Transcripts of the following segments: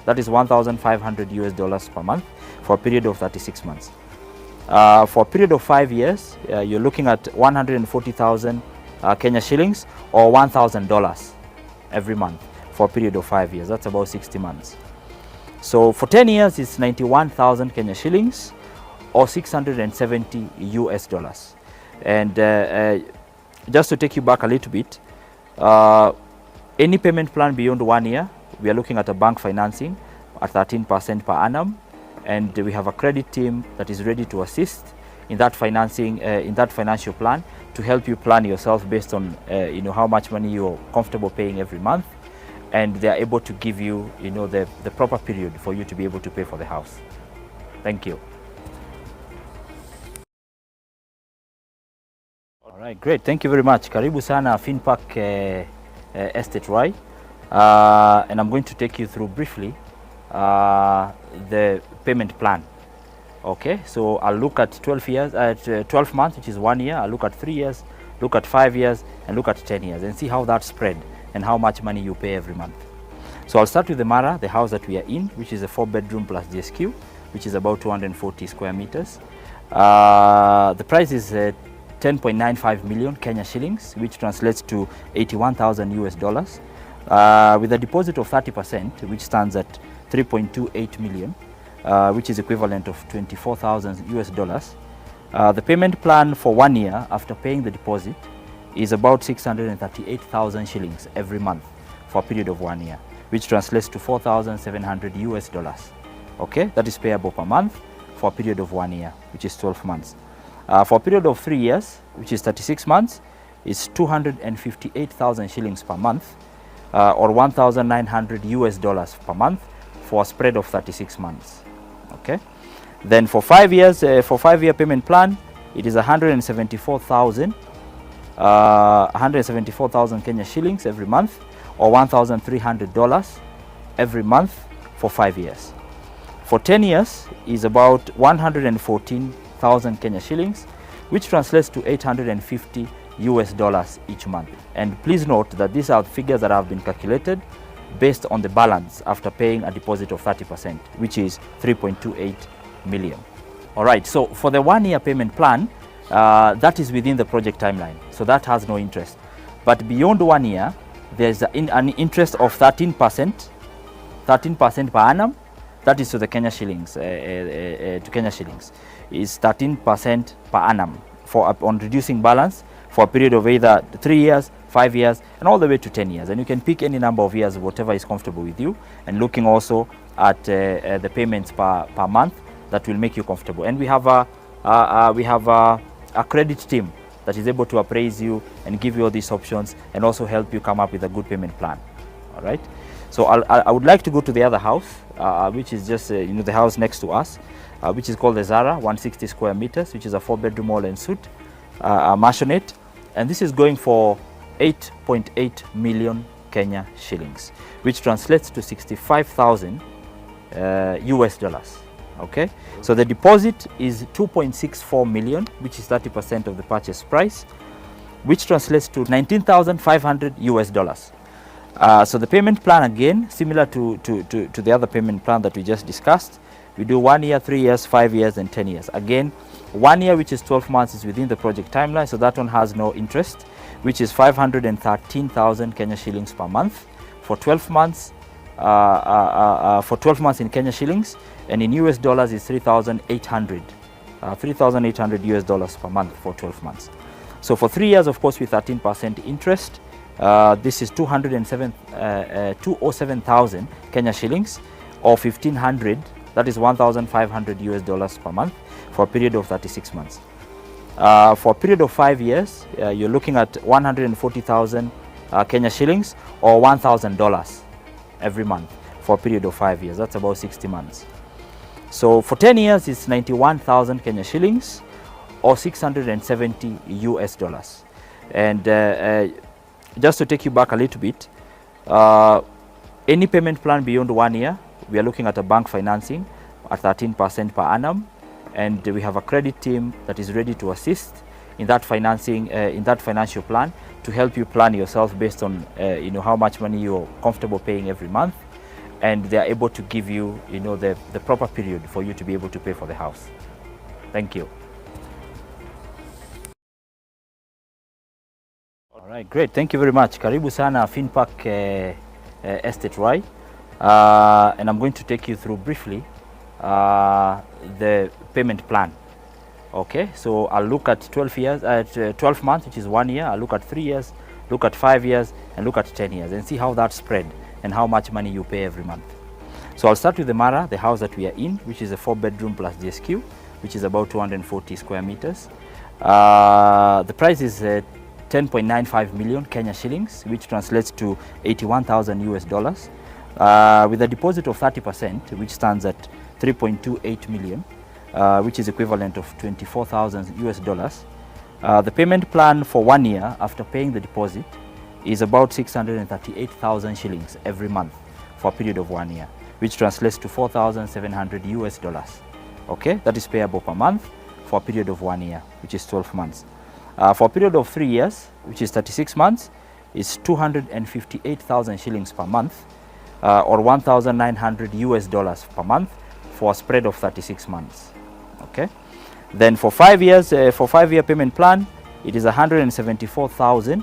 that is $1,500 per month for a period of 36 months. For a period of 5 years, you're looking at 140,000 Kenya shillings or $1,000 every month for a period of 5 years. That's about 60 months. So for 10 years, it's 91,000 Kenya shillings or $670. And just to take you back a little bit, any payment plan beyond 1 year, we are looking at a bank financing at 13% per annum, and we have a credit team that is ready to assist in that financing, in that financial plan, to help you plan yourself based on how much money you're comfortable paying every month, and they are able to give you the proper period for you to be able to pay for the house. Thank you. All right, great. Thank you very much. Karibu sana Finpark Estate Rai, and I'm going to take you through briefly the payment plan. Okay, so I'll look at 12 years, 12 months, which is 1 year. I'll look at 3 years, look at 5 years, and look at 10 years, and see how that spread and how much money you pay every month. So I'll start with the Mara, the house that we are in, which is a 4-bedroom plus DSQ, which is about 240 square meters. The price is 10.95 million Kenya shillings, which translates to $81,000 with a deposit of 30%, which stands at 3.28 million, which is equivalent of $24,000. The payment plan for 1 year after paying the deposit is about 638,000 shillings every month for a period of 1 year, which translates to $4,700. Okay, that is payable per month for a period of 1 year, which is 12 months. For a period of 3 years, which is 36 months, is 258,000 shillings per month, or $1,900 per month for a spread of 36 months. Okay. Then for 5 years, for 5-year payment plan, it is 174,000 Kenya shillings every month, or $1,300 every month for 5 years. For 10 years is about 114,000 Kenya shillings, which translates to $850 each month. And please note that these are figures that have been calculated based on the balance after paying a deposit of 30%, which is 3.28 million. All right, so for the 1 year payment plan, that is within the project timeline, so that has no interest. But beyond 1 year, there's an interest of 13% per annum. That is to the Kenya shillings, to Kenya shillings, is 13% per annum on reducing balance for a period of either 3 years, 5 years, and all the way to 10 years. And you can pick any number of years, whatever is comfortable with you, and looking also at the payments per month that will make you comfortable. And we have a credit team that is able to appraise you and give you all these options and also help you come up with a good payment plan. All right. So I would like to go to the other house, which is just the house next to us, which is called the Zara, 160 square meters, which is a 4-bedroom all and suite, mansionette, and this is going for 8.8 million Kenya shillings, which translates to $65,000 US. Okay, so the deposit is 2.64 million, which is 30% of the purchase price, which translates to $19,500 US. So the payment plan, again, similar to the other payment plan that we just discussed. We do 1 year, 3 years, 5 years, and 10 years. Again, 1 year, which is 12 months, is within the project timeline, so that one has no interest, which is 513,000 Kenya shillings per month for 12 months. For 12 months in Kenya shillings, and in US dollars is 3,800 US per month for 12 months. So for 3 years, of course, with 13% interest, this is 207,000 Kenya shillings, or 1,500, that is $1,500 per month for a period of 36 months. For a period of 5 years, you're looking at 140,000 Kenya shillings, or $1,000 every month for a period of 5 years. That's about 60 months. So for 10 years, it's 91,000 Kenya shillings, or $670. And just to take you back a little bit, any payment plan beyond 1 year, we are looking at a bank financing at 13% per annum, and we have a credit team that is ready to assist in that financing, in that financial plan, to help you plan yourself based on how much money you're comfortable paying every month, and they are able to give you, the proper period for you to be able to pay for the house. Thank you. All right, great. Thank you very much. Karibu sana Finpark Estate Rai. And I'm going to take you through briefly the payment plan. Okay, so I'll look at 12 months, which is 1 year. I'll look at 3 years, look at 5 years, and look at 10 years, and see how that spread and how much money you pay every month. So I'll start with the Mara, the house that we are in, which is a 4-bedroom plus DSQ, which is about 240 square meters. The price is 10.95 million Kenya shillings, which translates to 81,000 US dollars, with a deposit of 30%, which stands at 3.28 million, which is equivalent of 24,000 US dollars. The payment plan for 1 year after paying the deposit is about 638,000 shillings every month for a period of 1 year, which translates to 4,700 US dollars. Okay, that is payable per month for a period of 1 year, which is 12 months. For a period of 3 years, which is 36 months, is 258,000 shillings per month, or 1,900 US dollars per month for a spread of 36 months. Okay. Then for 5 years, for 5-year payment plan, it is 174,000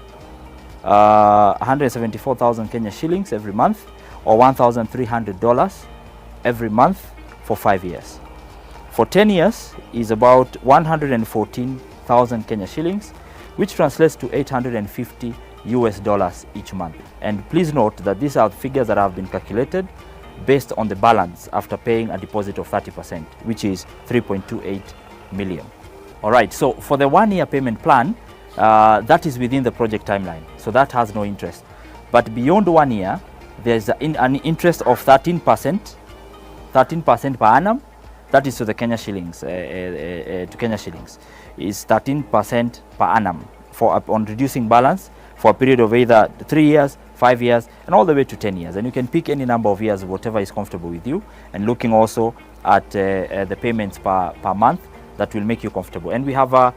Kenya shillings every month, or $1,300 every month for 5 years. For 10 years is about 114,000 Kenya shillings, which translates to 850 US dollars each month. And please note that these are figures that have been calculated based on the balance after paying a deposit of 30%, which is 3.28 million. All right, so for the 1 year payment plan, that is within the project timeline, so that has no interest. But beyond 1 year, there's an interest of 13% per annum. That is to the Kenya shillings, to Kenya shillings, is 13% per annum for on reducing balance for a period of either 3 years, 5 years, and all the way to 10 years. And you can pick any number of years, whatever is comfortable with you, and looking also at the payments per month that will make you comfortable. And we have a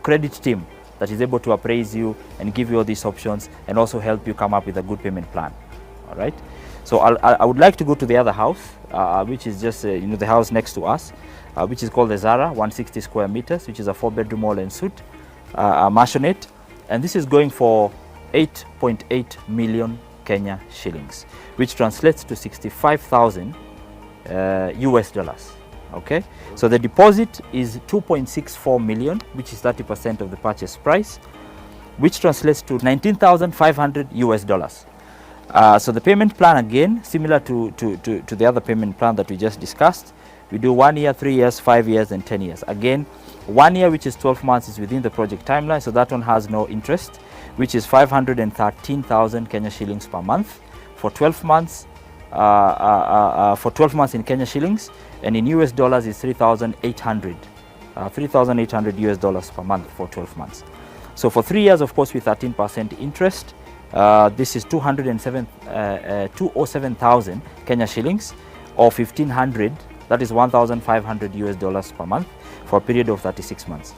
credit team that is able to appraise you and give you all these options and also help you come up with a good payment plan. All right. So I would like to go to the other house, which is just the house next to us, which is called the Zara, 160 square meters, which is a 4-bedroom all and suite, mansionette, and this is going for 8.8 million Kenya shillings, which translates to 65,000 US dollars. Okay, so the deposit is 2.64 million, which is 30% of the purchase price, which translates to 19,500 US dollars. So the payment plan, again, similar to the other payment plan that we just discussed. We do 1 year, 3 years, 5 years, and 10 years. Again, 1 year, which is 12 months, is within the project timeline, so that one has no interest, which is 513,000 Kenya shillings per month for 12 months. For 12 months in Kenya shillings, and in US dollars is 3,800 US dollars per month for 12 months. So for 3 years, of course, with 13% interest, this is 207,000 Kenya shillings, or 1,500, that is 1,500 US dollars per month for a period of 36 months.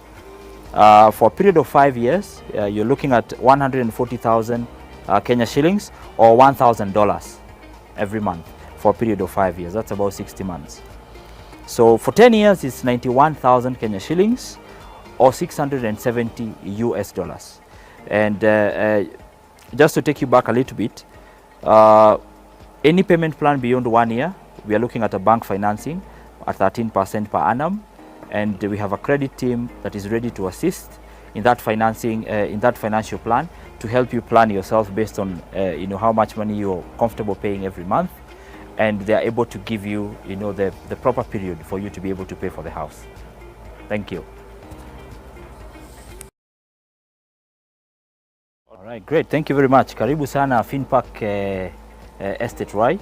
For a period of 5 years, you're looking at 140,000 Kenya shillings, or $1,000 every month for a period of 5 years. That's about 60 months. So for 10 years, it's 91,000 Kenya shillings, or 670 US dollars. And just to take you back a little bit, any payment plan beyond 1 year, we are looking at a bank financing at 13% per annum, and we have a credit team that is ready to assist in that financing, in that financial plan, to help you plan yourself based on how much money you're comfortable paying every month, and they are able to give you the proper period for you to be able to pay for the house. Thank you. All right, great. Thank you very much. Karibu sana Finpark Estate Rai,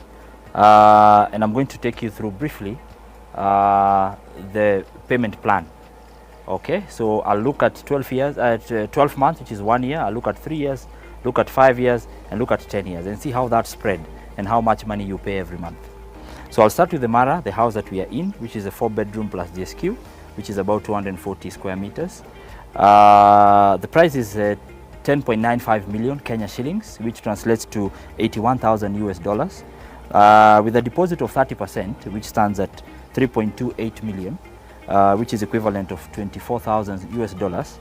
and I'm going to take you through briefly the payment plan. Okay, so I'll look at 12 months, which is 1 year. I'll look at 3 years, look at 5 years, and look at 10 years, and see how that spread and how much money you pay every month. So I'll start with the Mara, the house that we are in, which is a 4-bedroom plus DSQ, which is about 240 square meters. The price is 10.95 million Kenya shillings, which translates to 81,000 US dollars, with a deposit of 30%, which stands at 3.28 million, which is equivalent of 24,000 US dollars.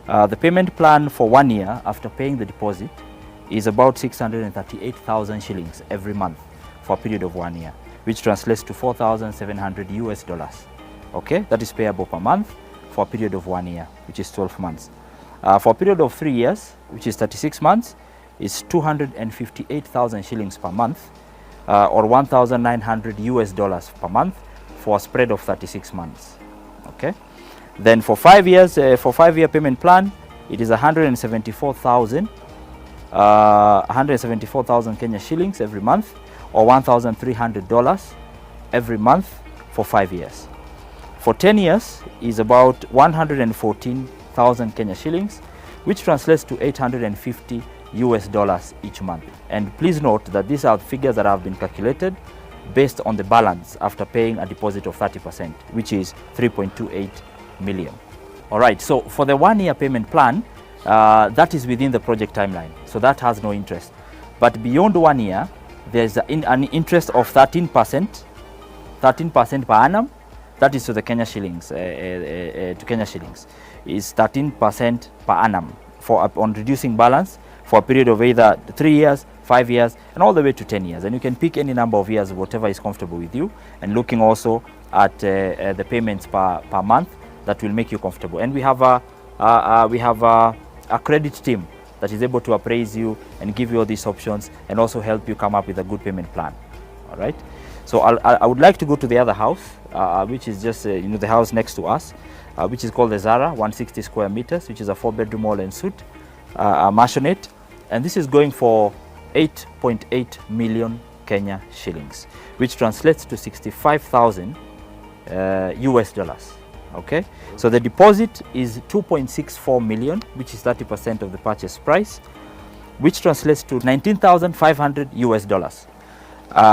The payment plan for 1 year after paying the deposit is about 638,000 shillings every month for a period of 1 year, which translates to 4,700 US dollars. Okay, that is payable per month for a period of 1 year, which is 12 months. For a period of 3 years, which is 36 months, is 258,000 shillings per month, or 1,900 US dollars per month for a spread of 36 months. Okay. Then for 5 years, for 5-year payment plan, it is 174,000 Kenya shillings every month, or $1,300 every month for 5 years. For 10 years is about 114,000 Kenya shillings, which translates to 850 US dollars each month. And please note that these are figures that have been calculated based on the balance after paying a deposit of 30%, which is 3.28 million. All right, so for the 1 year payment plan, that is within the project timeline, so that has no interest. But beyond 1 year, there's an interest of 13% per annum. That is to the Kenya shillings, to Kenya shillings, is 13% per annum for on reducing balance for a period of either 3 years, 5 years, and all the way to 10 years. And you can pick any number of years, whatever is comfortable with you, and looking also at the payments per month that will make you comfortable. And we have a credit team that is able to appraise you and give you all these options and also help you come up with a good payment plan. All right. So I would like to go to the other house, which is just the house next to us, which is called the Zara, 160 square meters, which is a 4-bedroom all and suite, mansionette, and this is going for 8.8 million Kenya shillings, which translates to 65,000 US dollars. Okay, so the deposit is 2.64 million, which is 30% of the purchase price, which translates to 19,500 US dollars.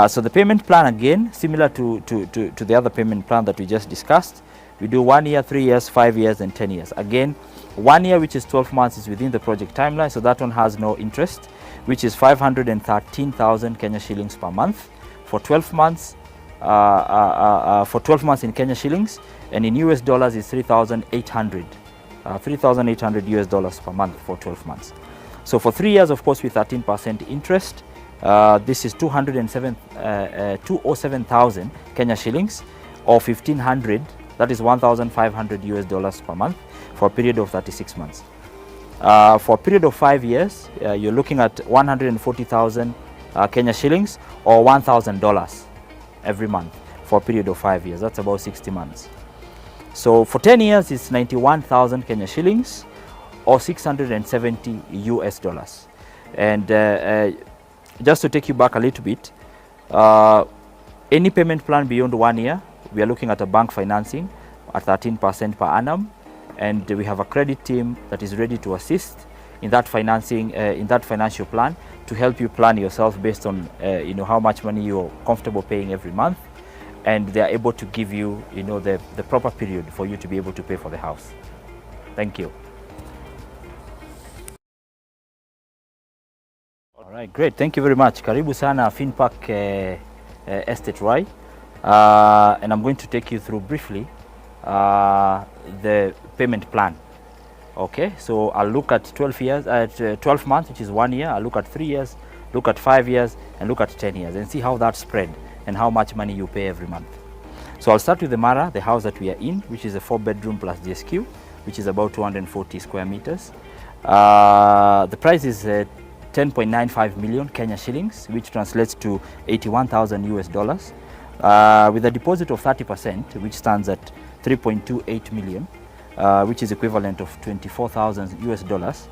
So the payment plan, again, similar to the other payment plan that we just discussed. We do 1 year, 3 years, 5 years, and 10 years. Again, 1 year, which is 12 months, is within the project timeline, so that one has no interest, which is 513,000 Kenya shillings per month for 12 months. For 12 months in Kenya shillings, and in US dollars is 3,800 US dollars per month for 12 months. So for 3 years, of course, with 13% interest, this is 207,000 Kenya shillings, or 1,500, that is 1,500 US dollars per month for a period of 36 months. For a period of 5 years, you're looking at 140,000 Kenya shillings, or $1,000 every month for a period of 5 years. That's about 60 months. So for 10 years, it's 91,000 Kenya shillings, or 670 US dollars. And just to take you back a little bit, any payment plan beyond 1 year, we are looking at a bank financing at 13% per annum, and we have a credit team that is ready to assist in that financing, in that financial plan, to help you plan yourself based on how much money you're comfortable paying every month, and they are able to give you the proper period for you to be able to pay for the house. Thank you. All right, great. Thank you very much. Karibu sana Finpark Estate Rai, and I'm going to take you through briefly the payment plan. Okay, so I'll look at 12 years, 12 months, which is 1 year. I'll look at 3 years, look at 5 years, and look at 10 years, and see how that spread and how much money you pay every month. So I'll start with the Mara, the house that we are in, which is a 4-bedroom plus DSQ, which is about 240 square meters. The price is 10.95 million Kenya shillings, which translates to 81,000 US dollars, with a deposit of 30%, which stands at 3.28 million. Which is equivalent of 24,000 US dollars.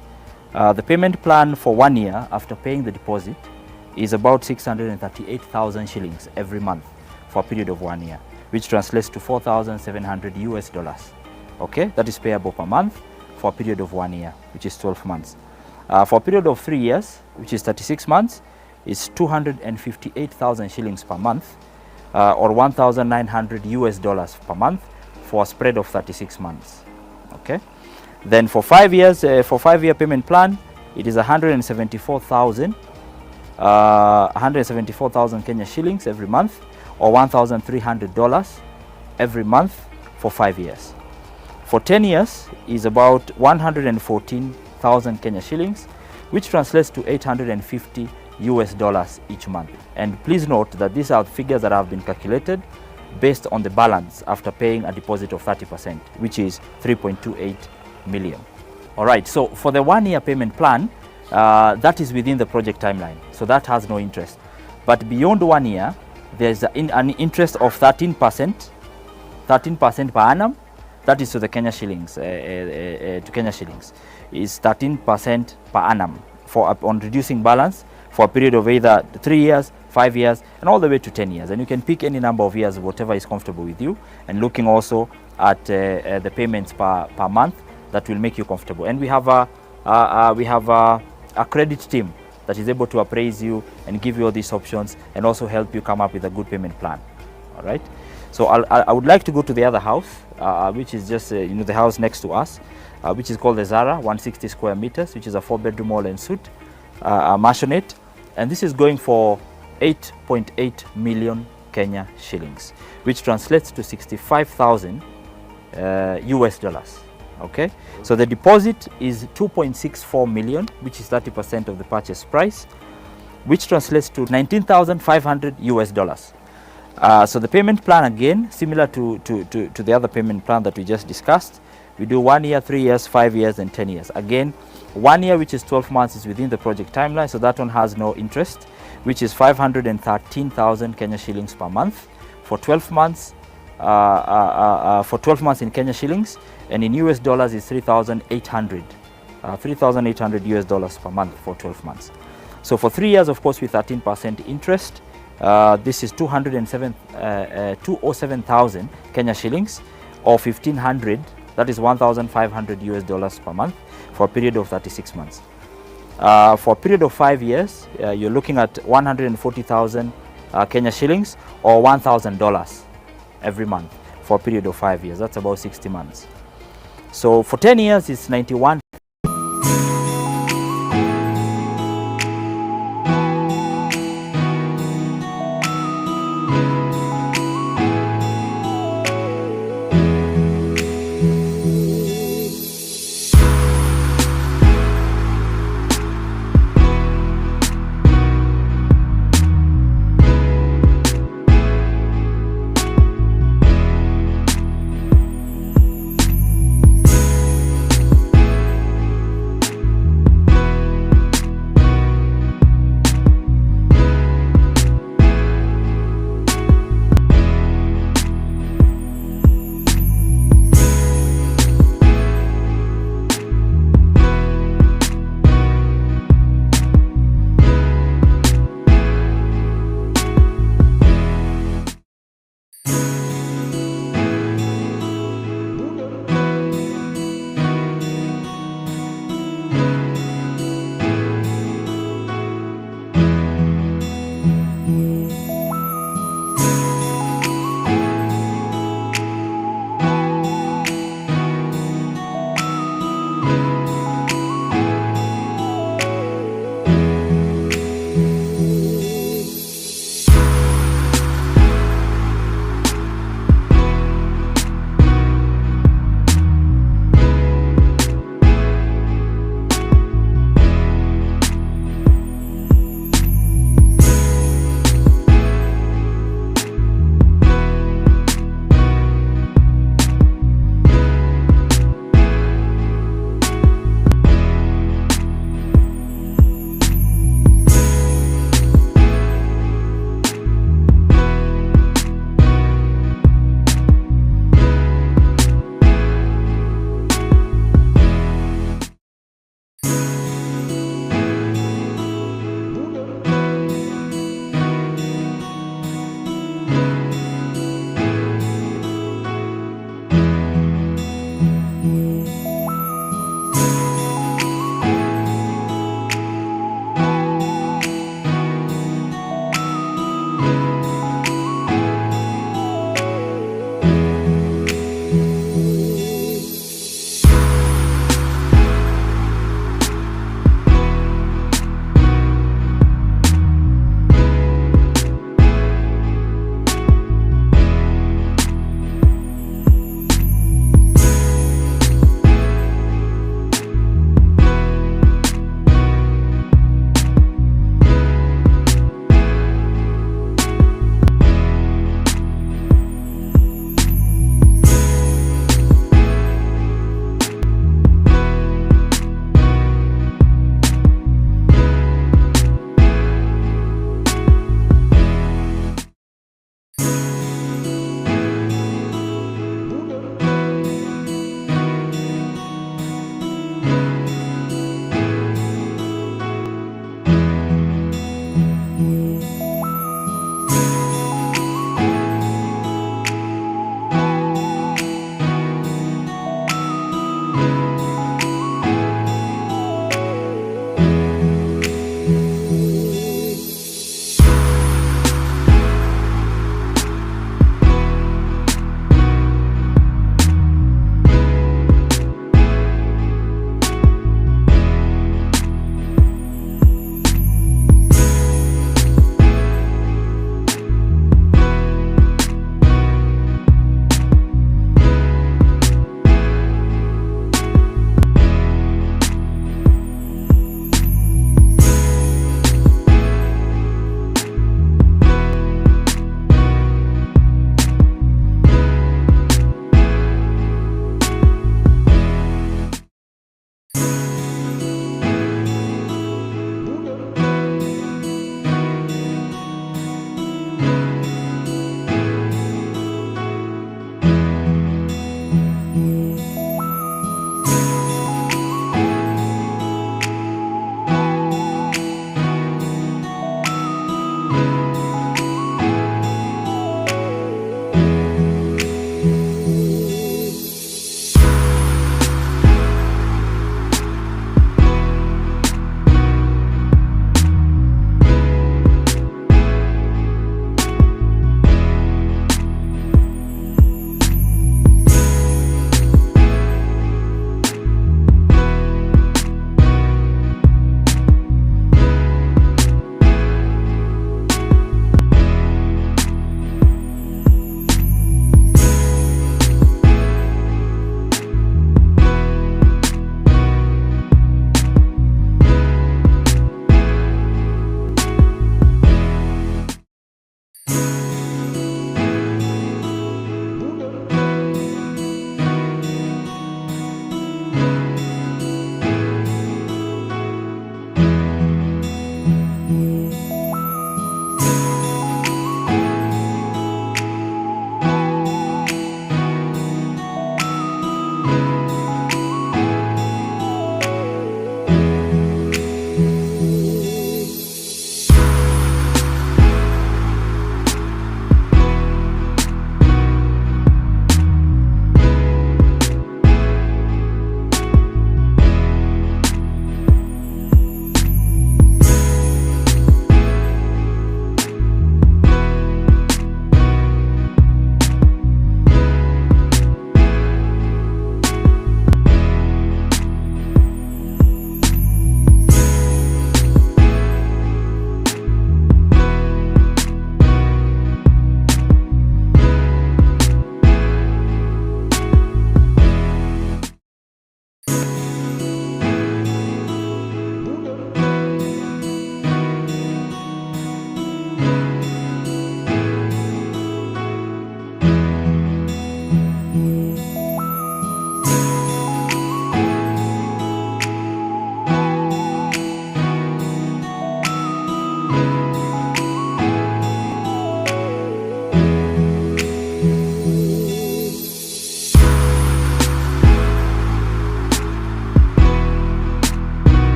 The payment plan for 1 year after paying the deposit is about 638,000 shillings every month for a period of 1 year, which translates to 4,700 US dollars. Okay, that is payable per month for a period of 1 year, which is 12 months. For a period of 3 years, which is 36 months, is 258,000 shillings per month, or 1,900 US dollars per month for a spread of 36 months. Okay, then for 5 years, for 5-year payment plan, it is 174,000 Kenya shillings every month, or $1,300 every month for 5 years. For 10 years is about 114,000 Kenya shillings, which translates to $850 each month. And please note that these are figures that have been calculated based on the balance after paying a deposit of 30%, which is 3.28 million. All right, so for the 1 year payment plan, that is within the project timeline, so that has no interest. But beyond 1 year, there's an interest of 13% per annum. That is to the Kenya shillings, to Kenya shillings, is 13% per annum on reducing balance for a period of either 3 years, 5 years, and all the way to 10 years. And you can pick any number of years, whatever is comfortable with you, and looking also at the payments per month that will make you comfortable. And we have a credit team that is able to appraise you and give you all these options and also help you come up with a good payment plan. All right. So I would like to go to the other house, which is just the house next to us, which is called the Zara, 160 square meters, which is a 4-bedroom all and suite, mansionette, and this is going for 8.8 million Kenya shillings, which translates to 65,000 US dollars. Okay, so the deposit is 2.64 million, which is 30% of the purchase price, which translates to 19,500 US dollars. So the payment plan, again, similar to the other payment plan that we just discussed. We do 1 year, 3 years, 5 years, and 10 years. Again, 1 year, which is 12 months, is within the project timeline, so that one has no interest, which is 513,000 Kenya shillings per month for 12 months. For 12 months in Kenya shillings, and in US dollars is 3,800 US dollars per month for 12 months. So for 3 years, of course, with 13% interest, this is 207,000 Kenya shillings, or 1,500, that is 1,500 US dollars per month for a period of 36 months. For a period of 5 years, you're looking at 140,000 Kenya shillings, or $1,000 every month for a period of 5 years. That's about 60 months. So for 10 years, it's 91.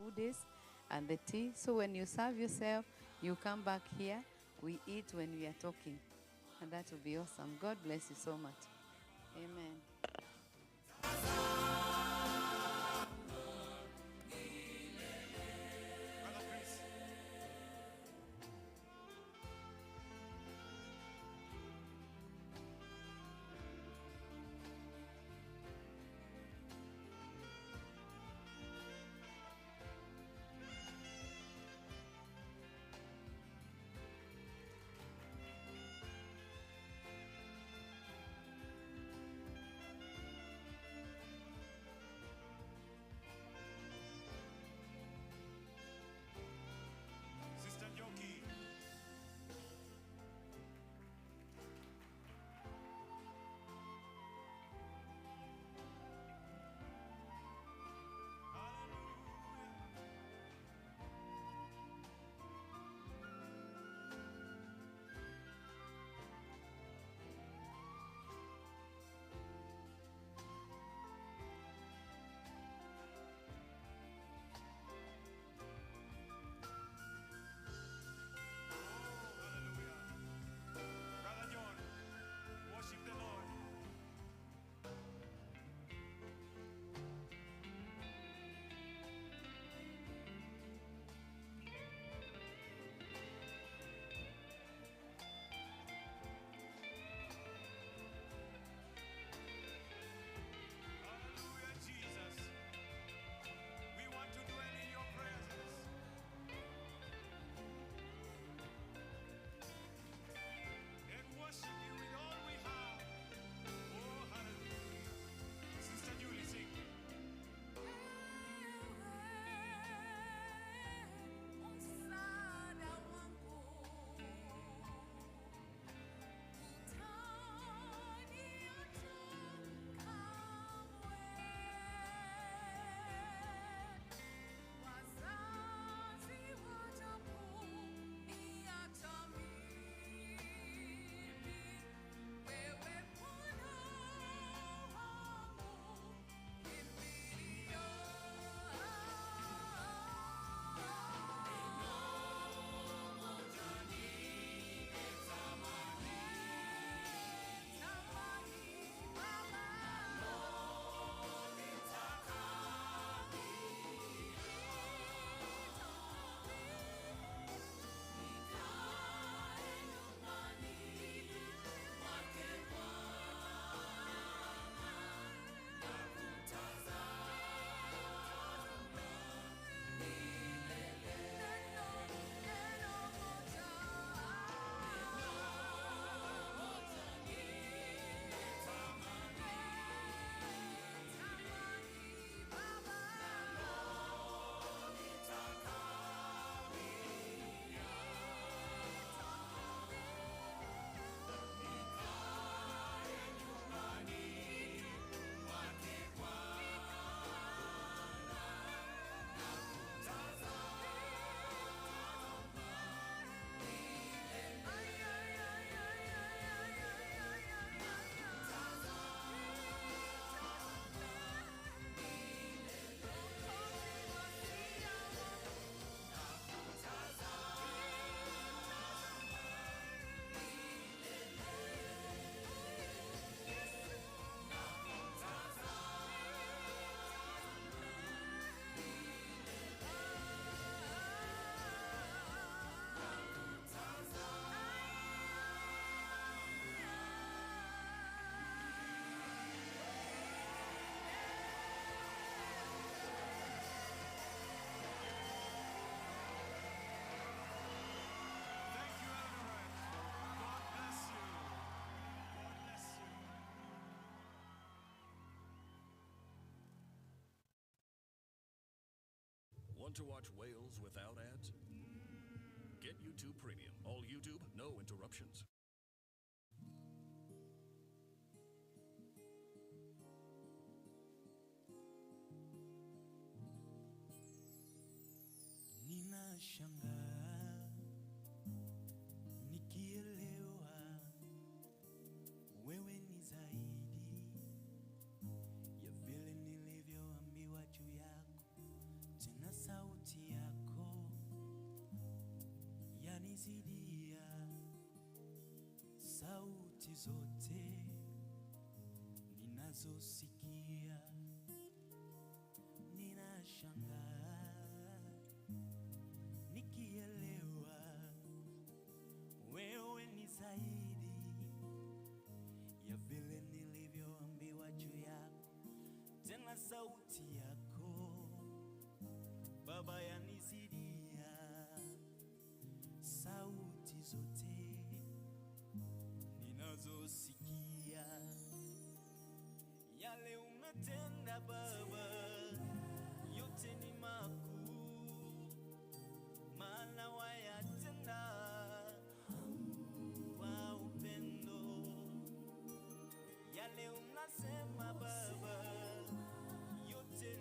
food is and the tea. So when you serve yourself, you come back here. We eat when we are talking. And that will be awesome. God bless you so much. Amen. Want to watch Wales without ads? Get YouTube Premium. All YouTube, no interruptions. Ninashangaa nikielewa wewe ni zaidi ya vile nilivyoambiwa juu yako, tena sauti yako yanizidia sauti zote ninazosikia. Ninashangaa nikielewa wewe ni zaidi ya vile nilivyoambiwa juu yako, tena sauti yako Baba yanizidia sauti zote ninazosikia. Yale umetenda Baba yote ni makuu, maana wayatenda kwa upendo. Yale unasema Baba yote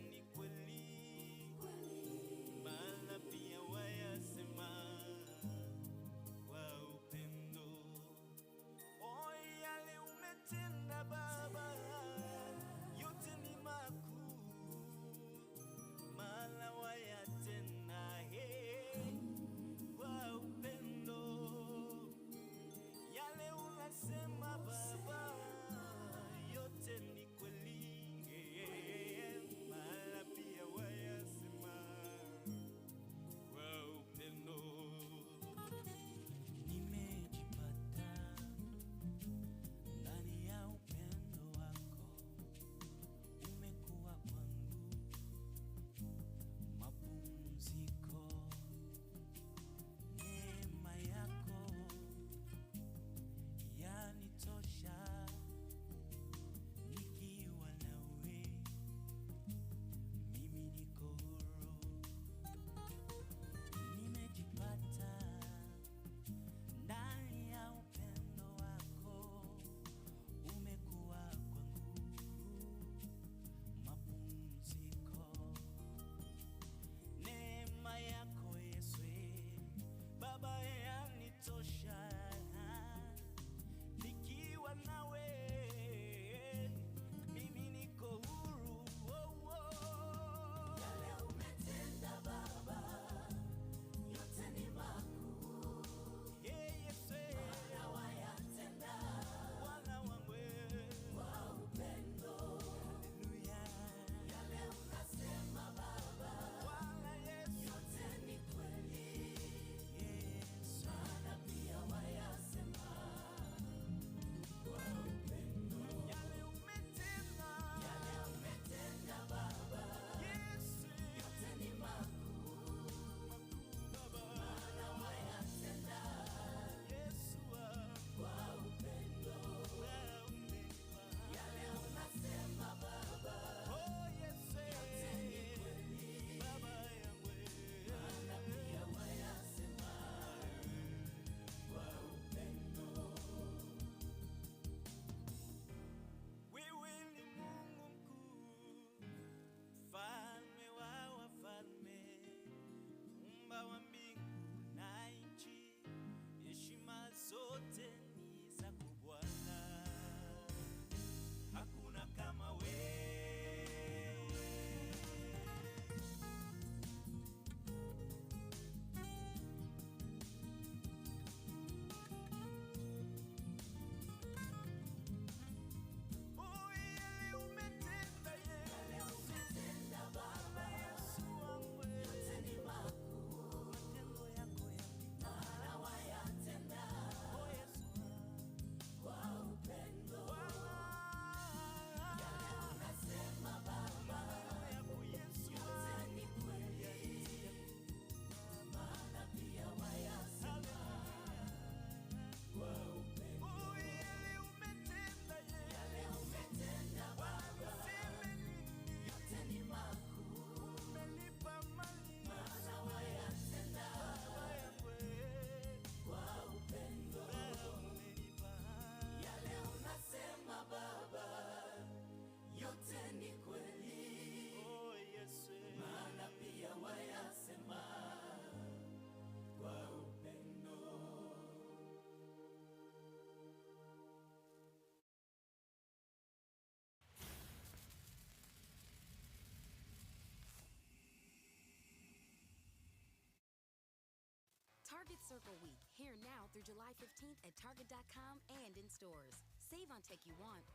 Target Circle Week, here now through July 15th at Target.com and in stores. Save on tech you want,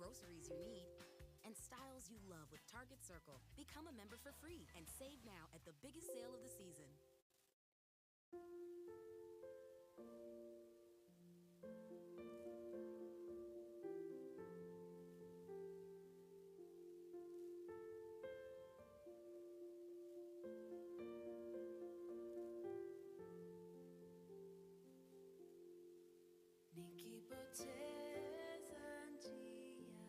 groceries you need, and styles you love with Target Circle. Become a member for free and save now at the biggest sale of the season. Nikipoteza njia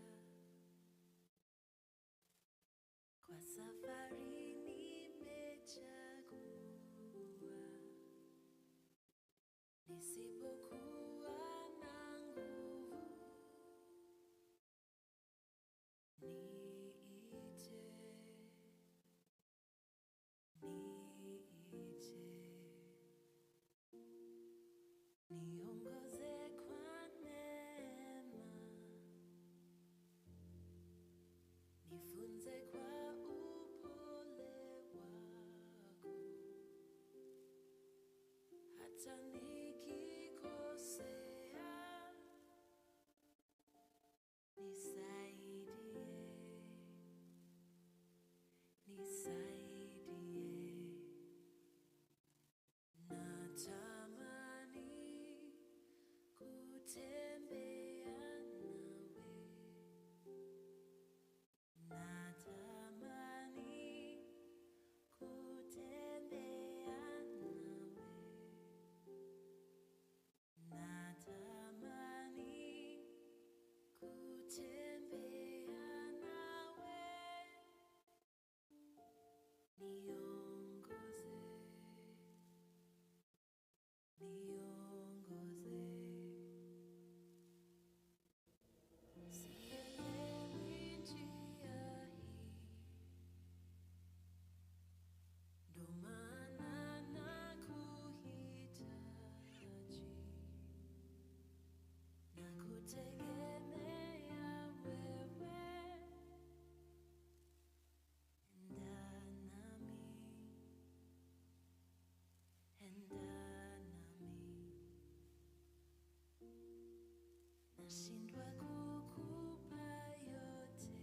kwa safari nimechagua, nisipokuwa na nguvu niite, niongoze kwa neema, nifunze kwa upole wako, hata nikikosea, nisaidie, natamani kutembea nawe, natamani kutembea nawe, natamani kutembea nawe, niongoze, niongoze. Sielewi njia hii, ndo maana nakuhitaji, nakutegemea wewe, enda nami, nashindwa kukupa yote,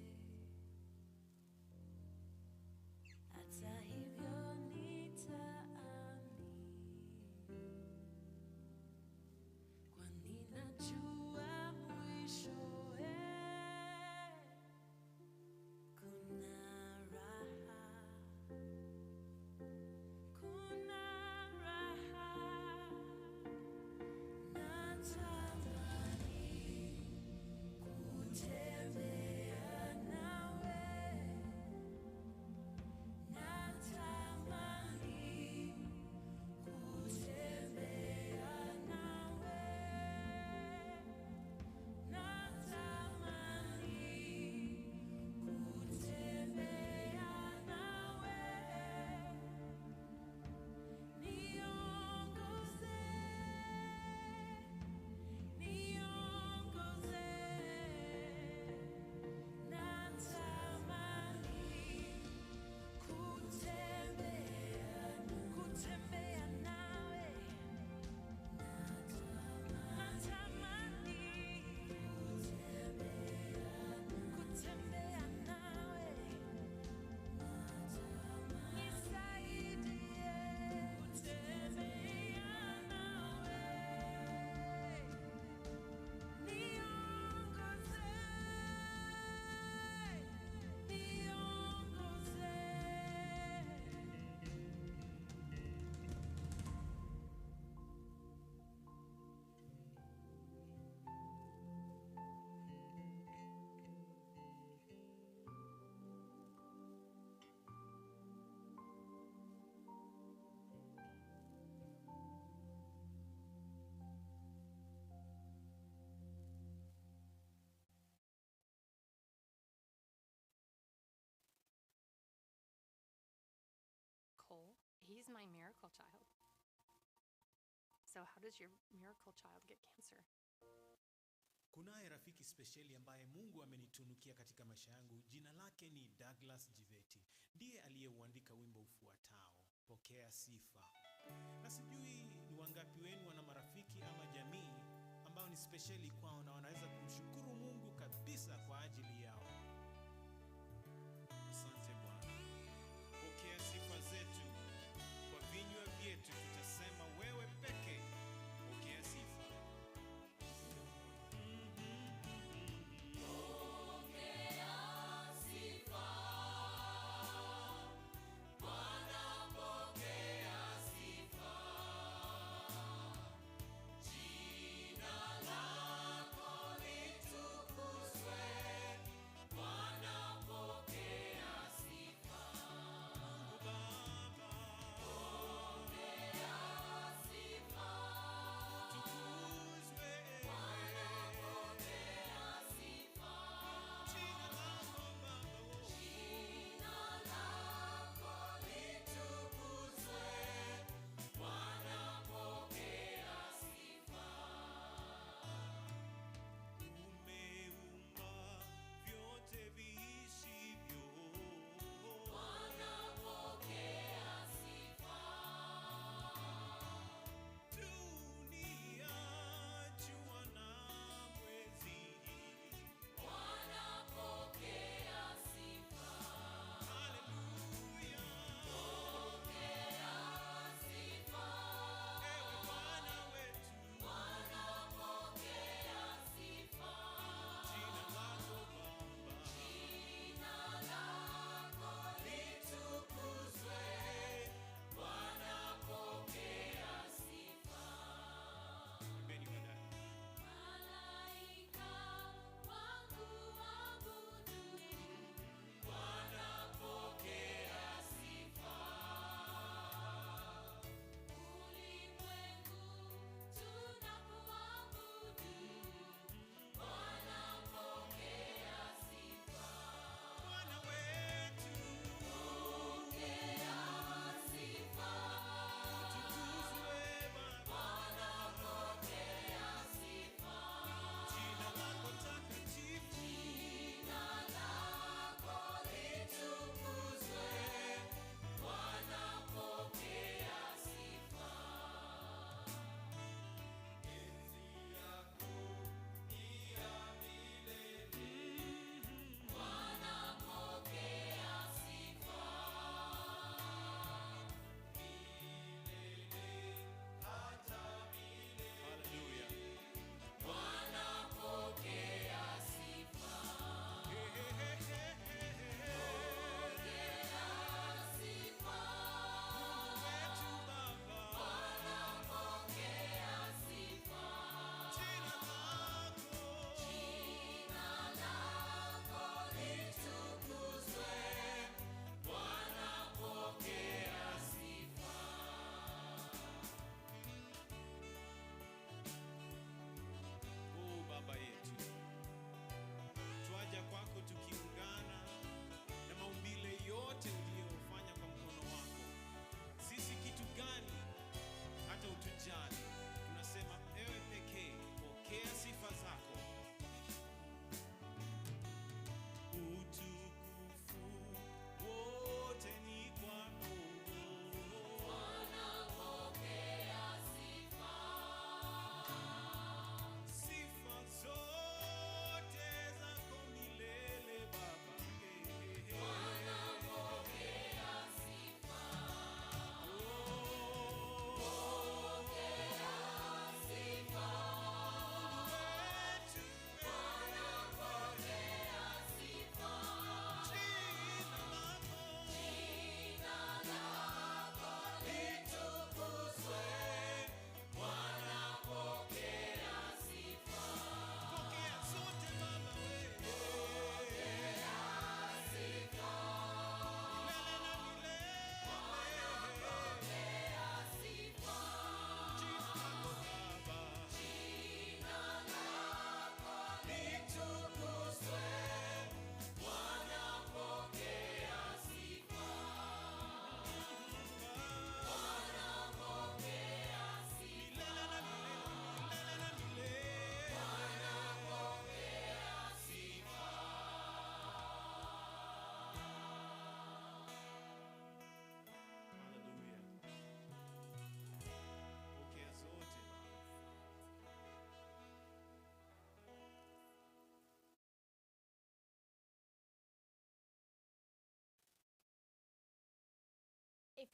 hata hivyo nitaamini, kwani najua mwishowe kuna raha, kuna raha. Natamani kutembea nawe, natamani kutembea nawe, natamani kutembea nawe, niongoze, niongoze, natamani kutembea nawe, natamani kutembea nawe, nisaidie kutembea nawe, niongoze, niongoze. Cole, he's my miracle child. So how does your miracle child get cancer? Kunaye rafiki spesheli ambaye Mungu amenitunukia katika maisha yangu. Jina lake ni Douglas Jiveti. Ndiye aliyeuandika wimbo ufuatao, Pokea Sifa. Na sijui ni wangapi wenu wana marafiki ama jamii ambao ni spesheli kwao na wanaweza kumshukuru Mungu kabisa kwa ajili yao. Asante Bwana. Pokea sifa zetu. Kwa vinywa vyetu tutasema wewe peke. Pokea sifa.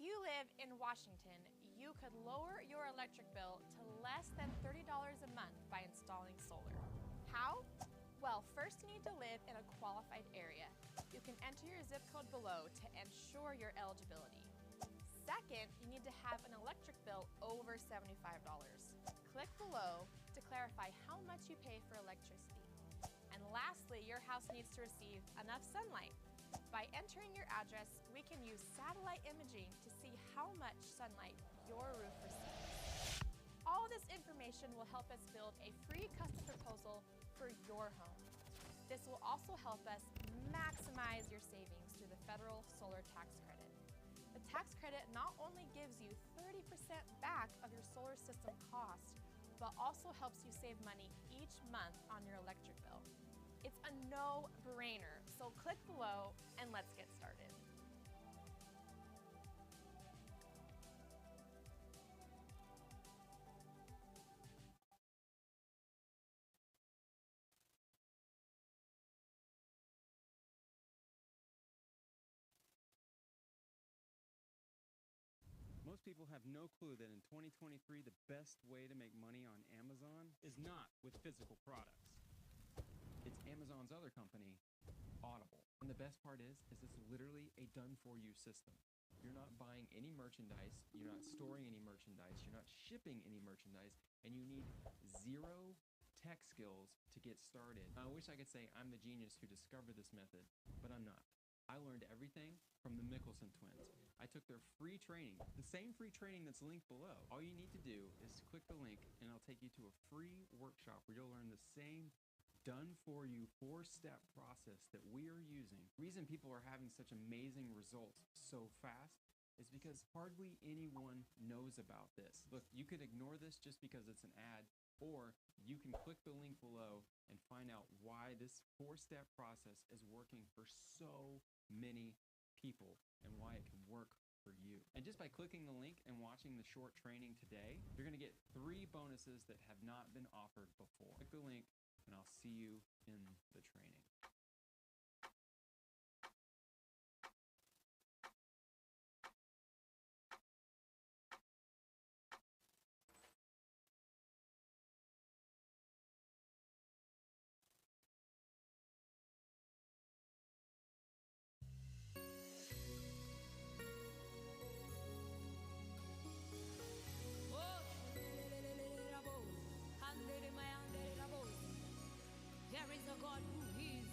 If you live in Washington, you could lower your electric bill to less than $30 a month by installing solar. How? Well, first you need to live in a qualified area. You can enter your zip code below to ensure your eligibility. Second, you need to have an electric bill over $75. Click below to clarify how much you pay for electricity. And lastly, your house needs to receive enough sunlight. By entering your address, we can use satellite imaging to see how much sunlight your roof receives. All this information will help us build a free custom proposal for your home. This will also help us maximize your savings through the federal solar tax credit. The tax credit not only gives you 30% back of your solar system cost, but also helps you save money each month on your electric bill. It's a no-brainer, so click below and let's get started. Most people have no clue that in 2023, the best way to make money on Amazon is not with physical products. It's Amazon's other company, Audible. And the best part is it's literally a done-for-you system. You're not buying any merchandise, you're not storing any merchandise, you're not shipping any merchandise, and you need zero tech skills to get started. I wish I could say I'm the genius who discovered this method, but I'm not. I learned everything from the Mickelson twins. I took their free training, the same free training that's linked below. All you need to do is to click the link and it'll take you to a free workshop where you'll learn the same done-for-you 4-step process that we are using. The reason people are having such amazing results so fast is because hardly anyone knows about this. Look, you could ignore this just because it's an ad, or you can click the link below and find out why this 4-step process is working for so many people and why it can work for you. And just by clicking the link and watching the short training today, you're going to get 3 bonuses that have not been offered before. Click the link and I'll see you in the training. There is a God who is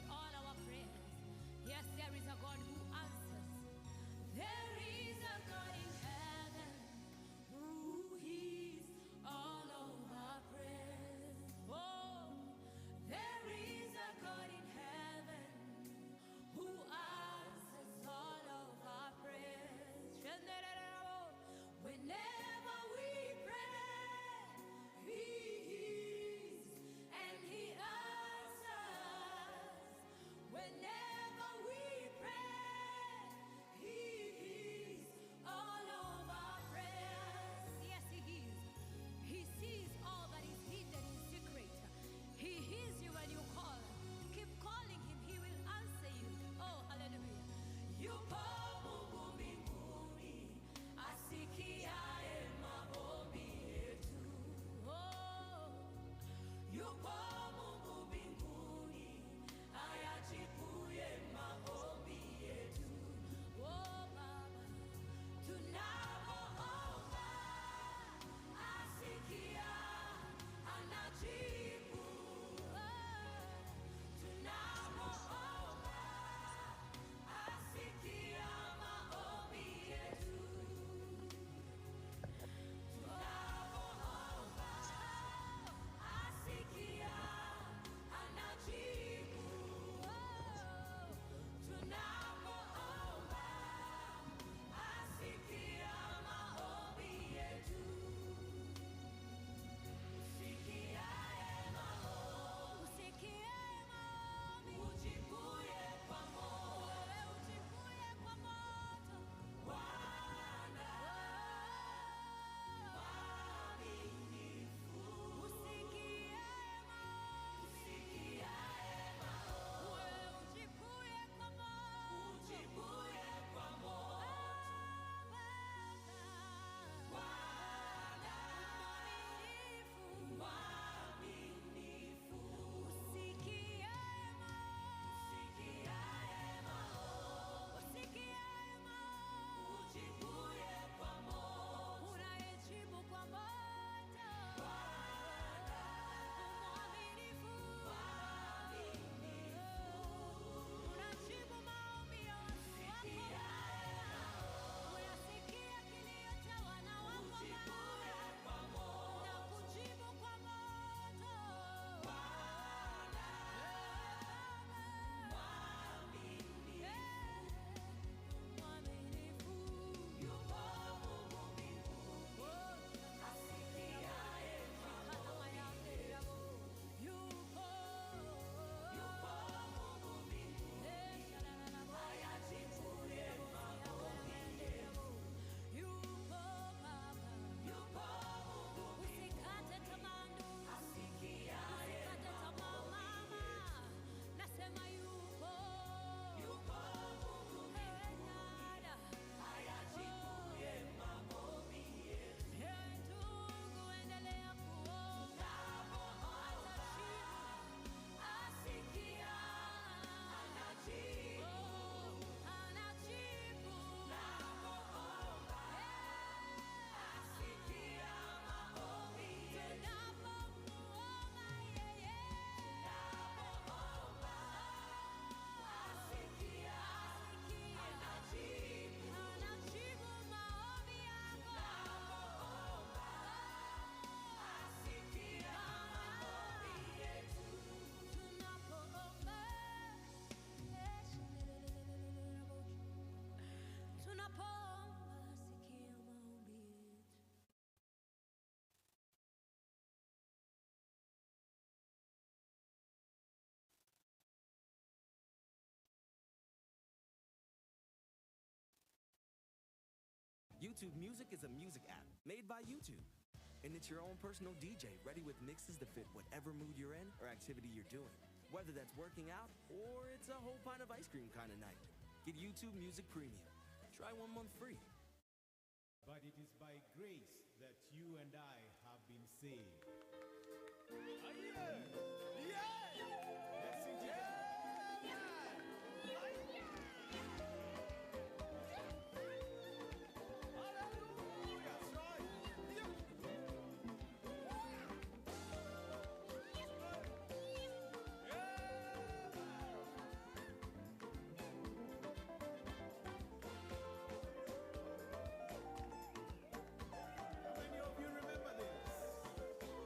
YouTube Music is a music app made by YouTube. And it's your own personal DJ ready with mixes to fit whatever mood you're in or activity you're doing. Whether that's working out or it's a whole pint of ice cream kind of night. Get YouTube Music Premium. Try 1 month free. But it is by grace that you and I have been saved. Let's sing together. How many of you remember this?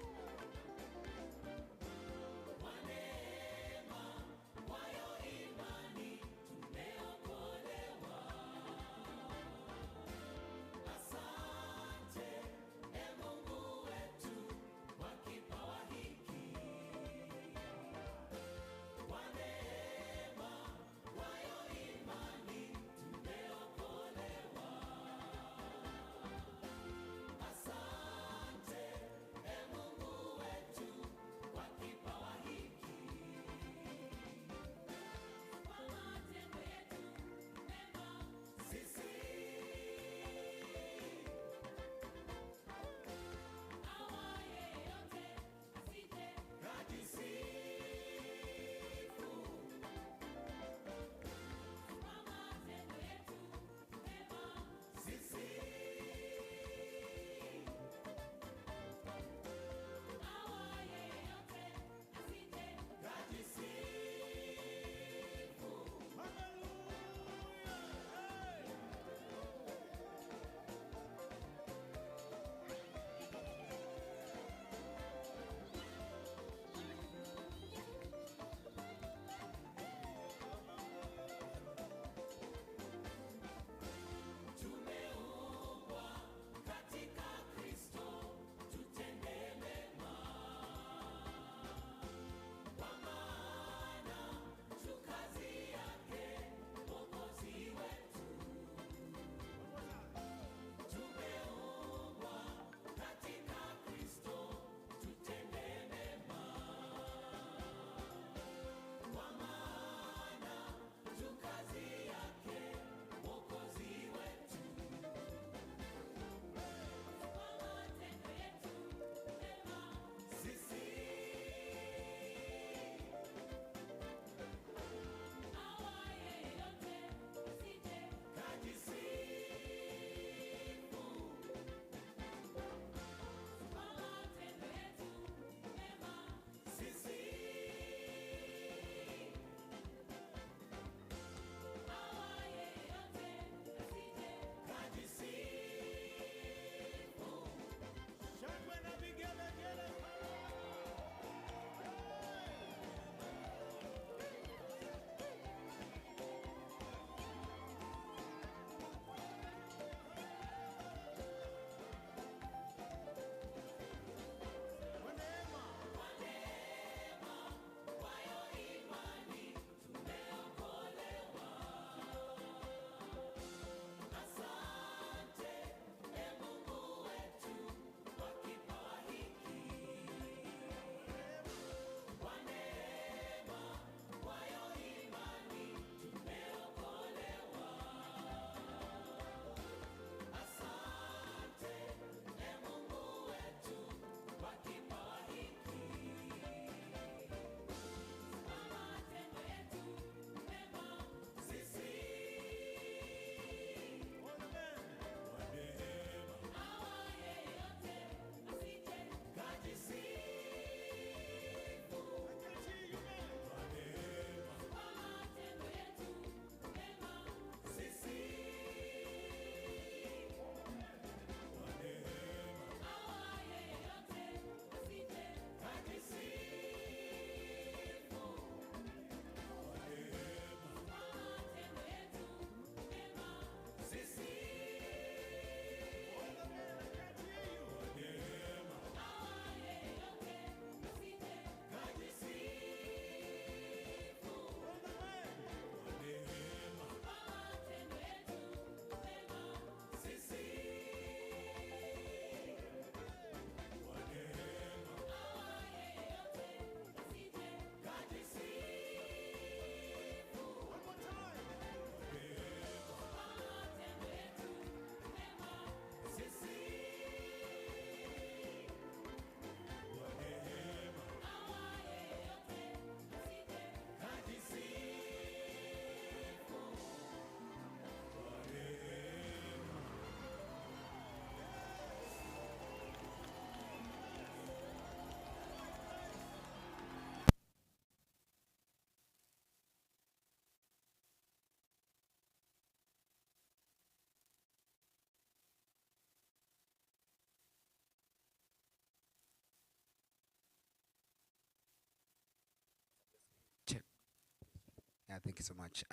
Thank you so much.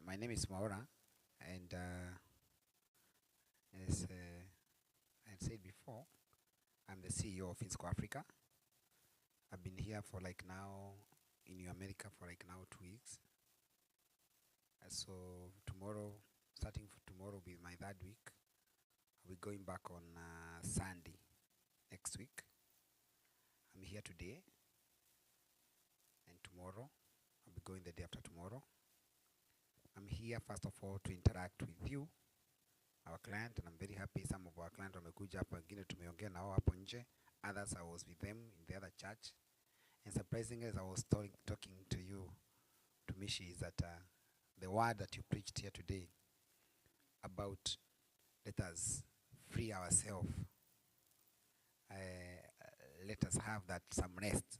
My name is Maura, and as I had said before, I'm the CEO of Finsco Africa. I've been here for like now in New America for like now 2 weeks. So tomorrow, starting tomorrow will be my third week. I'll be going back on Sunday next week. I'm here today and tomorrow. I'll be going the day after tomorrow. I'm here first of all to interact with you, our client, and I'm very happy some of our clients wamekuja hapa, wengine tumeongea nao hapo nje. Others I was with them in the other church. And surprisingly, as I was talking to you, to Mishi, is that the word that you preached here today about let us free ourselves, let us have that some rest,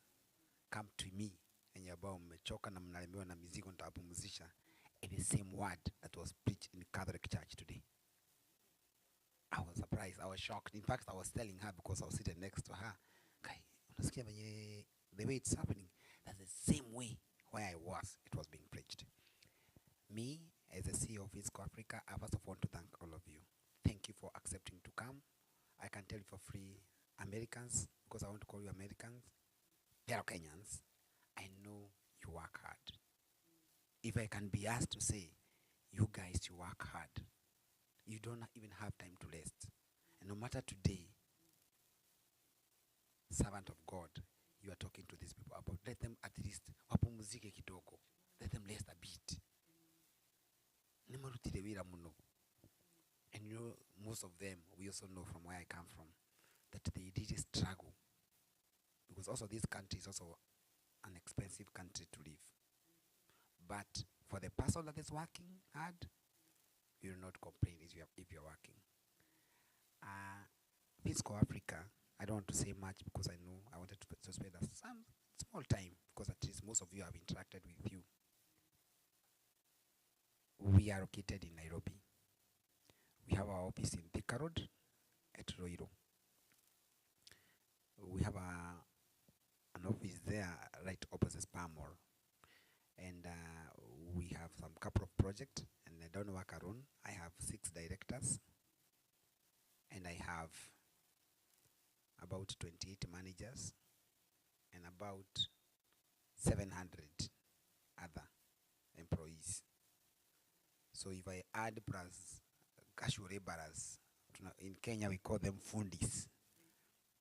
come to me, and ambao mmechoka na mnalemewa na mizigo nitawapumzisha. It is the same word that was preached in Catholic Church today. I was surprised. I was shocked. In fact, I was telling her because I was sitting next to her. Unasikia venye the way it's happening, that's the same way where I was, it was being preached. Me, as the CEO of Finsco Africa, I first of all want to thank all of you. Thank you for accepting to come. I can tell you for free, Americans, because I want to call you Americans, fellow Kenyans, I know you work hard. If I can be asked to say, you guys, you work hard. You don't even have time to rest. And no matter today, servant of God, you are talking to these people about let them at least wapumzike kidogo. Let them rest a bit. Nimarutire wira muno. And you know, most of them, we also know from where I come from, that they did struggle. Because also this country is also an expensive country to live. But for the person that is working hard, you will not complain if you're working. Finsco Africa, I don't want to say much because I know I wanted to spend some small time because at least most of you have interacted with you. We are located in Nairobi. We have our office in Thika Road at Roiro. We have an office there right opposite Spar Mall. And we have some couple of projects, and I don't work alone. I have 6 directors, and I have about 28 managers, and about 700 other employees. So if I add plus casual laborers, in Kenya we call them fundis.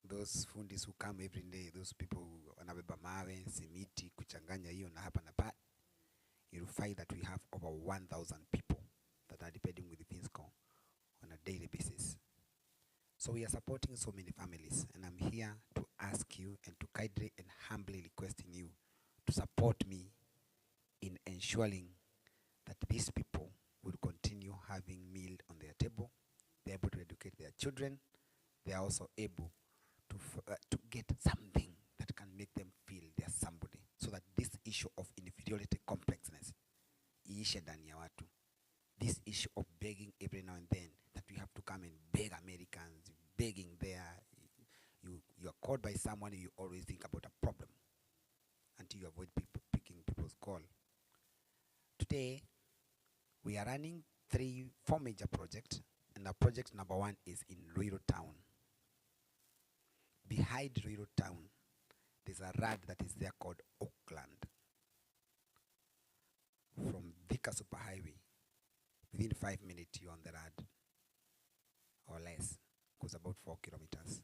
Those fundis who come every day, those people who wanabeba mawe, simiti, kuchanganya hiyo na hapa na pale, you'll find that we have over 1,000 people that are depending with Finsco on a daily basis. So we are supporting so many families, and I'm here to ask you and to kindly and humbly requesting you to support me in ensuring that these people will continue having meal on their table. They're able to educate their children. They are also able to get something that can make them feel they're somebody, so that this issue of inferiority complexness iishe ndani ya watu. This issue of begging every now and then, that we have to come and beg Americans, begging there. You are called by someone, you always think about a problem until you avoid picking people's call. Today, we are running 4 major projects, and our project number 1 is in Ruiru Town. Behind Ruiru Town, there's a road that is there called Oakland. From Thika Superhighway, within 5 minutes you're on the road, or less, goes about 4 kilometers.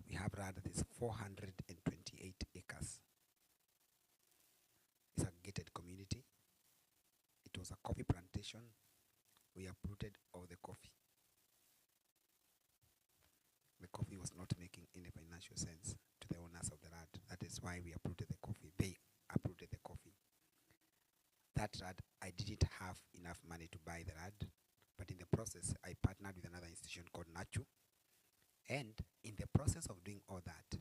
We have road that is 428 acres. It's a gated community. It was a coffee plantation. We uprooted all the coffee. The coffee was not making any financial sense to the owners of the land. That is why we uprooted the coffee. They uprooted the coffee. That rad, I didn't have enough money to buy the rad, but in the process, I partnered with another institution called Nachu. And in the process of doing all that,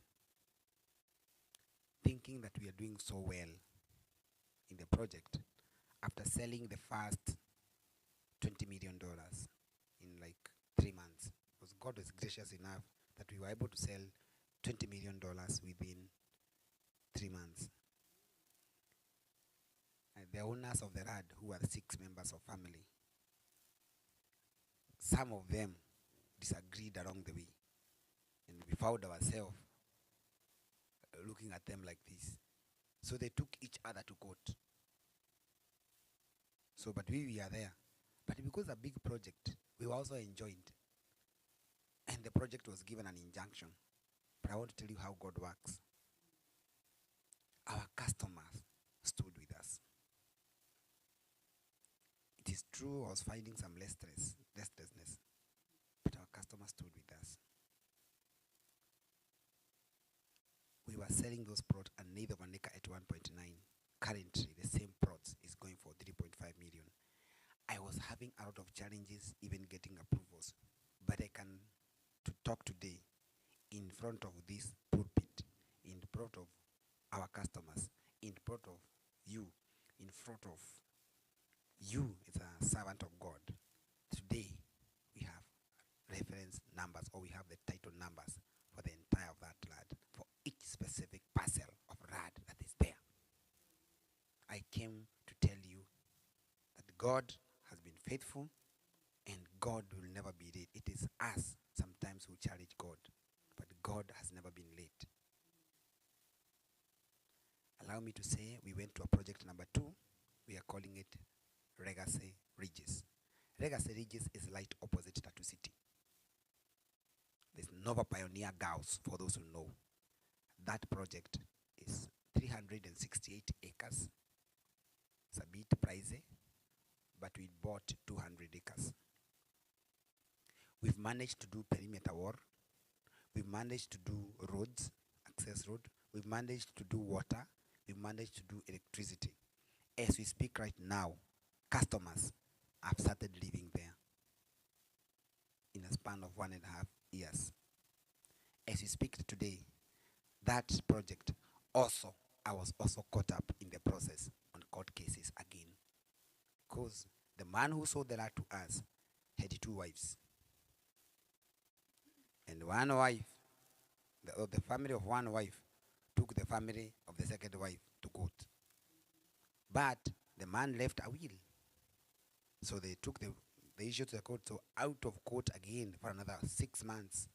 thinking that we are doing so well in the project, after selling the first $20 million in like 3 months, because God was gracious enough that we were able to sell $20 million within 3 months. the owners of the RAD, who are 6 members of family, some of them disagreed along the way, and we found ourselves looking at them like this. So they took each other to court. So, but we were there. But because a big project, we were also enjoined. And the project was given an injunction. But I want to tell you how God works. Our customers stood with us. It is true, I was finding some restlessness, but our customers stood with us. We were selling those plots an eighth of an acre at 1.9. Currently, the same plots is going for 3.5 million. I was having a lot of challenges even getting approvals, but I can to talk today in front of this pulpit, in front of our customers, in front of you, in front of you as a servant of God. Today, we have reference numbers, or we have the title numbers for the entire of that land, for each specific parcel of RAD that is there. I came to tell you that God has been faithful and God will never be late. It is us sometimes who challenge God, but God has never been late. Allow me to say we went to a project number 2. We are calling it Legacy Ridges. Legacy Ridges is right opposite Tattoo City. There's Nova Pioneer Girls, for those who know. That project is 368 acres. It's a bit pricey, but we bought 200 acres. We've managed to do perimeter wall. We've managed to do roads, access road. We've managed to do water. We've managed to do electricity. As we speak right now, customers have started living there in a span of 1.5 years. As we speak today, that project also, I was also caught up in the process on court cases again. Because the man who sold the land to us had 2 wives. And one wife, the family of one wife took the family of the second wife to court. But the man left a will. So they took the issue to the court, so out of court again for another 6 months.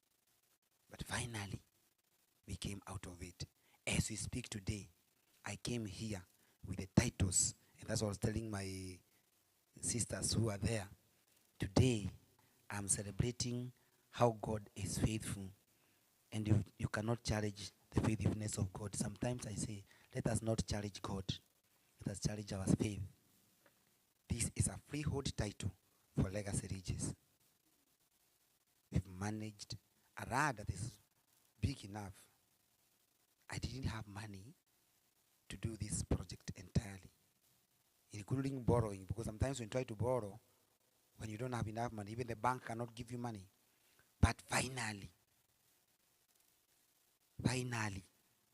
But finally, we came out of it. As we speak today, I came here with the titles, and that's what I was telling my sisters who are there. Today, I'm celebrating how God is faithful, and you cannot challenge the faithfulness of God. Sometimes I say, let us not challenge God, let us challenge our faith. This is a freehold title for Legacy Ridges. We've managed a RAD that is big enough. I didn't have money to do this project entirely, including borrowing, because sometimes when you try to borrow, when you don't have enough money, even the bank cannot give you money. But finally,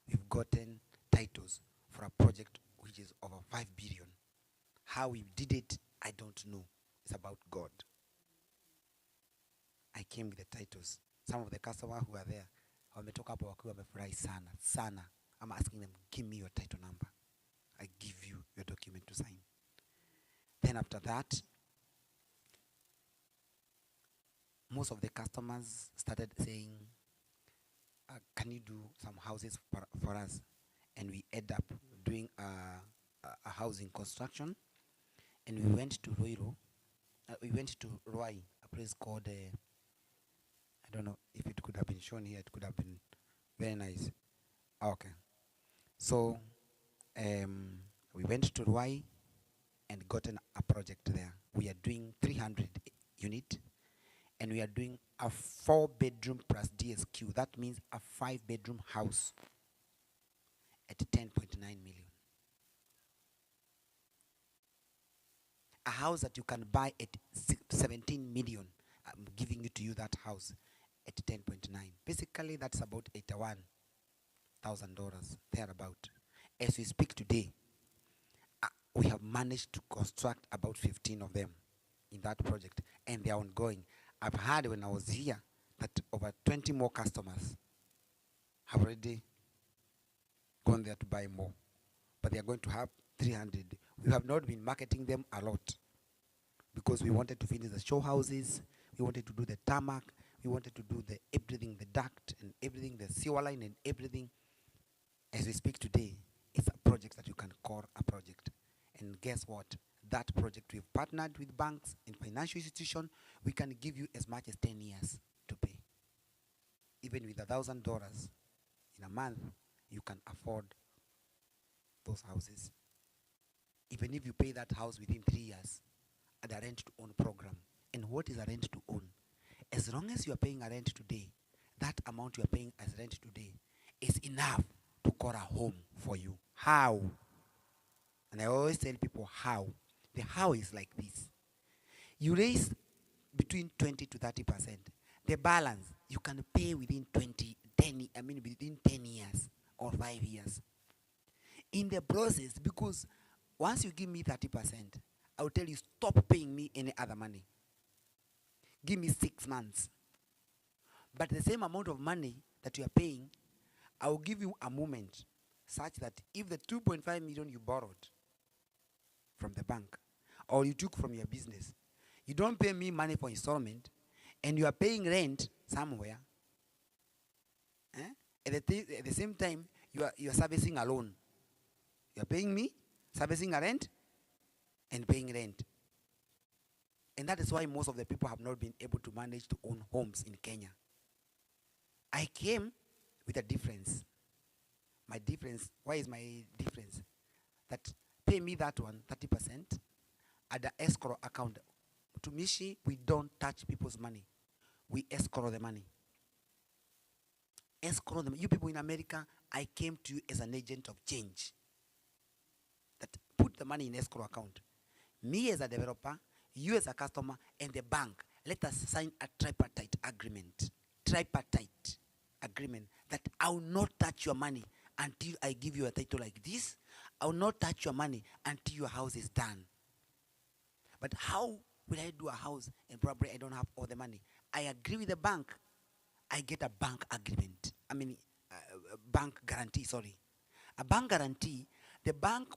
we've gotten titles for a project which is over 5 billion. How we did it, I don't know. It's about God. I came with the titles. Some of the customers who are there, wametoka hapo wakiwa wamefurahi sana. I'm asking them, give me your title number. I give you your document to sign. Then after that, most of the customers started saying, can you do some houses for us? And we ended up doing a housing construction. And we went to Roiro. We went to Roy, a place called, I don't know if it could have been shown here. It could have been very nice. Okay. So we went to Roy and gotten a project there. We are doing 300 unit, and we are doing a 4-bedroom plus DSQ. That means a 5-bedroom house at 10.9 million. A house that you can buy at 17 million. I'm giving it to you, that house at 10.9. Basically, that's about $81,000 thereabout. As we speak today, we have managed to construct about 15 of them in that project, and they are ongoing. I've heard when I was here that over 20 more customers have already gone there to buy more, but they are going to have 300 We have not been marketing them a lot because we wanted to finish the show houses, we wanted to do the tarmac, we wanted to do the everything, the duct and everything, the sewer line and everything. As we speak today, it's a project that you can call a project. And guess what? That project, we've partnered with banks and financial institutions. We can give you as much as 10 years to pay. Even with $1,000 in a month, you can afford those houses. Even if you pay that house within 3 years at a rent-to-own program. And what is a rent-to-own? As long as you are paying a rent today, that amount you are paying as rent today is enough to call a home for you. How? And I always tell people how. The how is like this. You raise between 20 to 30%. The balance you can pay within within 10 years or 5 years. In the process, because once you give me 30%, I will tell you stop paying me any other money. Give me 6 months. But the same amount of money that you are paying, I will give you a moment such that if the 2.5 million you borrowed from the bank or you took from your business, you don't pay me money for installment and you are paying rent somewhere, at the same time you are servicing a loan. You are paying me, servicing a rent, and paying rent. And that is why most of the people have not been able to manage to own homes in Kenya. I came with a difference. My difference, why is my difference? That pay me that one, 30%, at the escrow account. To Mishi, we don't touch people's money. We escrow the money. Escrow them. You people in America, I came to you as an agent of change. That put the money in escrow account. Me as a developer, you as a customer, and the bank, let us sign a tripartite agreement. Tripartite agreement that I will not touch your money until I give you a title like this. I will not touch your money until your house is done. But how will I do a house and probably I don't have all the money? I agree with the bank. I get a bank agreement. Bank guarantee, sorry. A bank guarantee,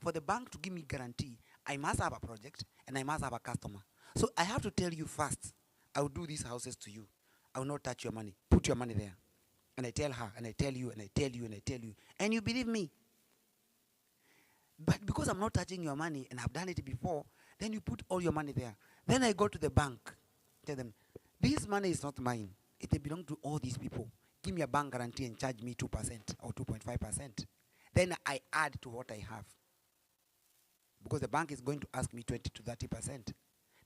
for the bank to give me guarantee, I must have a project and I must have a customer. So I have to tell you first, I will do these houses to you. I will not touch your money. Put your money there. And I tell her, and I tell you, and I tell you, and I tell you. And you believe me. But because I'm not touching your money, and I've done it before, then you put all your money there. Then I go to the bank, tell them, this money is not mine. It belongs to all these people. Give me a bank guarantee and charge me 2% or 2.5%. Then I add to what I have. Because the bank is going to ask me 20 to 30%.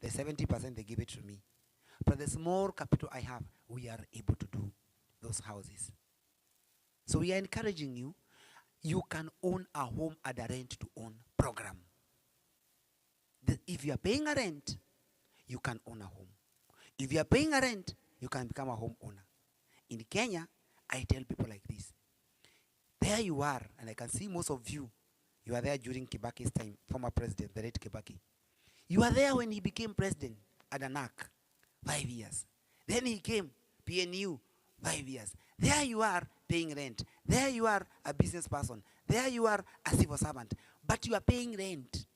The 70% they give it to me. But the small capital I have, we are able to do those houses. So we are encouraging you. You can own a home at a rent-to-own program. If you are paying a rent, you can own a home. If you are paying a rent, you can become a homeowner. In Kenya, I tell people like this. There you are, and I can see most of you, you are there during Kibaki's time, former president, the late Kibaki. You are there when he became president at ANAC, 5 years. Then he came, PNU, 5 years. There you are paying rent. There you are a business person. There you are a civil servant. But you are paying rent.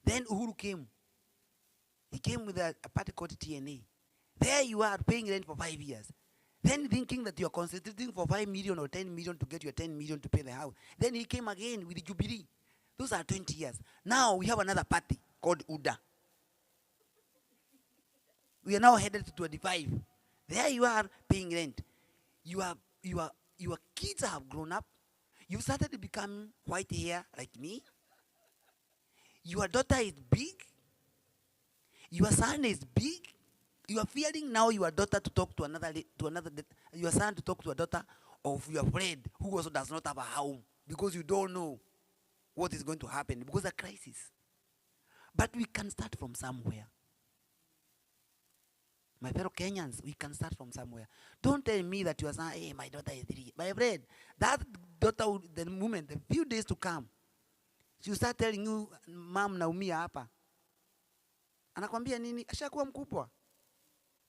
Then Uhuru came. He came with a party called TNA. There you are paying rent for 5 years. Then thinking that you are concentrating for 5 million or 10 million to get your 10 million to pay the house. Then he came again with the Jubilee. Those are 20 years. Now we have another party called UDA. We are now headed to 25. There you are paying rent. Your kids have grown up. You started to become white hair like me. Your daughter is big. Your son is big. You are fearing now your daughter to talk to your son to talk to a daughter of your friend who also does not have a home because you don't know what is going to happen because of a crisis. But we can start from somewhere. My fellow Kenyans, we can start from somewhere. Don't tell me that you are saying, hey, my daughter is 3. My friend, that daughter, the moment, the few days to come, she will start telling you, Mom, naumia hapa. Anakwambia nini? Ashakuwa mkubwa.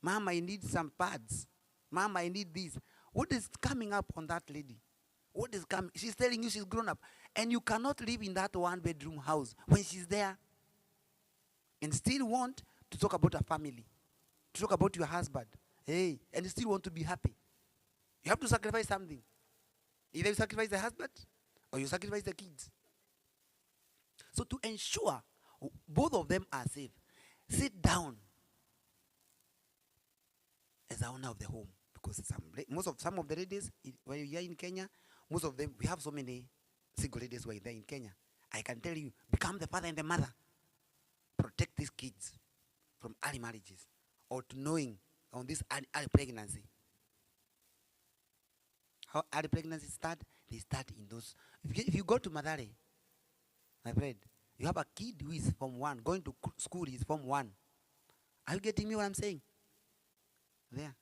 Mom, I need some pads. Mom, I need this. What is coming up on that lady? What is coming? She's telling you she's grown up. And you cannot live in that one-bedroom house when she's there and still want to talk about a family, to talk about your husband, hey, and you still want to be happy. You have to sacrifice something. Either you sacrifice the husband or you sacrifice the kids. So to ensure both of them are safe, sit down as the owner of the home. Because some of the ladies, when you're in Kenya, most of them, we have so many single ladies who are there in Kenya. I can tell you, become the father and the mother. Protect these kids from early marriages or to knowing on this early pregnancy. How early pregnancies start? They start in those. If you go to Madare, my friend, you have a kid who is Form 1, going to school, is Form 1. Are you getting me what I'm saying? There.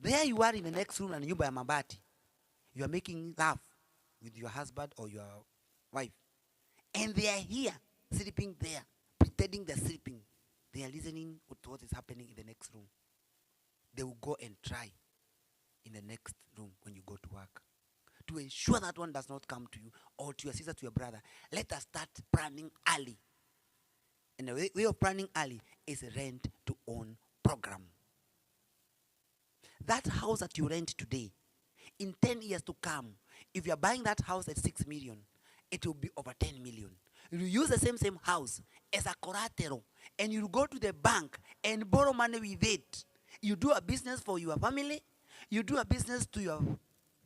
There you are in the next room and you by Mabati. You are making love with your husband or your wife. And they are here, sleeping there, pretending they're sleeping. They are listening to what is happening in the next room. They will go and try in the next room when you go to work. To ensure that one does not come to you or to your sister, to your brother, let us start planning early. And the way of planning early is a rent-to-own program. That house that you rent today, in 10 years to come, if you are buying that house at 6 million, it will be over 10 million. You use the same house as a collateral, and you go to the bank and borrow money with it. You do a business for your family, you do a business to your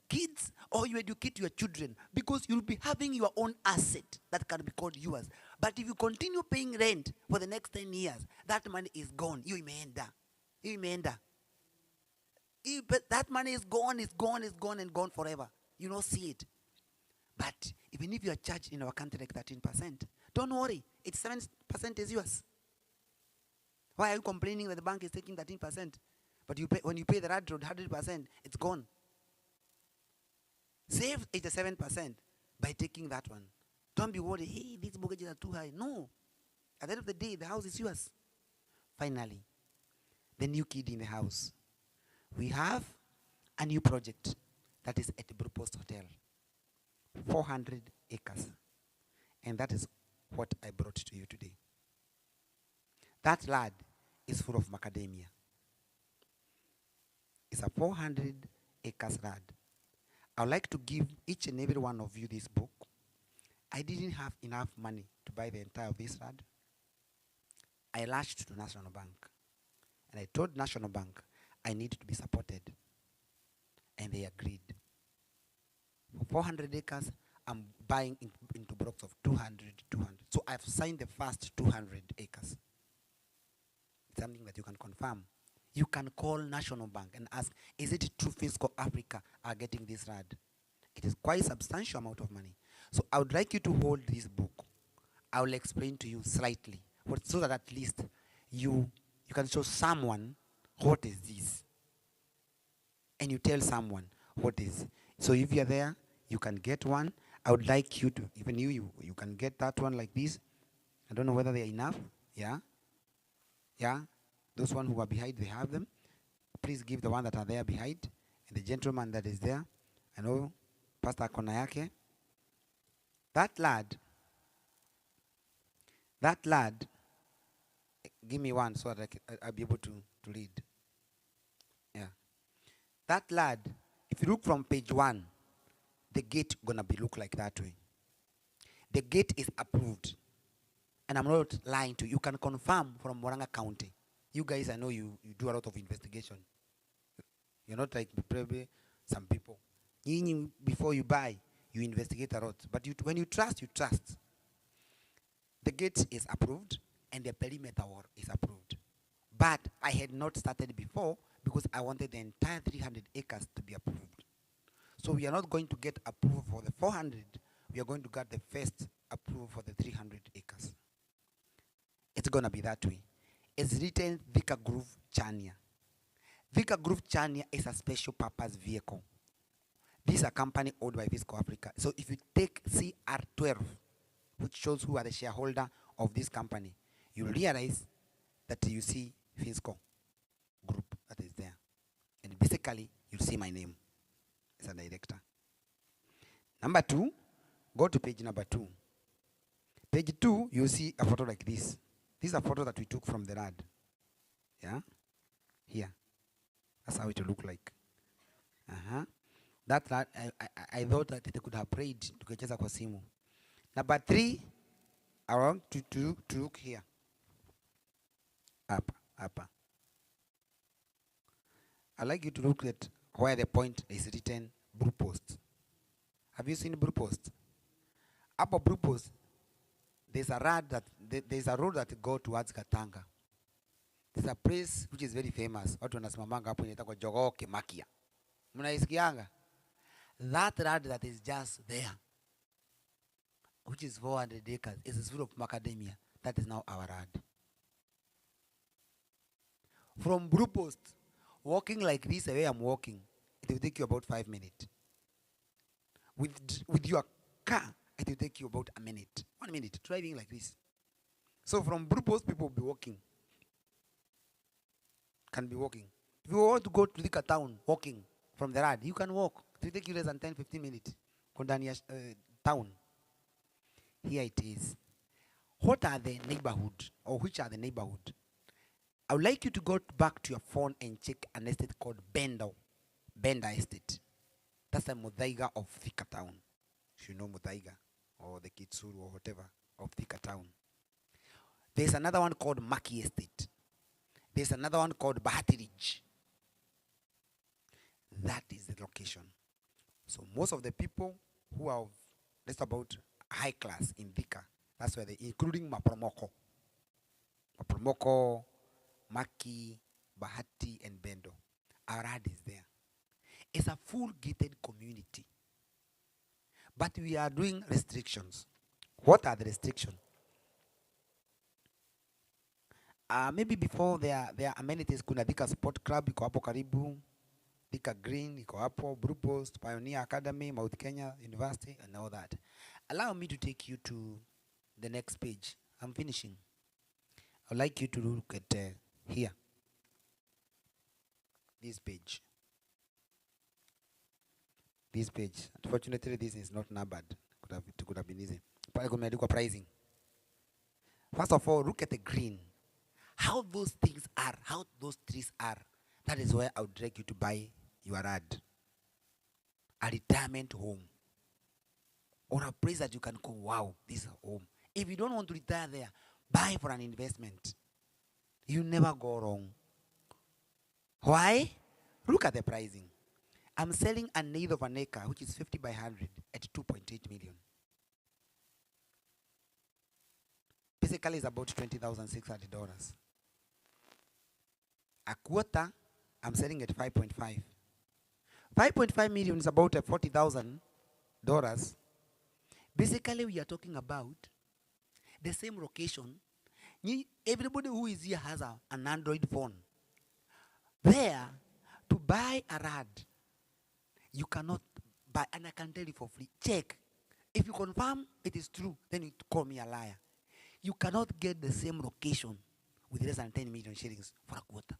kids, or you educate your children, because you'll be having your own asset that can be called yours. But if you continue paying rent for the next 10 years, that money is gone. You imeenda. But that money is gone, and gone forever. You don't see it. But even if you are charged in our country like 13%, don't worry. It's 7% is yours. Why are you complaining that the bank is taking 13%? But when you pay the road 100%, it's gone. Save 87% by taking that one. Don't be worried, hey, these mortgages are too high. No. At the end of the day, the house is yours. Finally, the new kid in the house. We have a new project that is at the Blue Post Hotel. 400 acres. And that is what I brought to you today. That land is full of macadamia. It's a 400 acres land. I would like to give each and every one of you this book. I didn't have enough money to buy the entire of this land. I lashed to National Bank. And I told National Bank I need to be supported. And they agreed. For 400 acres, I'm buying into blocks of 200. So I've signed the first 200 acres. It's something that you can confirm. You can call National Bank and ask, is it true Finsco Africa are getting this RAD? It is quite a substantial amount of money. So I would like you to hold this book. I will explain to you slightly, so that at least you can show someone what is this. And you tell someone what is. So if you're there, you can get one. I would like you to, even you can get that one like this. I don't know whether they are enough. Yeah? Yeah? Those one who are behind, they have them. Please give the one that are there behind. And the gentleman that is there. I know Pastor Konayake. That lad, give me one so that I'll be able to read. Yeah. That lad, if you look from page 1, the gate gonna be look like that way. The gate is approved. And I'm not lying to you. You can confirm from Moranga County. You guys, I know you do a lot of investigation. You're not like probably some people. Before you buy, you investigate a lot. But when you trust, you trust. The gate is approved and the perimeter wall is approved. But I had not started before because I wanted the entire 300 acres to be approved. So we are not going to get approval for the 400. We are going to get the first approval for the 300 acres. It's going to be that way. It's written Vika Groove Chania. Vika Groove Chania is a special purpose vehicle. This is a company owned by Finsco Africa. So if you take CR12, which shows who are the shareholder of this company, you realize that you see Finsco Group that is there. And basically, you'll see my name as a director. Number 2, go to page number 2. Page 2, you see a photo like this. This is a photo that we took from the rad. Yeah? Here. That's how it will look like. That rad, I thought that they could have prayed tukacheza kwa simu. Number 3, I want to look here. Up. I'd like you to look at where the point is written blue post. Have you seen blue post? Up a blue post, there's a road that go towards Katanga. There's a place which is very famous. Watu wanasimamanga hapo inaitwa Jogoo Kimakia. Mnaisikianga? That road that is just there, which is 400 acres, is full of macadamia. That is now our road. From Blue Post, walking like this, the way I'm walking, it will take you about 5 minutes. With your car, it will take you about a minute. 1 minute, driving like this. So from Blue Post, people will be walking. Can be walking. If you want to go to Thika town, walking from the road, you can walk. It will take you less than 10-15 minutes. Kondania town. Here it is. What are the neighborhood, or which are the neighborhood? I would like you to go back to your phone and check an estate called Benda Estate. That's the Muthaiga of Thika town. If you know Muthaiga, or the Kitsuru, or whatever, of Thika town. There's another one called Maki Estate. There's another one called Bahati Ridge. That is the location. So most of the people who are just about high class in Thika, that's where they, including Maporomoko, Maki, Bahati, and Bendo. Arad is there. It's a full gated community. But we are doing restrictions. What are the restrictions? Maybe before there are amenities. Kuna Thika Sport Club, iko hapo karibu. Thika Green, iko hapo. Blue Post, Pioneer Academy, Mount Kenya University, and all that. Allow me to take you to the next page. I'm finishing. I'd like you to look at here. This page. This page. Unfortunately, this is not numbered. It could have been easy. But pricing. First of all, look at the green. How those things are, how those trees are. That is where I would like you to buy your ad. A retirement home. Or a place that you can go, wow, this is a home. If you don't want to retire there, buy for an investment. You never go wrong. Why? Look at the pricing. I'm selling an eighth of an acre, which is 50 by 100, at 2.8 million. Basically, it's about $20,600. A quarter, I'm selling at 5.5. 5.5 million is about $40,000. Basically, we are talking about the same location. Everybody who is here has an Android phone. There, to buy a rad, you cannot buy, and I can tell you for free. Check. If you confirm it is true, then you call me a liar. You cannot get the same location with less than 10 million shillings for a quarter.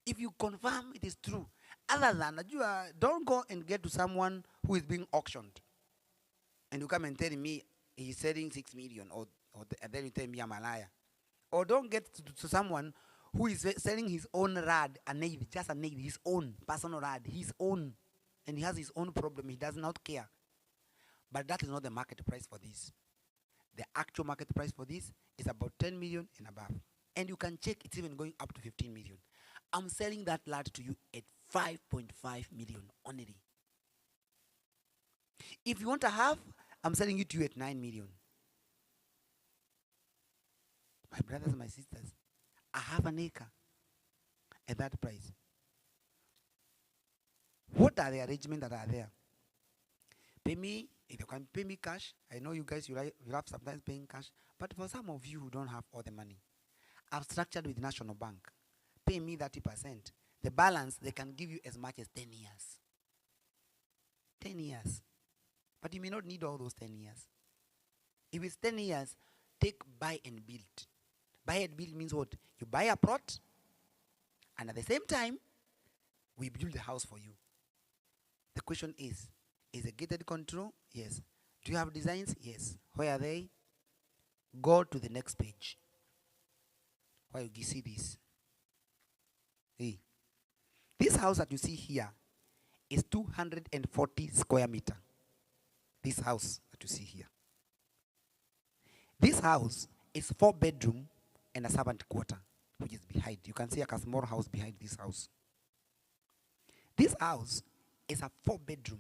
If you confirm it is true, other than that, don't go and get to someone who is being auctioned. And you come and tell me he's selling 6 million, and then you tell me I'm a liar. Or don't get to someone who is selling his own rad, a navy, just a navy, his own personal rad, his own, and he has his own problem, he does not care. But that is not the market price for this. The actual market price for this is about 10 million and above. And you can check, it's even going up to 15 million. I'm selling that lot to you at 5.5 million only. If you want to have, I'm selling it to you at 9 million. My brothers and my sisters, I have an acre at that price. What are the arrangements that are there? Pay me, if you can pay me cash. I know you guys, you have sometimes paying cash. But for some of you who don't have all the money, I've structured with National Bank. Pay me 30%. The balance, they can give you as much as 10 years. 10 years. But you may not need all those 10 years. If it's 10 years, take buy and build. Buy and build means what? You buy a plot, and at the same time, we build the house for you. The question is it gated control? Yes. Do you have designs? Yes. Where are they? Go to the next page. Where you see this. Hey. This house that you see here is 240 square meter. This house that you see here. This house is 4 bedroom and a servant quarter, which is behind. You can see like a small house behind this house. This house is a 4 bedroom.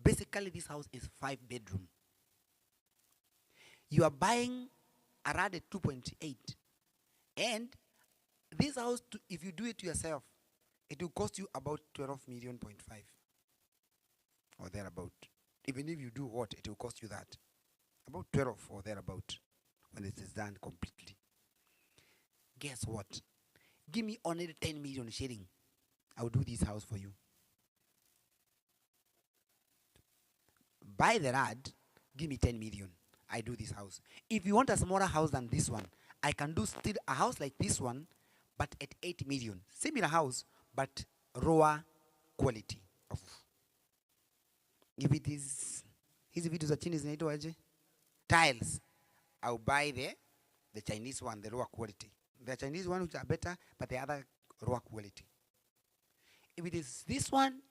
Basically, this house is 5 bedroom. You are buying around a 2.8, and this house, if you do it yourself, it will cost you about 12 million point 5 or thereabout. Even if you do what, it will cost you that about 12 or thereabout when it is done completely. Guess what? Give me only 10 million shilling. I'll do this house for you. Buy the rad, give me 10 million. I do this house. If you want a smaller house than this one, I can do still a house like this one, but at 8 million. Similar house, but rawer quality of. If it is, hizi vitu za chini zinaitwa aje? Tiles. I'll buy the Chinese one, the rawer quality. The Chinese one which are better, but the other rawer quality. If it is this one,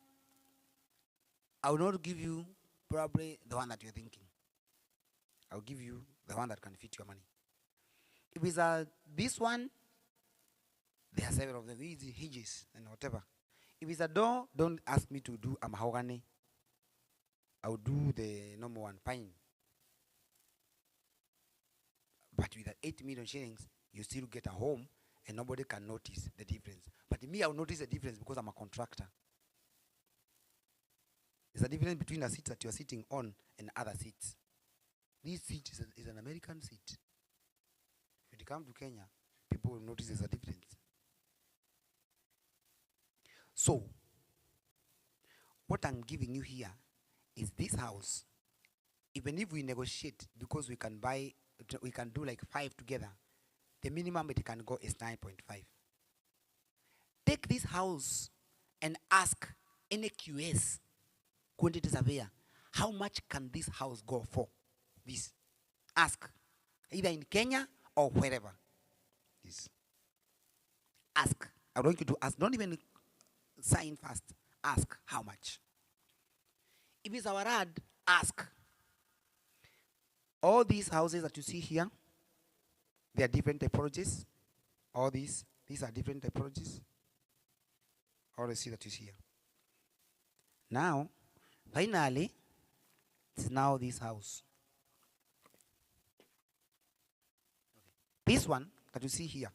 I will not give you probably the one that you're thinking. I'll give you the one that can fit your money. If it's this one, there are several of them, these hinges and whatever. If it's a door, don't ask me to do a mahogany. I'll do the normal one, pine. But with that 8 million shillings, you still get a home and nobody can notice the difference. But me, I'll notice the difference because I'm a contractor. There's a difference between a seat that you're sitting on and other seats. This seat is an American seat. If you come to Kenya, people will notice there's a difference. So, what I'm giving you here is this house. Even if we negotiate, because we can do like 5 together, the minimum it can go is 9.5. Take this house and ask any QS, quantity surveyor, how much can this house go for? This. Ask. Either in Kenya or wherever. This. Ask. I want you to ask. Don't even sign first. Ask how much. If it's our ad, ask. All these houses that you see here, they are different typologies. All these are different typologies. All the see that you see here. Now, finally, it's now this house. This one that you see here.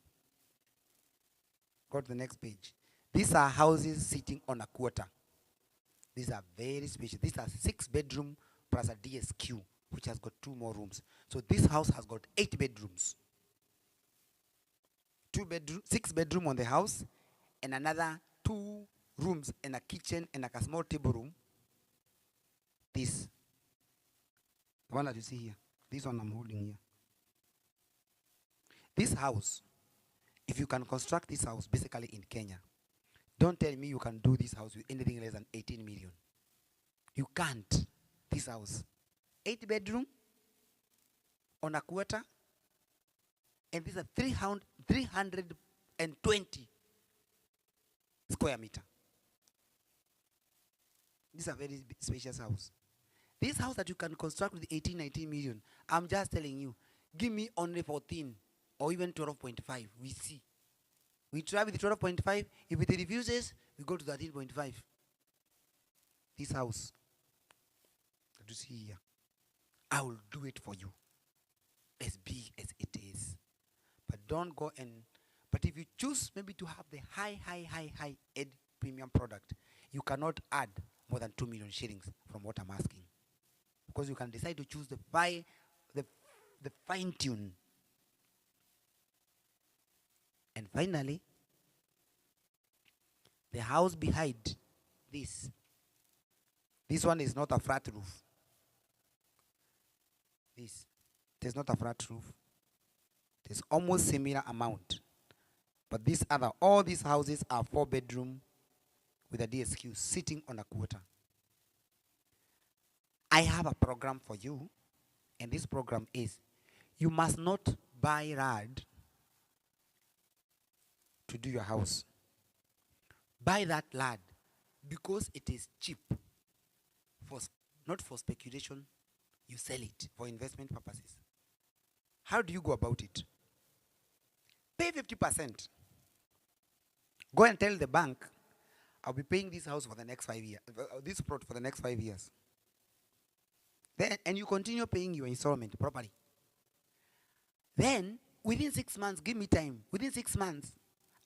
Go to the next page. These are houses sitting on a quarter. These are very special. These are 6 bedroom plus a DSQ, which has got 2 more rooms. So this house has got 8 bedrooms. 6 bedroom on the house, and another 2 rooms and a kitchen and like a small table room. This, the one that you see here. This one I'm holding here. This house, if you can construct this house basically in Kenya, don't tell me you can do this house with anything less than 18 million. You can't. This house, 8 bedroom on a quarter, and these are 320 square meter. This is a very spacious house. This house that you can construct with 18, 19 million, I'm just telling you, give me only 14 or even 12.5. We see. We try with 12.5. If it refuses, we go to 13.5. This house that you see here, I will do it for you as big as it is. But don't go but if you choose maybe to have the high ed premium product, you cannot add more than 2 million shillings from what I'm asking. Because you can decide to choose the fine tune. And finally, the house behind this one is not a flat roof. This, there's not a flat roof. There's almost similar amount. But all these houses are 4 bedroom with a DSQ sitting on a quarter. I have a program for you, and this program is you must not buy RAD to do your house. Buy that land because it is cheap, not for speculation. You sell it for investment purposes. How do you go about it? Pay 50%. Go and tell the bank, I'll be paying this house for the next 5 years, this plot for the next 5 years. Then, and you continue paying your installment properly. Then, within 6 months, give me time. Within 6 months,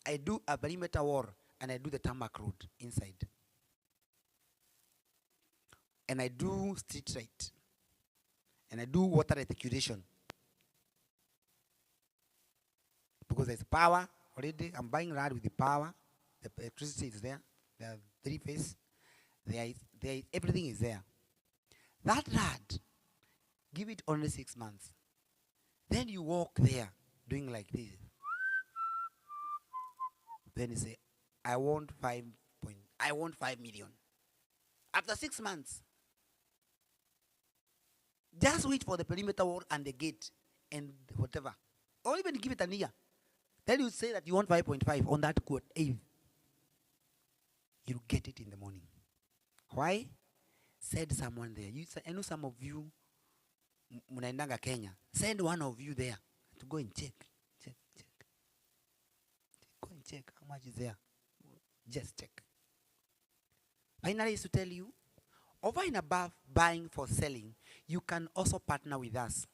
I do a perimeter wall and I do the tarmac road inside. And I do street light. And I do water reticulation. Because there's power already. I'm buying RAD with the power. The electricity is there. There are 3 phase. Everything is there. That RAD, give it only 6 months. Then you walk there doing like this. Then you say, I want 5 million. After 6 months, just wait for the perimeter wall and the gate and whatever. Or even give it a year. Then you say that you want 5.5 on that quote. You'll get it in the morning. Why? Said someone there. I know some of you, munaendanga Kenya. Send one of you there to go and check. Go and check how much is there. Just check. Finally, is to tell you, over and above buying for selling, you can also partner with us.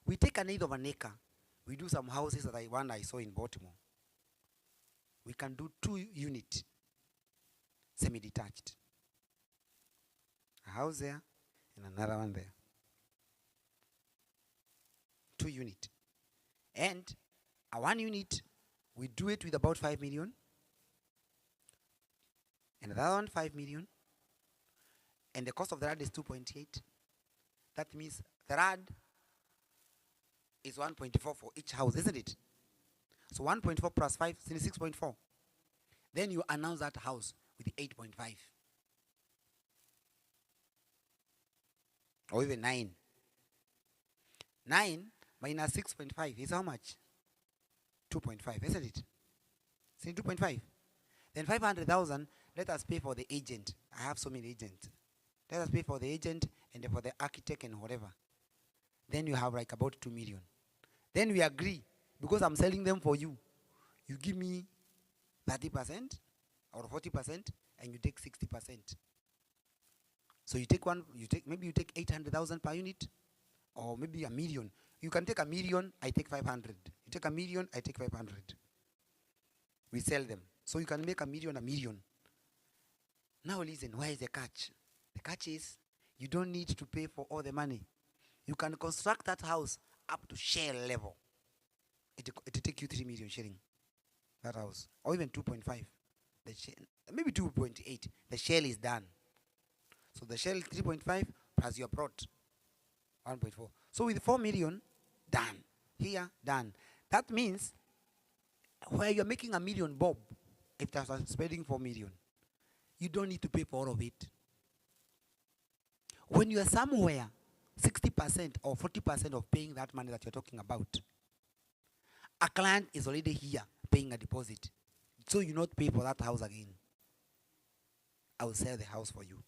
We take an eighth of an acre. We do some houses that I saw in Baltimore. We can do 2 unit, semi-detached. A house there and another one there. 2 unit. And a 1 unit, we do it with about 5 million. And the other one, 5 million. And the cost of the RAD is 2.8. That means the RAD is 1.4 for each house, isn't it? So 1.4 plus 5 is 6.4. Then you announce that house with 8.5. Or even 9. 9 minus 6.5 is how much? 2.5, isn't it? See, 2.5. Then 500,000, let us pay for the agent. I have so many agents. Let us pay for the agent and for the architect and whatever. Then you have like about 2 million. Then we agree, because I'm selling them for you. You give me 30% or 40% and you take 60%. So maybe you take 800,000 per unit, or maybe a million. You can take $1 million, I take 500. You take $1 million, I take 500. We sell them. So you can make $1 million. Now listen, where is the catch? The catch is, you don't need to pay for all the money. You can construct that house up to shell level. It will take you 3 million sharing that house, or even 2.5. Maybe 2.8. The shell is done. So the shell 3.5 plus your plot 1.4. So with 4 million, done. Here, done. That means where you're making $1 million bob, if you're spending 4 million, you don't need to pay for all of it. When you are somewhere, 60% or 40% of paying that money that you're talking about, a client is already here paying a deposit. So you not pay for that house again. I will sell the house for you.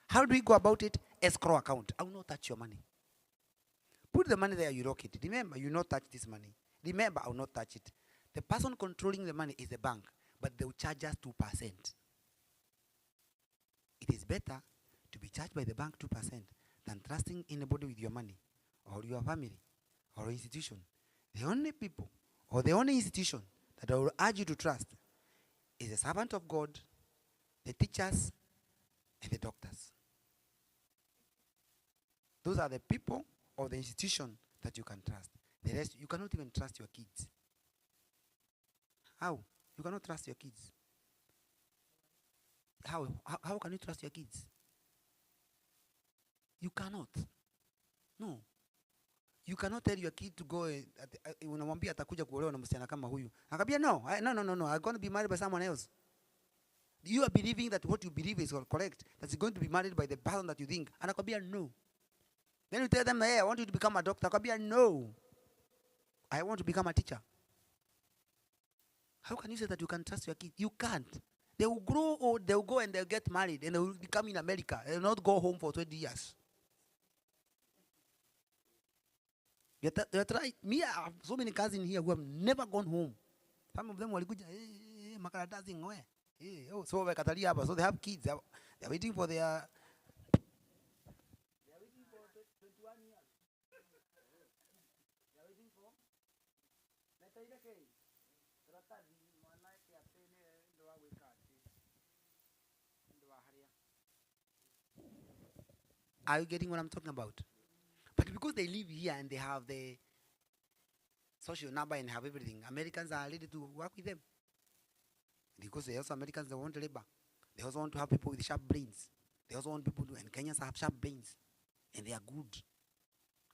How do we go about it? Escrow account. I will not touch your money. Put the money there, you lock it. Remember, you not touch this money. Remember, I will not touch it. The person controlling the money is the bank, but they will charge us 2%. It is better to be charged by the bank 2% than trusting anybody with your money, or your family, or institution. The only people, or the only institution that I will urge you to trust is the servant of God, the teachers, and the doctors. Those are the people or the institution that you can trust. The rest, you cannot even trust your kids. How? You cannot trust your kids. How can you trust your kids? You cannot. No. You cannot tell your kid to go, unamwambia atakuja kuolewa na msichana kama huyu. Akambia no, I'm going to be married by someone else. you are believing that what you believe is correct, that you're going to be married by the person that you think, anakwambia no. Then you tell them, hey, I want you to become a doctor. Anakwambia no, I want to become a teacher. How can you say that you can trust your kids? You can't. They will grow old, they will go and they'll get married, and they will become in America. They will not go home for 20 years. You're trying. Me, I have so many cousins here who have never gone home. Some of them walikuja, makaratasi ngoe. So wamekatalia hapa. So they have kids. They're waiting for their... They're waiting for 21 years. They're waiting for... Are you getting what I'm talking about? But because they live here and they have the social number and have everything, Americans are ready to work with them. Because they also Americans, they want labor. They also want to have people with sharp brains. They also want people to, and Kenyans have sharp brains. And they are good.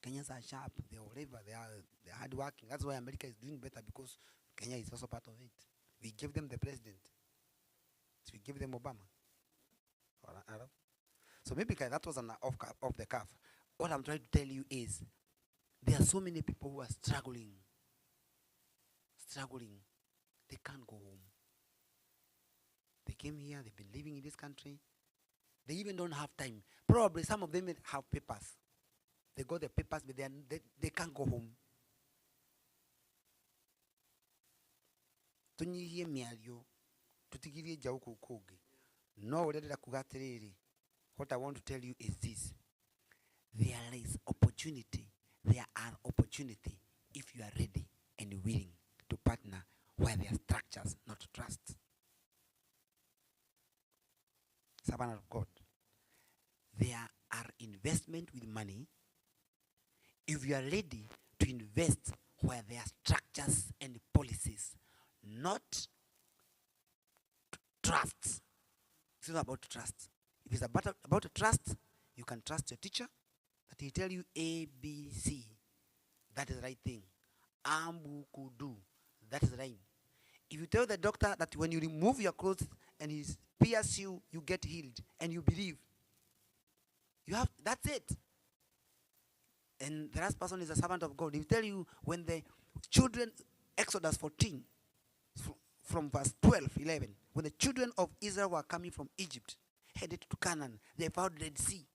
Kenyans are sharp. They are whatever. They're hardworking. That's why America is doing better, because Kenya is also part of it. We gave them the president. So we gave them Obama. So maybe that was an off the cuff. What I'm trying to tell you is there are so many people who are struggling. They can't go home. They came here, they've been living in this country. They even don't have time. Probably some of them have papers. They got the papers, but they can't go home. Tunyihie miario, tutigirie jauko ukoge. No, what I want to tell you is this. There is opportunity. There are opportunity if you are ready and willing to partner where there are structures, not trust. Servant of God. There are investment with money if you are ready to invest where there are structures and policies, not trust. It's not about trust. If it's about trust, you can trust your teacher that he tell you A, B, C. That is the right thing. Ambu kudu. That is right. If you tell the doctor that when you remove your clothes and he pierces you, you get healed, and you believe, that's it. And the last person is a servant of God. He will tell you when the children, Exodus 14, from verse 12, 11, when the children of Israel were coming from Egypt, headed to Canaan, they found Red Sea.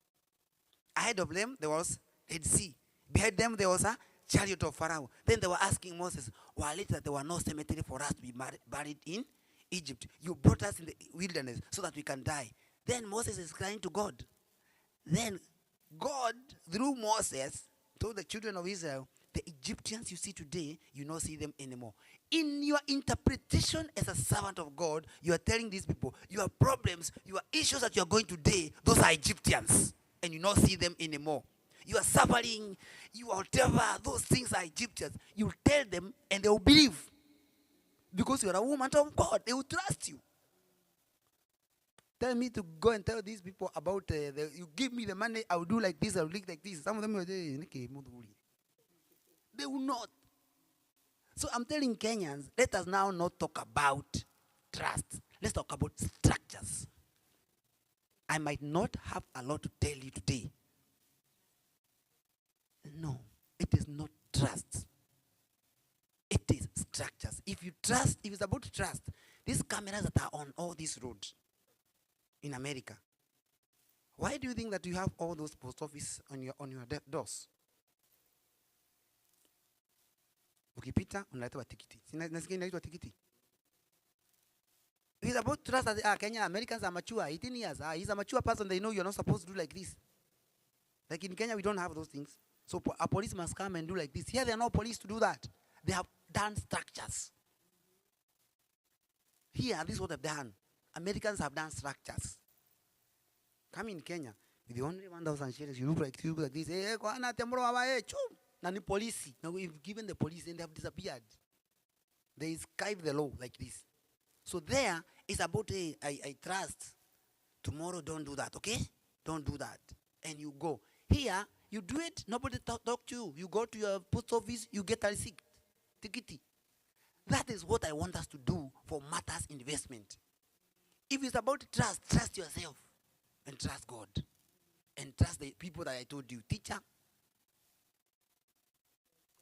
Ahead of them, there was Red Sea. Behind them, there was a chariot of Pharaoh. Then they were asking Moses, well, later there were no cemetery for us to be buried in Egypt. You brought us in the wilderness so that we can die. Then Moses is crying to God. Then God, through Moses, told the children of Israel, the Egyptians you see today, you don't see them anymore. In your interpretation as a servant of God, you are telling these people, your problems, your issues that you are going today, those are Egyptians. And you don't see them anymore. You are suffering, you are whatever, those things are Egyptians. You tell them and they will believe. Because you are a woman of God, they will trust you. Tell me to go and tell these people about, you give me the money, I will do like this, I will do like this. Some of them will say, they will not. So I'm telling Kenyans, let us now not talk about trust. Let's talk about structures. I might not have a lot to tell you today. No, it is not trust. It is structures. If you trust, if it's about trust, these cameras that are on all these roads in America, why do you think that you have all those post office on your doors? Ukipita unaletewa tikiti. Nasikia inaitwa tikiti. It's about trust that Kenya Americans are mature. 18 years. He's a mature person. They know you're not supposed to do like this. Like in Kenya, we don't have those things. So a police must come and do like this. Here, there are no police to do that. They have done structures. Here, this is what they've done. Americans have done structures. Come in Kenya, with the only 1,000 shillings, you look like this. Hey, Nani police. Now we've given the police and they have disappeared. They skive the law like this. So there is about, hey, I trust. Tomorrow don't do that, okay? Don't do that. And you go. Here, you do it, nobody talk to you. You go to your post office, you get a receipt. Tikiti. That is what I want us to do for matters investment. If it's about trust, trust yourself and trust God. And trust the people that I told you, teacher,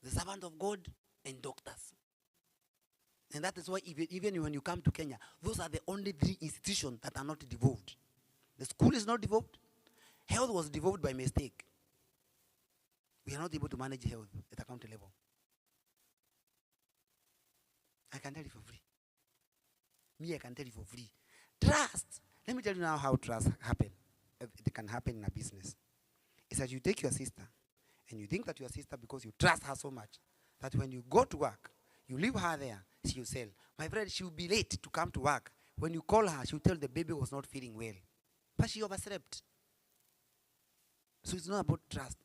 the servant of God, and doctors. And that is why even when you come to Kenya, those are the only 3 institutions that are not devolved. The school is not devolved. Health was devolved by mistake. We are not able to manage health at a county level. I can tell you for free. Me, I can tell you for free. Trust. Let me tell you now how trust happen. It can happen in a business. It's that you take your sister, and you think that your sister, because you trust her so much, that when you go to work, you leave her there, she will sell. My friend, she will be late to come to work. When you call her, she will tell the baby was not feeling well. But she overslept. So it's not about trust.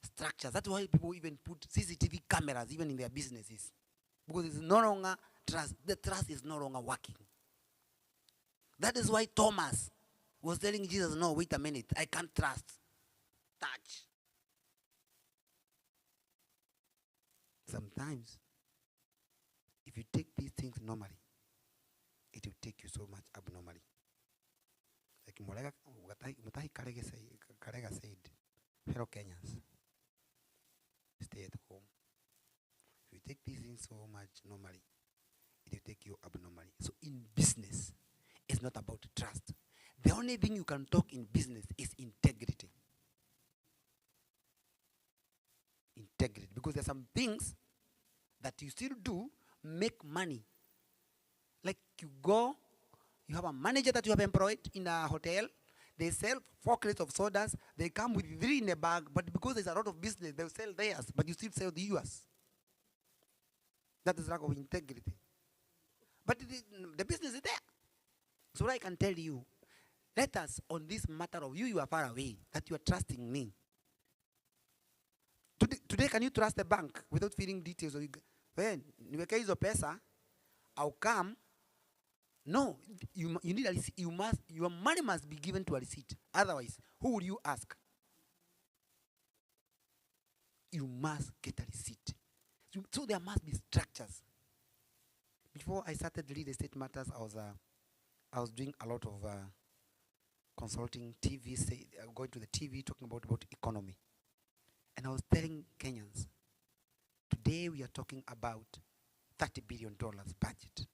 Structures. That's why people even put CCTV cameras even in their businesses. Because it's no longer trust. The trust is no longer working. That is why Thomas was telling Jesus, no, wait a minute, I can't trust. Touch. Sometimes, if you take these things normally, it will take you so much abnormally. Like Mutahi Karega said, fellow Kenyans, stay at home. If you take these things so much normally, it will take you abnormally. So in business, it's not about trust. The only thing you can talk in business is integrity. Integrity. Because there are some things that you still do make money. Like you go, you have a manager that you have employed in a hotel, they sell 4 crates of sodas, they come with 3 in a bag, but because there's a lot of business, they'll sell theirs, but you still sell the yours. That is lack of integrity. But the business is there. So I can tell you, let us, on this matter of you are far away, that you are trusting me. Today can you trust the bank without feeling details? When niweke hizo pesa, I'll come. No, you need a receipt. Your money must be given to a receipt. Otherwise, who will you ask? You must get a receipt. So there must be structures. Before I started real estate matters, I was doing a lot of consulting, TV, going to the TV, talking about economy. And I was telling Kenyans, today we are talking about $30 billion budget.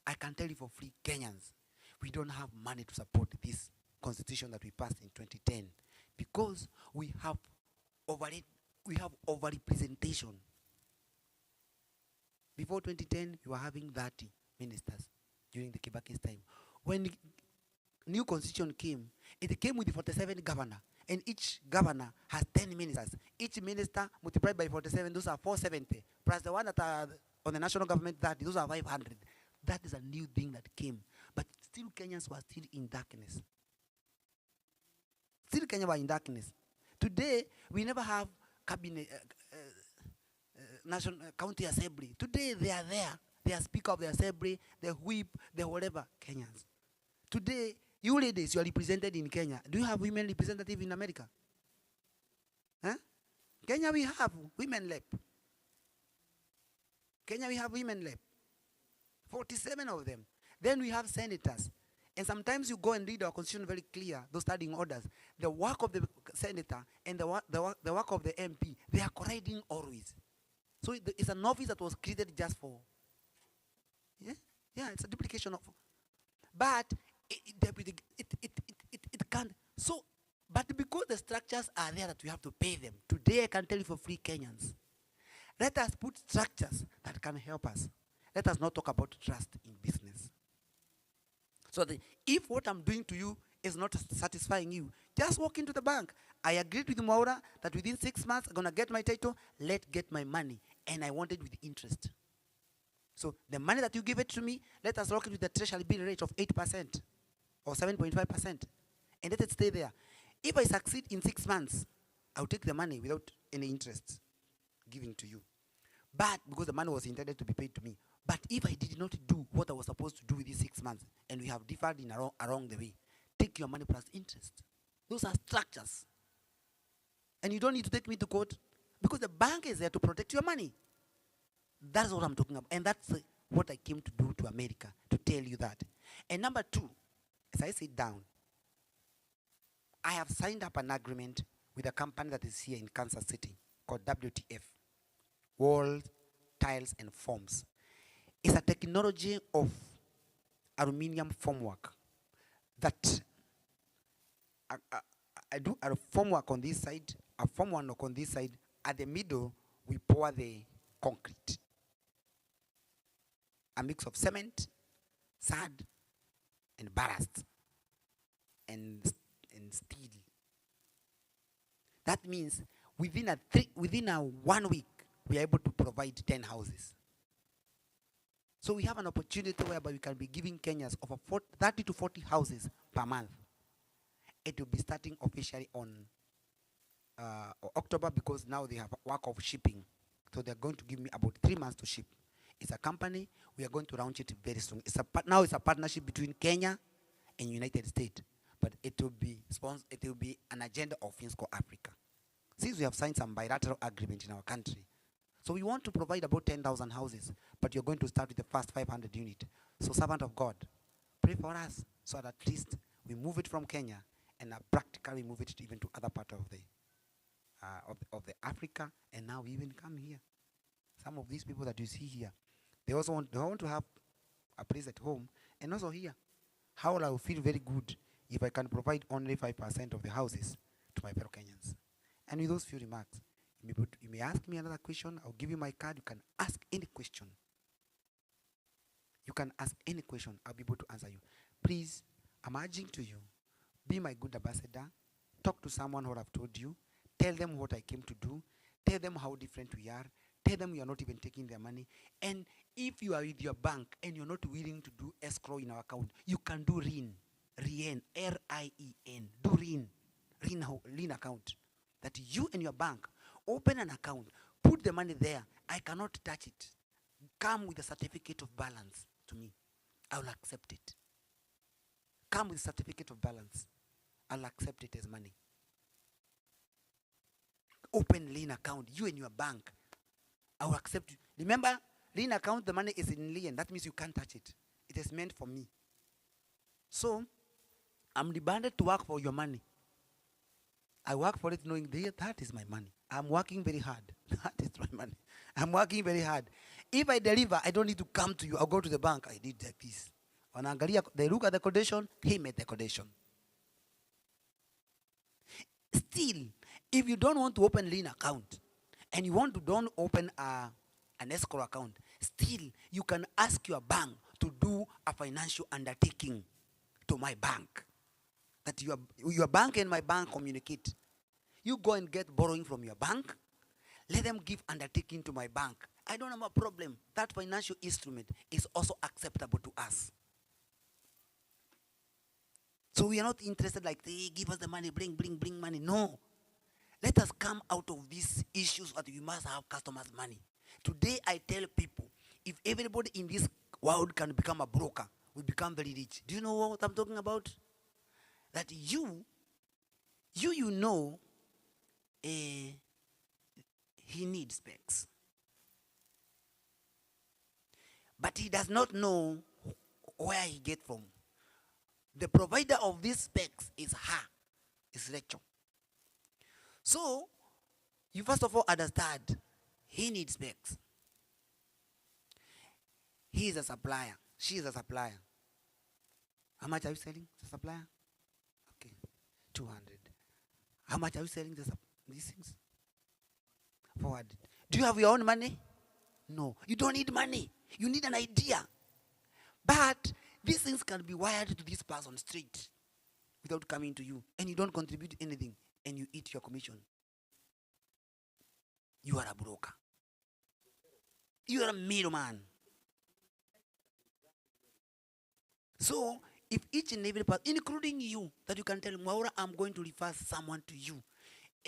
I can tell you for free, Kenyans, we don't have money to support this constitution that we passed in 2010 because we have overrepresentation. Before 2010, we were having 30 ministers during the Kibaki's time. When the new constitution came, it came with 47 governors, and each governor has 10 ministers. Each minister multiplied by 47, those are 470, plus the one that are on the national government 30, those are 500. That is a new thing that came. But still Kenyans were still in darkness. Still Kenya were in darkness. Today, we never have cabinet, national county assembly. Today, they are there. They are speaker of the assembly, the whip, the whatever, Kenyans. Today, you ladies, you are represented in Kenya. Do you have women representative in America? Huh? Kenya, we have women lep. Kenya, we have women lep. 47 of them. Then we have senators. And sometimes you go and read our constitution very clear, those standing orders. The work of the senator and the work of the MP, they are colliding always. So it's an office that was created just for, yeah, it's a duplication of, but it can't. So, but because the structures are there that we have to pay them, today I can tell you for free Kenyans, let us put structures that can help us. Let us not talk about trust in business. So if what I'm doing to you is not satisfying you, just walk into the bank. I agreed with Maura that within 6 months I'm going to get my title, get my money, and I want it with interest. So the money that you give it to me, let us lock it with the treasury bill rate of 8% or 7.5%, and let it stay there. If I succeed in 6 months, I'll take the money without any interest giving to you. But because the money was intended to be paid to me. But if I did not do what I was supposed to do within 6 months, and we have differed in along the way, take your money plus interest. Those are structures. And you don't need to take me to court because the bank is there to protect your money. That's what I'm talking about. And that's what I came to do to America, to tell you that. And number 2, as I sit down, I have signed up an agreement with a company that is here in Kansas City called WTF, Walls, Tiles and Forms. It's a technology of aluminium formwork that I do a formwork on this side, a formwork on this side. At the middle, we pour the concrete. A mix of cement, sand, and ballast, and steel. That means within a 1 week, we are able to provide 10 houses. So we have an opportunity whereby we can be giving Kenyans over 30 to 40 houses per month. It will be starting officially on October, because now they have work of shipping. So they're going to give me about 3 months to ship. It's a company. We are going to launch it very soon. Now it's a partnership between Kenya and United States, but it will be It will be an agenda of Finsco Africa. Since we have signed some bilateral agreement in our country, so we want to provide about 10,000 houses, but you're going to start with the first 500 unit. So, servant of God, pray for us so that at least we move it from Kenya and practically move it even to other part of the Africa, and now we even come here. Some of these people that you see here, they also want to have a place at home, and also here. How will I feel very good if I can provide only 5% of the houses to my fellow Kenyans? And with those few remarks, you may ask me another question. I'll give you my card. You can ask any question. You can ask any question. I'll be able to answer you. Please, I'm urging to you, be my good ambassador. Talk to someone what I've told you. Tell them what I came to do. Tell them how different we are. Tell them you are not even taking their money. And if you are with your bank and you're not willing to do escrow in our account, you can do RIN. RIN. R-I-E-N. Do RIN. RIN account. That you and your bank open an account, put the money there. I cannot touch it. Come with a certificate of balance to me. I will accept it. Come with a certificate of balance. I'll accept it as money. Open lien account, you and your bank. I will accept you. Remember, lien account, the money is in lien. That means you can't touch it. It is meant for me. So, I'm demanded to work for your money. I work for it knowing that is my money. I'm working very hard. That is my money. I'm working very hard. If I deliver, I don't need to come to you. I'll go to the bank. I did like this. They look at the condition. He made the condition. Still, if you don't want to open lien account and you want to don't open an escrow account, still you can ask your bank to do a financial undertaking to my bank. That your bank and my bank communicate. You go and get borrowing from your bank. Let them give undertaking to my bank. I don't have a problem. That financial instrument is also acceptable to us. So we are not interested like, hey, give us the money, bring money. No. Let us come out of these issues that we must have customers' money. Today I tell people, if everybody in this world can become a broker, we become very rich. Do you know what I'm talking about? That you know, he needs specs. But he does not know where he get from. The provider of these specs is her, is Rachel. So, you first of all understand, he needs specs. He is a supplier. She is a supplier. How much are you selling as a supplier? Okay, 200. How much are you selling these things? 400. Do you have your own money? No. You don't need money. You need an idea. But these things can be wired to this person straight without coming to you. And you don't contribute anything. And you eat your commission. You are a broker. You are a middleman. So, if each and every person, including you, that you can tell Maura, I'm going to refer someone to you.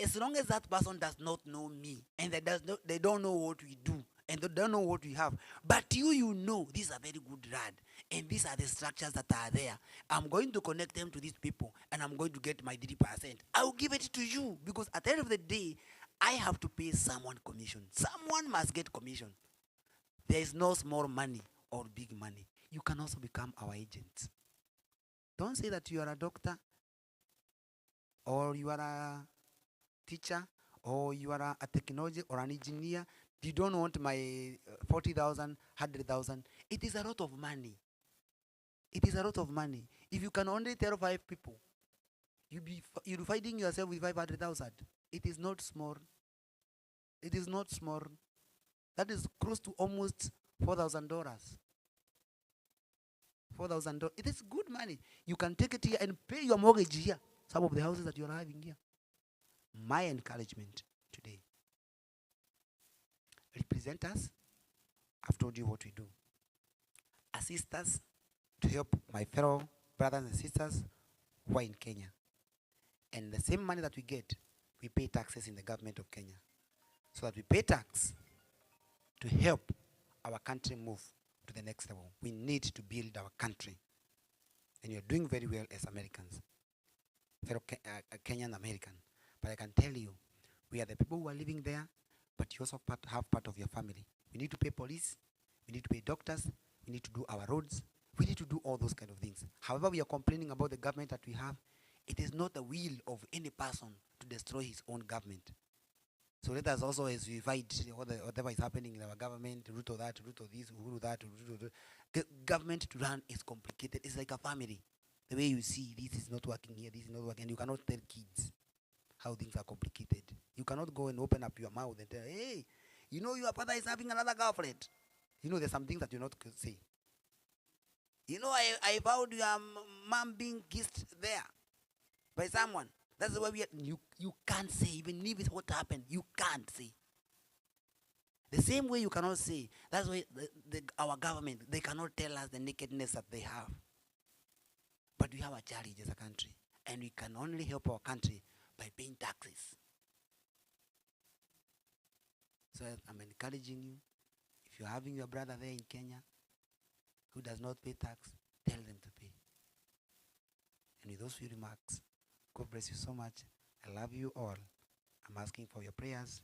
As long as that person does not know me, and they don't know what we do, and they don't know what we have, but you know, these are very good rad, and these are the structures that are there. I'm going to connect them to these people, and I'm going to get my 30%. I will give it to you, because at the end of the day, I have to pay someone commission. Someone must get commission. There is no small money or big money. You can also become our agent. Don't say that you are a doctor or you are a teacher or you are a technology or an engineer. You don't want my 40,000, 100,000. It is a lot of money. It is a lot of money. If you can only tell 5 people, you're fighting yourself with 500,000. It is not small. It is not small. That is close to almost $4,000. $4,000. It is good money. You can take it here and pay your mortgage here. Some of the houses that you are having here. My encouragement today. Represent us. I've told you what we do. Assist us to help my fellow brothers and sisters who are in Kenya. And the same money that we get, we pay taxes in the government of Kenya. So that we pay tax to help our country move to the next level. We need to build our country. And you're doing very well as Americans, fellow Kenyan American. But I can tell you, we are the people who are living there, but you also have part of your family. We need to pay police, we need to pay doctors, we need to do our roads, we need to do all those kind of things. However, we are complaining about the government that we have. It is not the will of any person to destroy his own government. So let us also, as we fight whatever is happening in our government, root of that, root of this, root of that, root of that. Government to run is complicated. It's like a family. The way you see, this is not working here, this is not working. You cannot tell kids how things are complicated. You cannot go and open up your mouth and tell, hey, you know your father is having another girlfriend. You know, there's some things that you're not going to say. You know, I found your mom being kissed there by someone. That's why you can't say, even if it's what happened, you can't say. The same way you cannot say, that's why our government, they cannot tell us the nakedness that they have. But we have a challenge as a country, and we can only help our country by paying taxes. So I'm encouraging you, if you're having your brother there in Kenya who does not pay tax, tell them to pay. And with those few remarks, God bless you so much. I love you all. I'm asking for your prayers,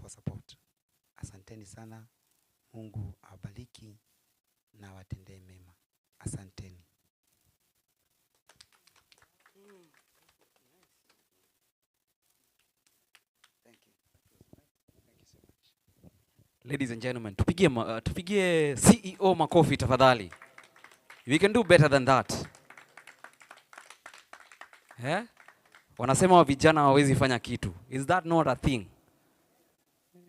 for support. Asanteni sana. Mungu awabariki na watendee mema. Asanteni. Thank you. Thank you so much. Ladies and gentlemen, tupigie CEO makofi tafadhali. We can do better than that. Eh? Wanasema vijana hawezi fanya kitu. Is that not a thing?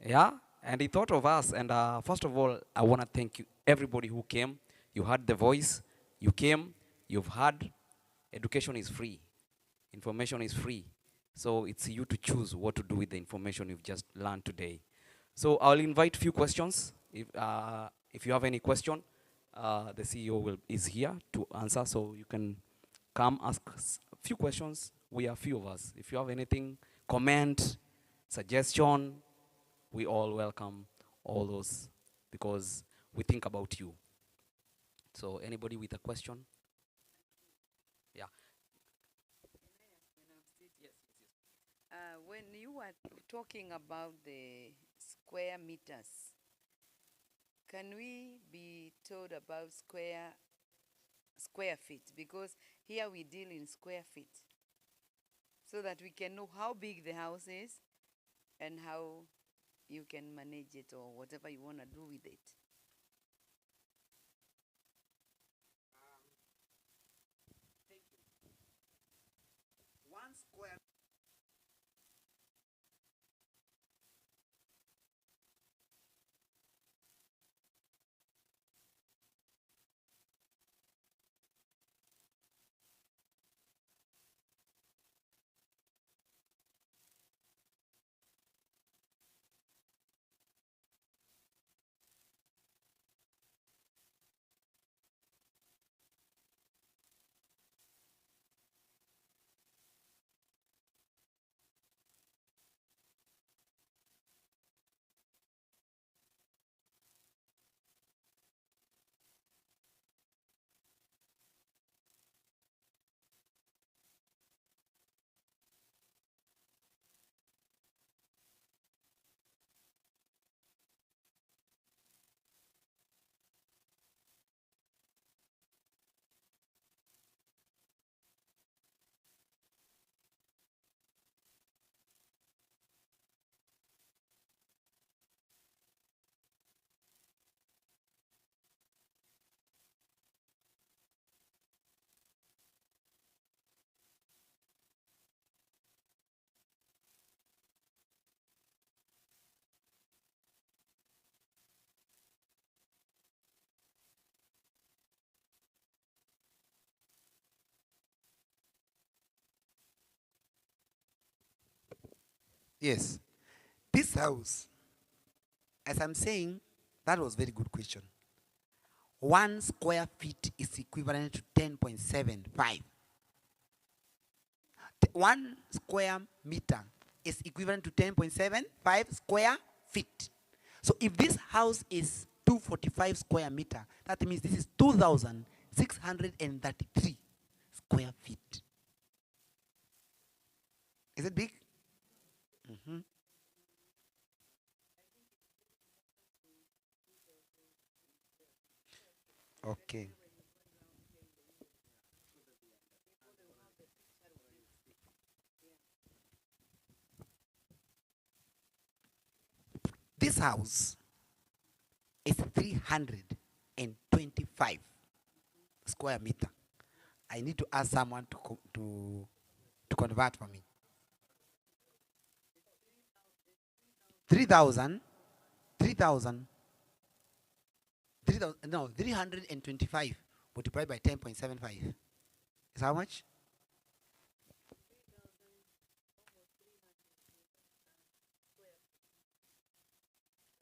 Yeah? And he thought of us. And first of all, I want to thank you, everybody who came. You heard the voice. You came. You've heard. Education is free. Information is free. So it's you to choose what to do with the information you've just learned today. So I'll invite a few questions. If you have any question, the CEO is here to answer. So you can come ask a few questions. We are few of us. If you have anything, comment, suggestion, we all welcome all those because we think about you. So anybody with a question? Yeah. When you were talking about the square meters, can we be told about square feet? Because here we deal in square feet, so that we can know how big the house is and how you can manage it or whatever you want to do with it. Thank you. 1 square Yes. This house, as I'm saying, that was very good question. 1 square feet is equivalent to 10.75. 1 square meter is equivalent to 10.75 square feet. So if this house is 245 square meter, that means this is 2,633 square feet. Is it big? Mhm. Okay. This house is 325 square meter. I need to ask someone to convert for me. 3,000, 3,000, 3,000, no, 325 multiplied by 10.75 is how much?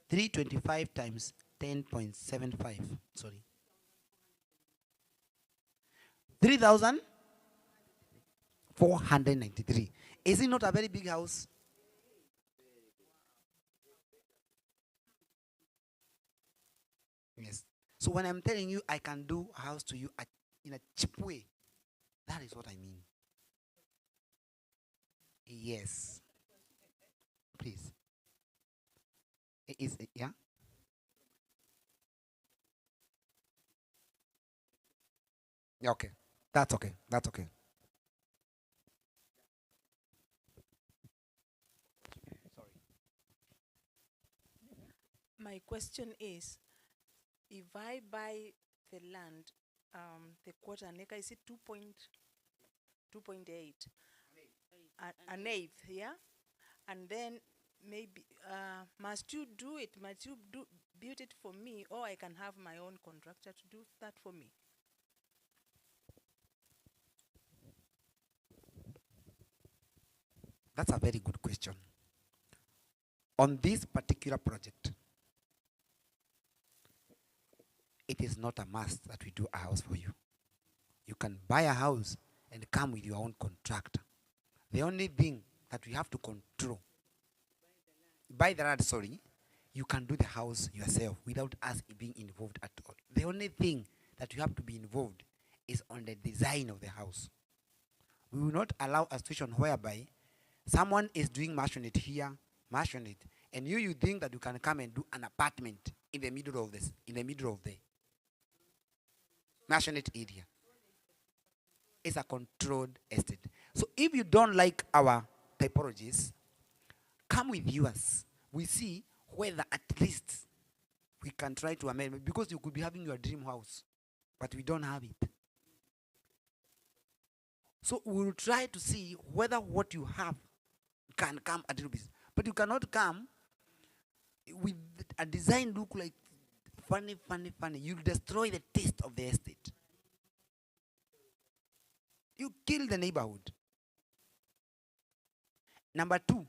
325 times 10.75. Sorry. 3,493. Is it not a very big house? Yes. So when I'm telling you I can do a house to you in a cheap way, that is what I mean. Yes. Please. Yeah? Yeah, okay. That's okay. That's okay. My question is, if I buy the land, the quarter an acre, is it 2.8? An eighth, yeah? And then maybe, must you do it? Must you build it for me, or I can have my own contractor to do that for me? That's a very good question. On this particular project, it is not a must that we do a house for you. You can buy a house and come with your own contractor. The only thing that we have to control, buy the land, sorry, you can do the house yourself without us being involved at all. The only thing that you have to be involved is on the design of the house. We will not allow a situation whereby someone is doing masonite here, masonite, and you think that you can come and do an apartment in the middle of this, in the middle of the masonite area. It's a controlled estate. So if you don't like our typologies, come with yours. We see whether at least we can try to amend it, because you could be having your dream house, but we don't have it. So we will try to see whether what you have can come a little bit. But you cannot come with a design look like funny. You'll destroy the taste of the estate. You kill the neighborhood. Number two,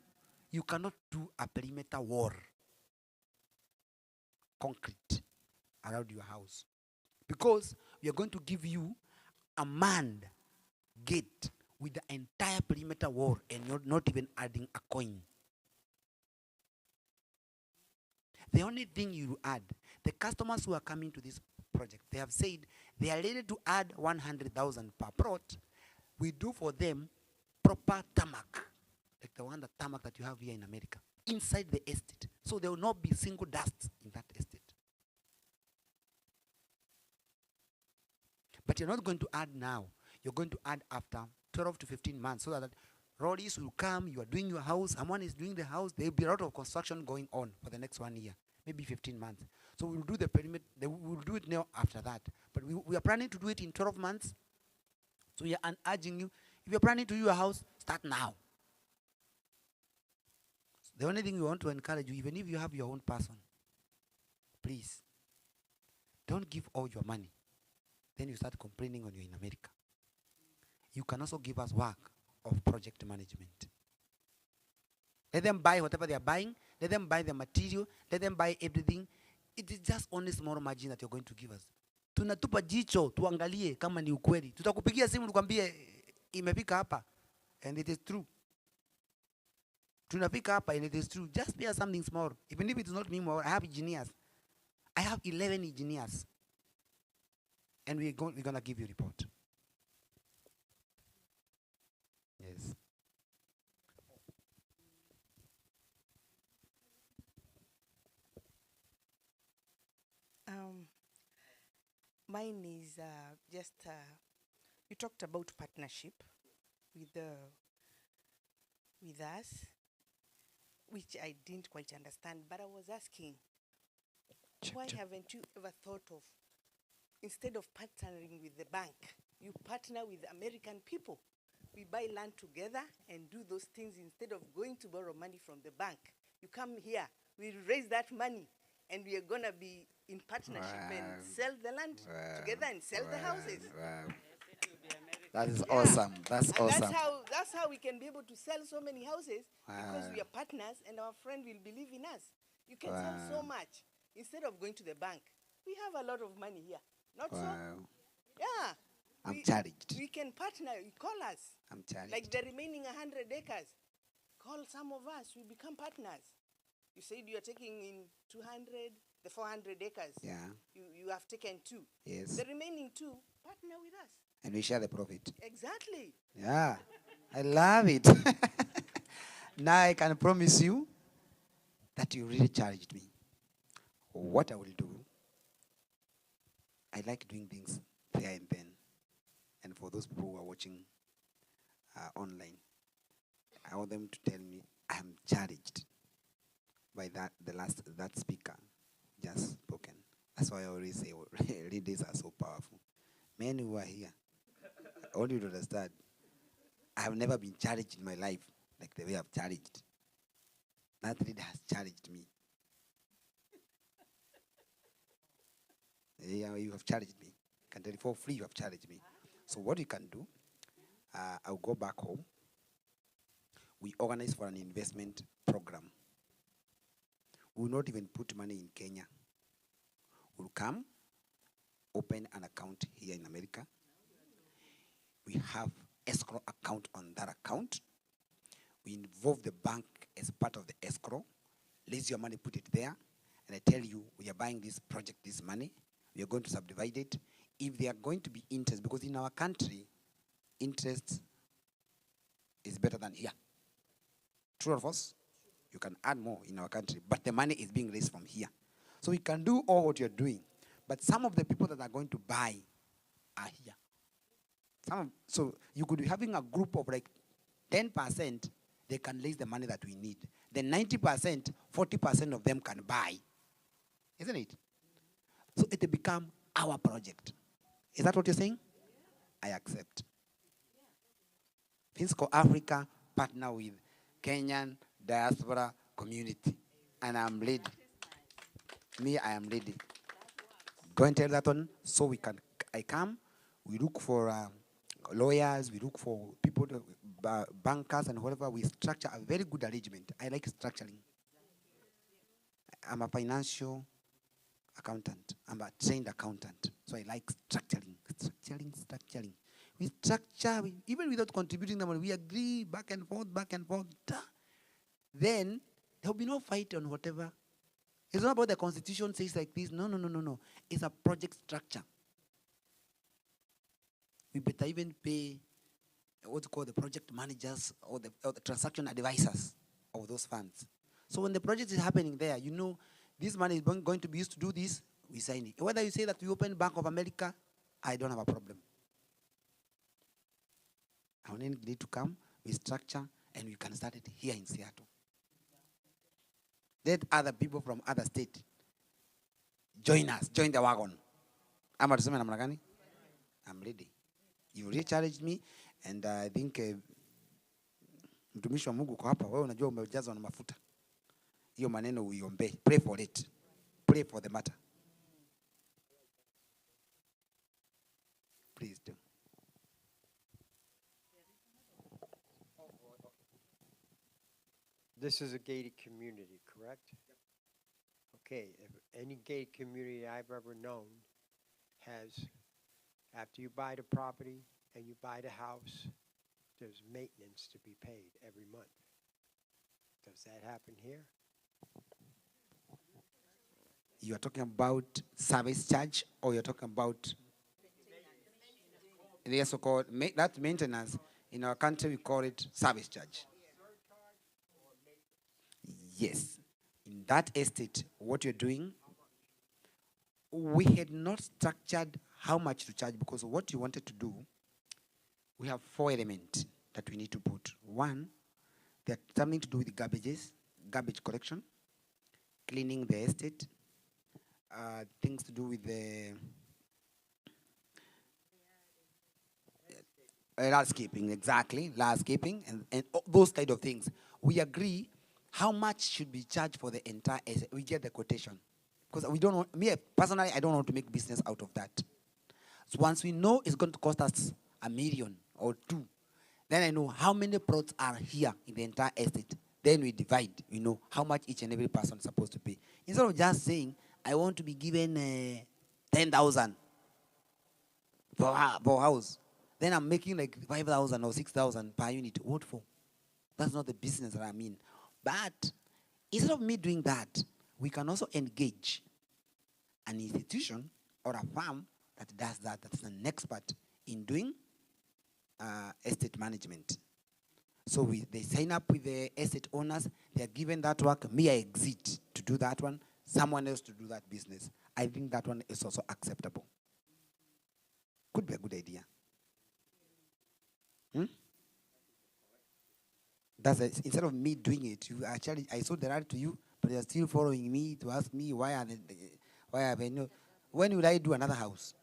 you cannot do a perimeter wall, concrete, around your house, because we are going to give you a manned gate with the entire perimeter wall, and you're not even adding a coin. The only thing you add, the customers who are coming to this project, they have said they are ready to add 100,000 per plot. We do for them proper tarmac, like the one, the tarmac that you have here in America, inside the estate. So there will not be single dust in that estate. But you're not going to add now. You're going to add after 12 to 15 months, so that rollies will come, you are doing your house, someone is doing the house, there will be a lot of construction going on for the next 1 year, maybe 15 months. So we'll do the perimeter, we'll do it now after that. But we are planning to do it in 12 months. So we are urging you, if you're planning to do a house, start now. The only thing we want to encourage you, even if you have your own person, please, don't give all your money. Then you start complaining when you're in America. You can also give us work of project management. Let them buy whatever they are buying. Let them buy the material. Let them buy everything. It is just only small margin that you're going to give us. Tunatupa jicho, tuangalie kama ni ukweli. Tutakupigia simu tukwambie imefika hapa. And it is true. Tunafika hapa and it is true. Just pay us something small. Even if it is not me more, I have engineers. I have 11 engineers. And we're going to give you a report. Yes. Mine is just, you talked about partnership with us, which I didn't quite understand, but I was asking, why haven't you ever thought of, instead of partnering with the bank, you partner with American people? We buy land together and do those things instead of going to borrow money from the bank. You come here, we raise that money, and we are going to be in partnership and sell the land together and sell the houses. That is Yeah. awesome. That's And awesome. that's how we can be able to sell so many houses, because we are partners and our friend will believe in us. You can sell so much instead of going to the bank. We have a lot of money here. Not so? Yeah. I'm charged. We can partner. You call us. I'm charged. Like the remaining 100 acres. Call some of us. We become partners. You said you are taking in 200, the 400 acres. Yeah. You have taken 2. Yes. The remaining 2, partner with us. And we share the profit. Exactly. Yeah. I love it. Now I can promise you that you really challenged me. What I will do, I like doing things there and then. And for those people who are watching online, I want them to tell me I'm challenged by that speaker just spoken. That's why I always say leaders are so powerful. Men who are here, I want you to understand, I have never been challenged in my life like the way I've challenged. That leader has challenged me. Yeah, you have challenged me. I can tell you for free, you have challenged me. So what you can do, I'll go back home. We organize for an investment program. We will not even put money in Kenya. We'll come, open an account here in America. We have escrow account on that account. We involve the bank as part of the escrow. Raise your money, put it there. And I tell you, we are buying this project, this money. We are going to subdivide it. If there are going to be interest, because in our country, interest is better than here. True or false? You can add more in our country, but the money is being raised from here. So we can do all what you're doing. But some of the people that are going to buy are here. So you could be having a group of like 10%, they can raise the money that we need. Then 90%, 40% of them can buy. Isn't it? So it will become our project. Is that what you're saying? I accept. Finsco Africa partner with Kenyan diaspora community. And I'm ready. Me, I am ready. Go and tell that one so I come, we look for lawyers, we look for people, bankers and whatever. We structure a very good arrangement. I like structuring. I'm a financial accountant. I'm a trained accountant. So I like structuring. We structure, even without contributing the money, we agree back and forth. Then there will be no fight on whatever. It's not about the constitution says like this. No. It's a project structure. We better even pay what's called the project managers or the transaction advisors of those funds. So when the project is happening there, you know, this money is going to be used to do this, we sign it. Whether you say that we open Bank of America, I don't have a problem. I only need to come, we structure, and we can start it here in Seattle. Let other people from other states join us, join the wagon. I'm ready. You really challenged me, and I think mtumishi wa Mungu kwa hapa, wewe unajua umejazwa na mafuta. Hiyo maneno uiombe. Pray for it. Pray for the matter. Please do. This is a gated community, correct? Okay, if any gated community I've ever known has, after you buy the property and you buy the house, there's maintenance to be paid every month. Does that happen here? You are talking about service charge, or you're talking about the so-called that maintenance? In our country, we call it service charge. Yes. In that estate, what you're doing, we had not structured how much to charge, because what you wanted to do, we have 4 elements that we need to put. One, there's something to do with garbages, garbage collection, cleaning the estate, things to do with the landscaping, exactly, landscaping, and those kind of things. We agree how much should be charged for the entire estate. We get the quotation. Because we don't want, me personally, I don't want to make business out of that. So once we know it's going to cost us $1 million or 2, then I know how many plots are here in the entire estate. Then we divide, how much each and every person is supposed to pay. Instead of just saying, I want to be given 10,000 for a house. Then I'm making like 5,000 or 6,000 per unit. What for? That's not the business that I'm in. But instead of me doing that, we can also engage an institution or a firm that does that, that's an expert in doing estate management. So they sign up with the estate owners, they're given that work, me I exit to do that one, someone else to do that business. I think that one is also acceptable. Could be a good idea. Instead of me doing it, you actually, I sold the land to you, but you're still following me to ask me why have I no, when will I do another house?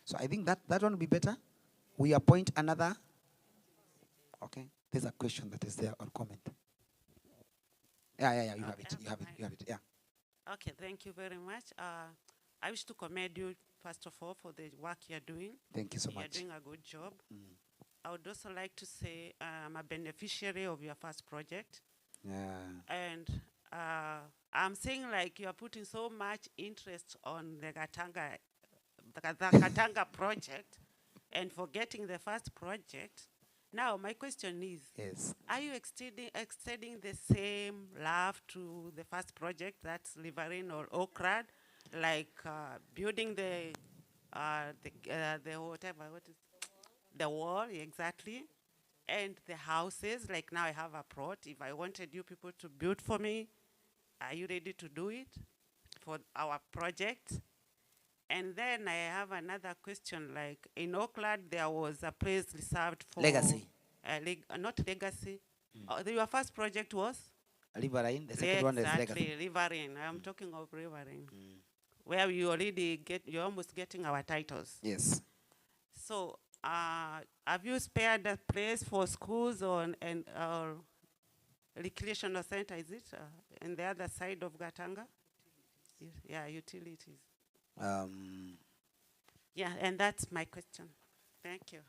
So I think that one will be better. We appoint another. Okay, there's a question that is there or comment. Yeah, you have it, yeah. Okay, thank you very much. I wish to commend you, first of all, for the work you're doing. Thank you so much. You're doing a good job. I would also like to say I'm a beneficiary of your first project. Yeah. And I'm saying like you're putting so much interest on the Katanga project and forgetting the first project. Now, my question is, yes, are you extending the same love to the first project, that's Liverine or Okrad, like building the whatever, what is the wall, exactly, and the houses, like now I have a plot. If I wanted you people to build for me, are you ready to do it for our project? And then I have another question, like in Oakland, there was a place reserved for... Legacy. Not Legacy. Your first project was? Riverine, the second one is Legacy. Exactly, Riverine. I'm talking of Riverine. Where you already you're almost getting our titles. Yes. So, have you spared a place for schools or recreational center, is it? On the other side of Gatanga? Yeah, utilities. Yeah, and that's my question. Thank you.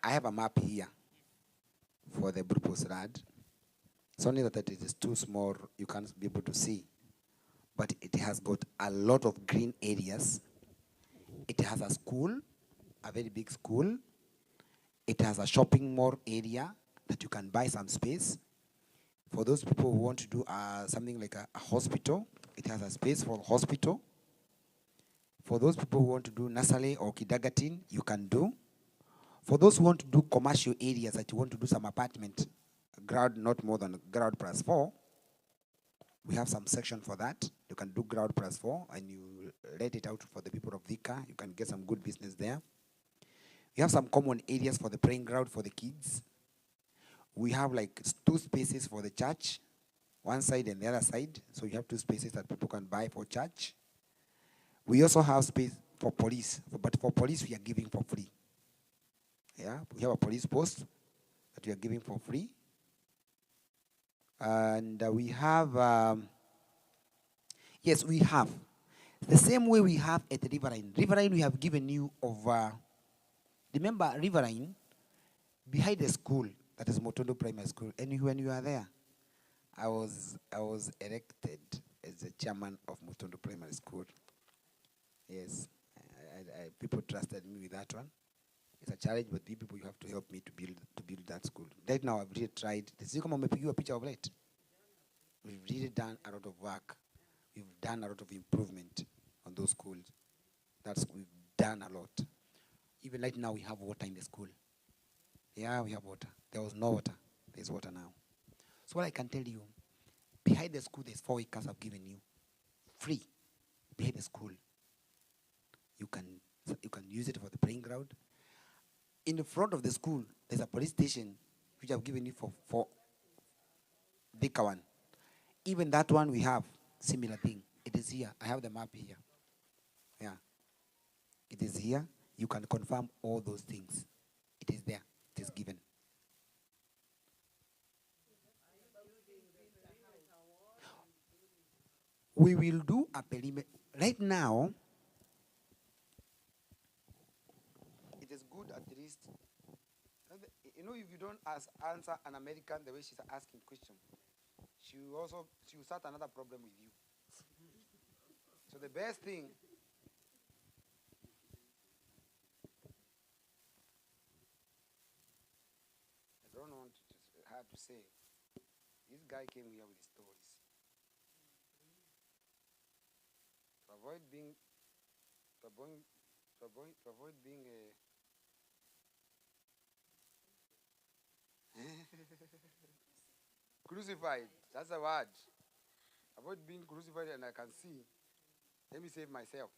I have a map here for the Burpos Rad. It's only that it is too small, you can't be able to see. But it has got a lot of green areas. It has a school, a very big school. It has a shopping mall area that you can buy some space. For those people who want to do something like a hospital, it has a space for a hospital. For those people who want to do nursery or kindergarten, you can do. For those who want to do commercial areas that you want to do some apartment, ground not more than ground plus 4, we have some section for that. You can do ground plus 4 and you let it out for the people of Vika. You can get some good business there. We have some common areas for the playing ground for the kids. We have like 2 spaces for the church, one side and the other side. So you have 2 spaces that people can buy for church. We also have space for police, but for police we are giving for free. Yeah, we have a police post that we are giving for free. And we have, yes, we have. The same way we have at Riverine. Riverine we have given you over Remember Riverine, behind the school, that is Motondo Primary School, and when you are there, I was elected as the chairman of Motondo Primary School. Yes, people trusted me with that one. It's a challenge, but you people, you have to help me to build that school. Right now, I've really tried. This is come a picture of it. We've really done a lot of work. We've done a lot of improvement on those schools. We've done a lot. Even right now, we have water in the school. Yeah, we have water. There was no water. There's water now. So what I can tell you, behind the school, there's 4 acres I've given you, free. Behind the school, you can use it for the playing ground. In the front of the school, there's a police station which I've given you for bigger one. Even that one we have similar thing. It is here. I have the map here. Yeah. It is here. You can confirm all those things. It is there. It is given. We will do a perimeter. Right now, it is good at least. You know, if you don't answer an American the way she's asking question, she will start another problem with you. So the best thing, I don't want her to say, this guy came here with his stories. To avoid being crucified. That's the word. Avoid being crucified, and I can see. Let me save myself.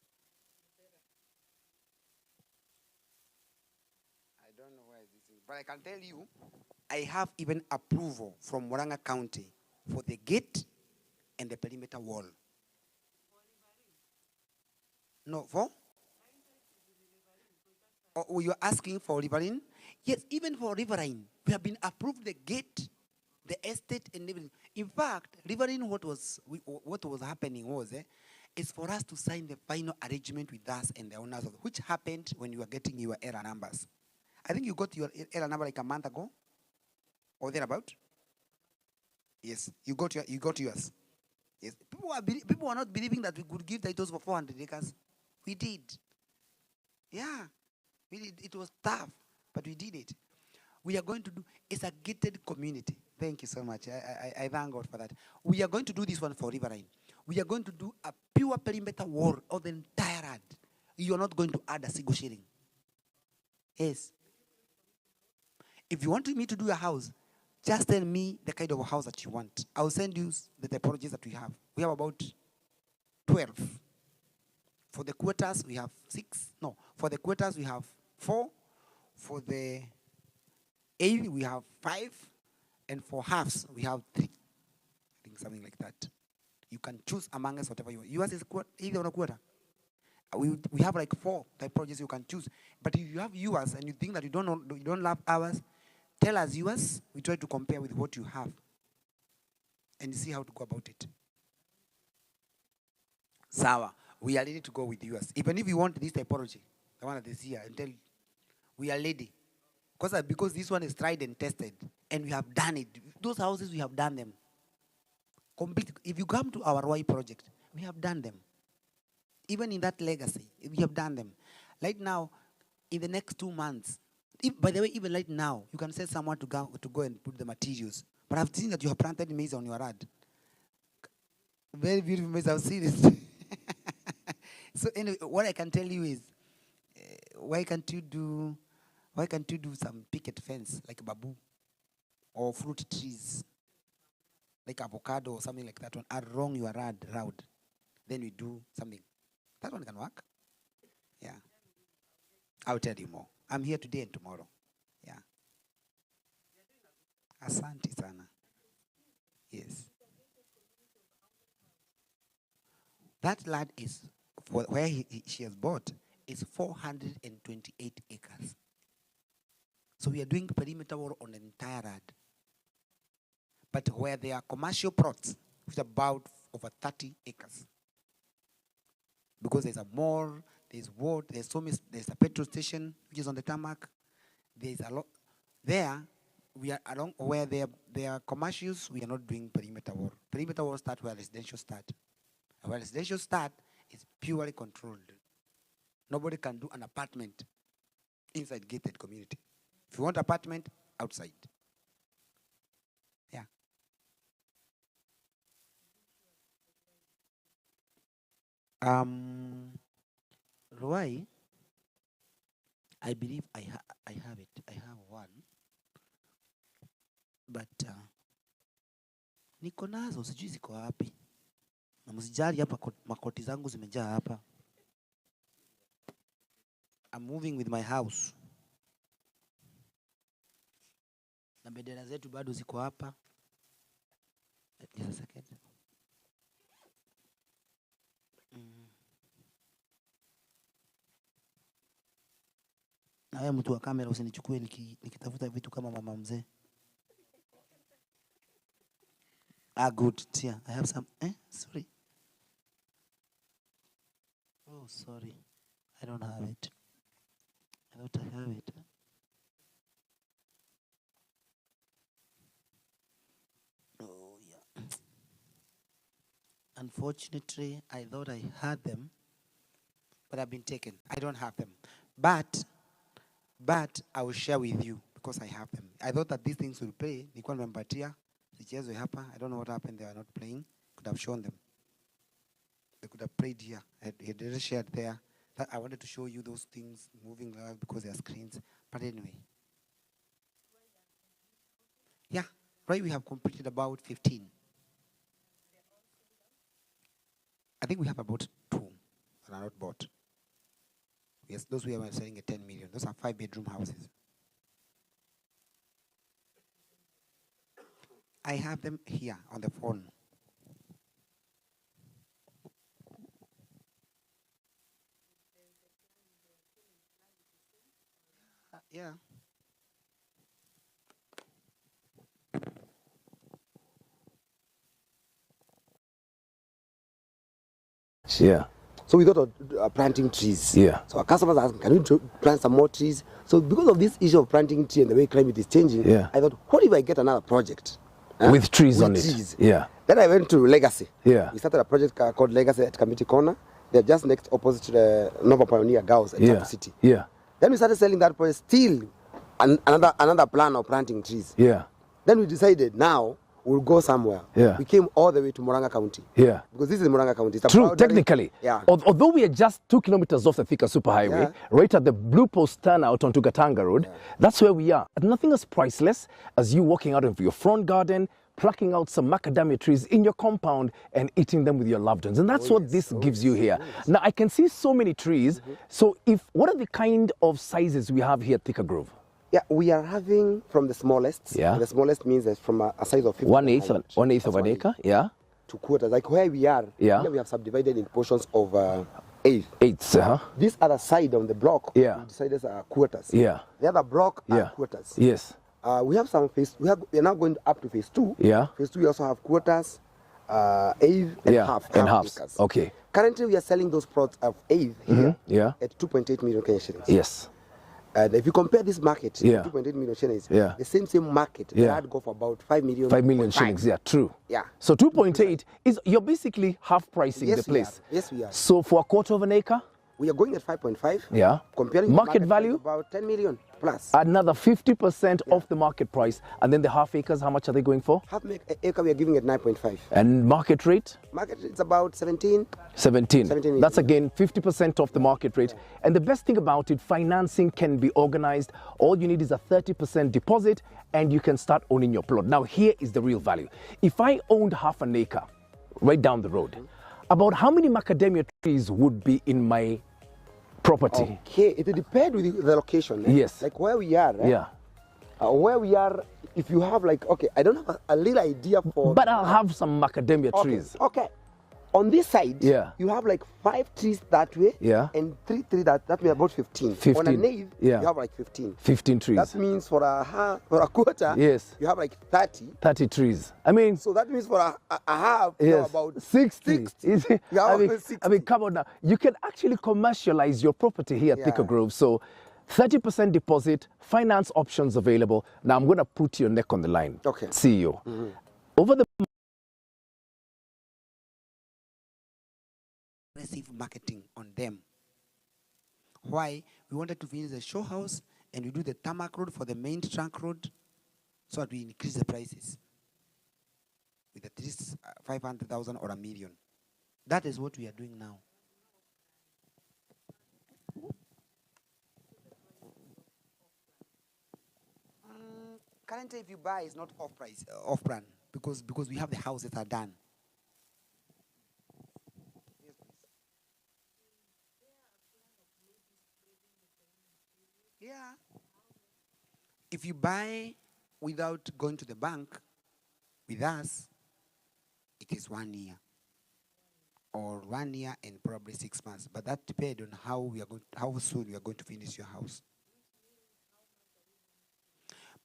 I don't know where this is, but I can tell you, I have even approval from Murang'a County for the gate and the perimeter wall. No, for? Oh, you're asking for Riverine? Yes, even for Riverine, we have been approved the gate, the estate, and everything. In fact, Riverine, what was happening was, is for us to sign the final arrangement with us and the owners of, which happened when you were getting your error numbers. I think you got your error number like a month ago, or thereabout. Yes, you got yours. Yes, people are not believing that we could give titles for 400 acres. We did. Yeah, we did. It was tough, but we did it. We are going to do, it's a gated community. Thank you so much. I thank God for that. We are going to do this one for Riverine. We are going to do a pure perimeter wall of the entire ad. You are not going to add a single shilling. Yes. If you want me to do a house, just tell me the kind of a house that you want. I'll send you the typologies that we have. We have about 12. For the quarters, we have 6. No, for the quarters, we have 4. For the A, we have 5. And for halves, we have 3. I think something like that. You can choose among us whatever you want. Yours is either on a quarter. We have like 4 typologies you can choose. But if you have yours and you think that you don't love ours, tell us yours. We try to compare with what you have and see how to go about it. Sawa, we are ready to go with yours. Even if you want this typology, the one that is here, and tell we are ready. Because this one is tried and tested, and we have done it. Those houses, we have done them. Complete. If you come to our Y project, we have done them. Even in that legacy, we have done them. Right now, in the next 2 months, by the way, even right now, you can send someone to go and put the materials. But I've seen that you have planted maize on your ad. Very beautiful maize, I've seen it. So anyway, what I can tell you is, why can't you do some picket fence, like bamboo, or fruit trees, like avocado or something like that one, along your road. Then we do something. That one can work. Yeah. I'll tell you more. I'm here today and tomorrow. Yeah. Asante sana. Yes. That land is, for where she has bought, is 428 acres. So we are doing perimeter wall on the entire land. But where there are commercial plots, it's about over 30 acres. Because there's there's water, there's a petrol station which is on the tarmac. There's a lot there. We are along where there are commercials. We are not doing perimeter wall. Perimeter wall start where residential start. And where residential start is purely controlled. Nobody can do an apartment inside gated community. If you want apartment, outside. Yeah. Ruai, I believe I have it. I have one. But niko nazo sijui ziko wapi. Na msijali hapa makoti zangu zimejaa hapa. I'm moving with my house. Na bendera zetu bado ziko hapa. Just a second. Na wewe mtu wa kamera usinichukue nikitafuta vitu kama mama mzee. Good. Yeah, I have some. Sorry. Oh, sorry. I don't have it. I thought I have it. Oh, yeah. Unfortunately, I thought I had them, but I've been taken. I don't have them. But I will share with you because I have them. I thought that these things will play. Nilikuwa nimempatia. Sichezwe hapa. I don't know what happened. They are not playing. Could have shown them. They could have played here. I didn't share it there. I wanted to show you those things moving live because they are screens. But anyway. Yeah. Right, we have completed about 15. I think we have about 2 that are not bought. Yes, those we are selling at 10 million. Those are 5-bedroom houses. I have them here on the phone. Yeah. Yeah. So we got planting trees. Yeah. So our customers ask, can we plant some more trees? So because of this issue of planting tree and the way climate is changing, yeah, I thought, what if I get another project? With trees with on trees. it. Yeah. Then I went to Legacy. Yeah. We started a project called Legacy at Committee Corner. They're just next opposite the Nova Pioneer Girls at Tampa City. Yeah. Then we started selling that project, still another plan of planting trees. Yeah. Then we decided now we'll go somewhere. Yeah. We came all the way to Muranga County. Yeah. Because this is Muranga County. It's a True, boundary. technically. Yeah. Although we are just 2 kilometers off the Thika Superhighway, Yeah. right at the Blue Post turnout onto Gatanga Road, that's where we are. And nothing is priceless as you walking out of your front garden, plucking out some macadamia trees in your compound and eating them with your loved ones. And that's what this gives you here. Now, I can see so many trees. So what are the kind of sizes we have here at Thika Grove? Yeah, we are having from the smallest. Yeah. The smallest means that from a size of 50. 1/8 of an acre, yeah. To quarters, like where we are. Yeah. Here we have subdivided in portions of 8. Eighths, This other side on the block, yeah, we decided are quarters. Yeah. The other block are Yeah. quarters. Yes. We have some phase. We are now going up to phase 2. Yeah. Phase 2 we also have quarters, eighth and Yeah, half. and half halves. acres. Okay. Currently we are selling those plots of eighth here Yeah. at 2.8 million Kenya shillings. Yes. And if you compare this market, Yeah. 2.8 million shillings, Yeah. the same market, Yeah. that go for about 5 million. 5 million 0.5. shillings, yeah, true. Yeah. So 2.8 is, you're basically half pricing Yes, the place. we are. Yes, we are. So for a quarter of an acre? We are going at 5.5. Yeah. Comparing the Market value? about 10 million plus. Another 50% off the market price. And then the half acres, how much are they going for? Half acre we are giving at 9.5. And market rate? Market it's about 17. 17. 17, That's again 50% off the market rate. And the best thing about it, financing can be organized. All you need is a 30% deposit and you can start owning your plot. Now here is the real value. If I owned half an acre right down the road, about how many macadamia trees would be in my property? Okay, it will depend with the location. Yes. Like where we are. Yeah. Where we are, if you have like, okay, I don't have a little idea for. But I'll have some macadamia Okay, trees. Okay. On this side, Yeah. you have like 5 trees that way, Yeah. and 3 trees that way, about 15. On a 15. nave, Yeah. you have like 15. 15 trees. That means for a quarter, Yes. you have like 30. 30 trees. I mean, So that means for a half, you have yes, about 60. Is it- You have I mean, about 60. I mean, come on now. You can actually commercialize your property here at Yeah. Thika Grove. So 30% deposit, finance options available. Now I'm going to put your neck on the line. Okay. CEO. Over the aggressive marketing on them. Why? We wanted to finish the show house and we do the tarmac road for the main trunk road so that we increase the prices with at least 500,000 or 1 million. That is what we are doing now. Currently, if you buy, it's not off price, off plan, because we have the houses that are done. Yeah. If you buy without going to the bank, with us, it is 1 year. Or 1 year and probably 6 months. But that depends on how soon we are going to finish your house.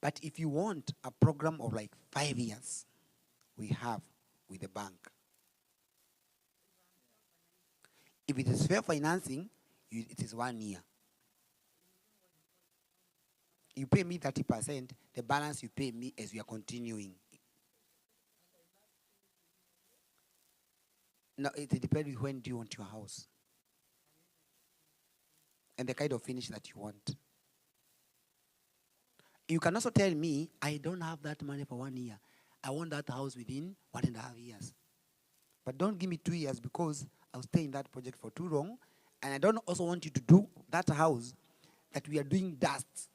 But if you want a program of like 5 years, we have with the bank. If it is fair financing, it is 1 year. You pay me 30%, the balance you pay me as we are continuing. Now, it depends when do you want your house. And the kind of finish that you want. You can also tell me, I don't have that money for 1 year. I want that house within 1.5 years. But don't give me 2 years because I'll stay in that project for too long. And I don't also want you to do that house that we are doing dust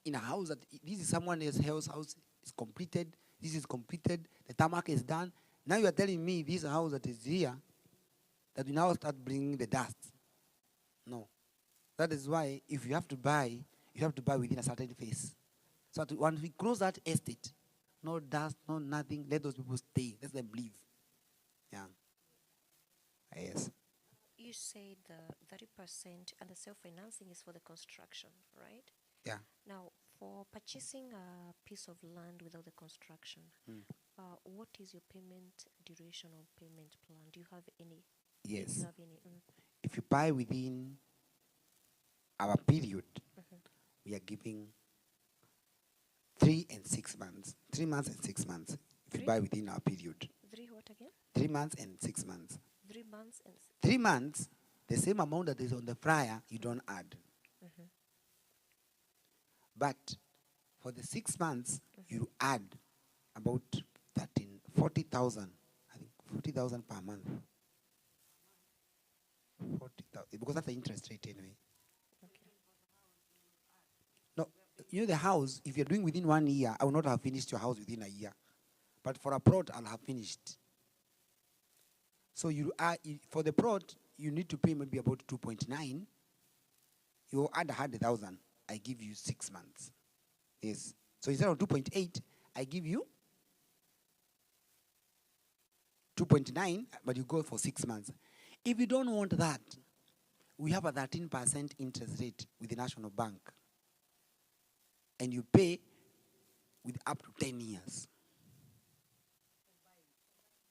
in a house that this is someone else's house is completed. This is completed. The tarmac is done. Now you are telling me this house that is here that we now start bringing the dust. No. That is why if you have to buy within a certain phase. So that once we close that estate, no dust, no nothing, let those people stay. Let them leave. Yeah. Yes. You say the 30% and the self-financing is for the construction, right? Yeah. Now, for purchasing a piece of land without the construction, what is your payment duration or payment plan? Do you have any? Yes. Do you have any? If you buy within our period, we are giving 3 and 6 months. 3 months and 6 months. If you buy within our period. 3 what again? 3 months and 6 months. 3 months and 3 months, the same amount that is on the flyer, you don't add. But for the 6 months, you add about 40,000. I think 40,000 per month. 40,000, because that's the interest rate anyway. No, you know the house, if you're doing within 1 year, I will not have finished your house within a year. But for a plot, I'll have finished. So you for the plot, you need to pay maybe about 2.9. You add 100,000, I give you 6 months. Yes. So instead of 2.8, I give you 2.9, but you go for 6 months. If you don't want that, we have a 13% interest rate with the National Bank. And you pay with up to 10 years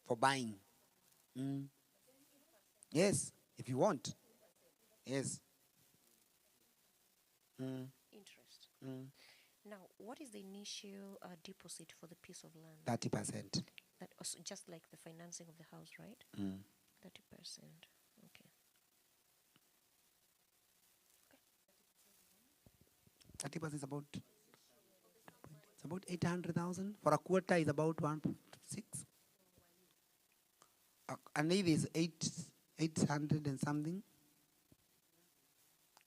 for buying. Yes, if you want. Yes. interest. Now, what is the initial deposit for the piece of land? 30%. That also just like the financing of the house, right? 30%. Okay. 30% is about 800,000. For a quarter is about 1.6. And it is 800 and something.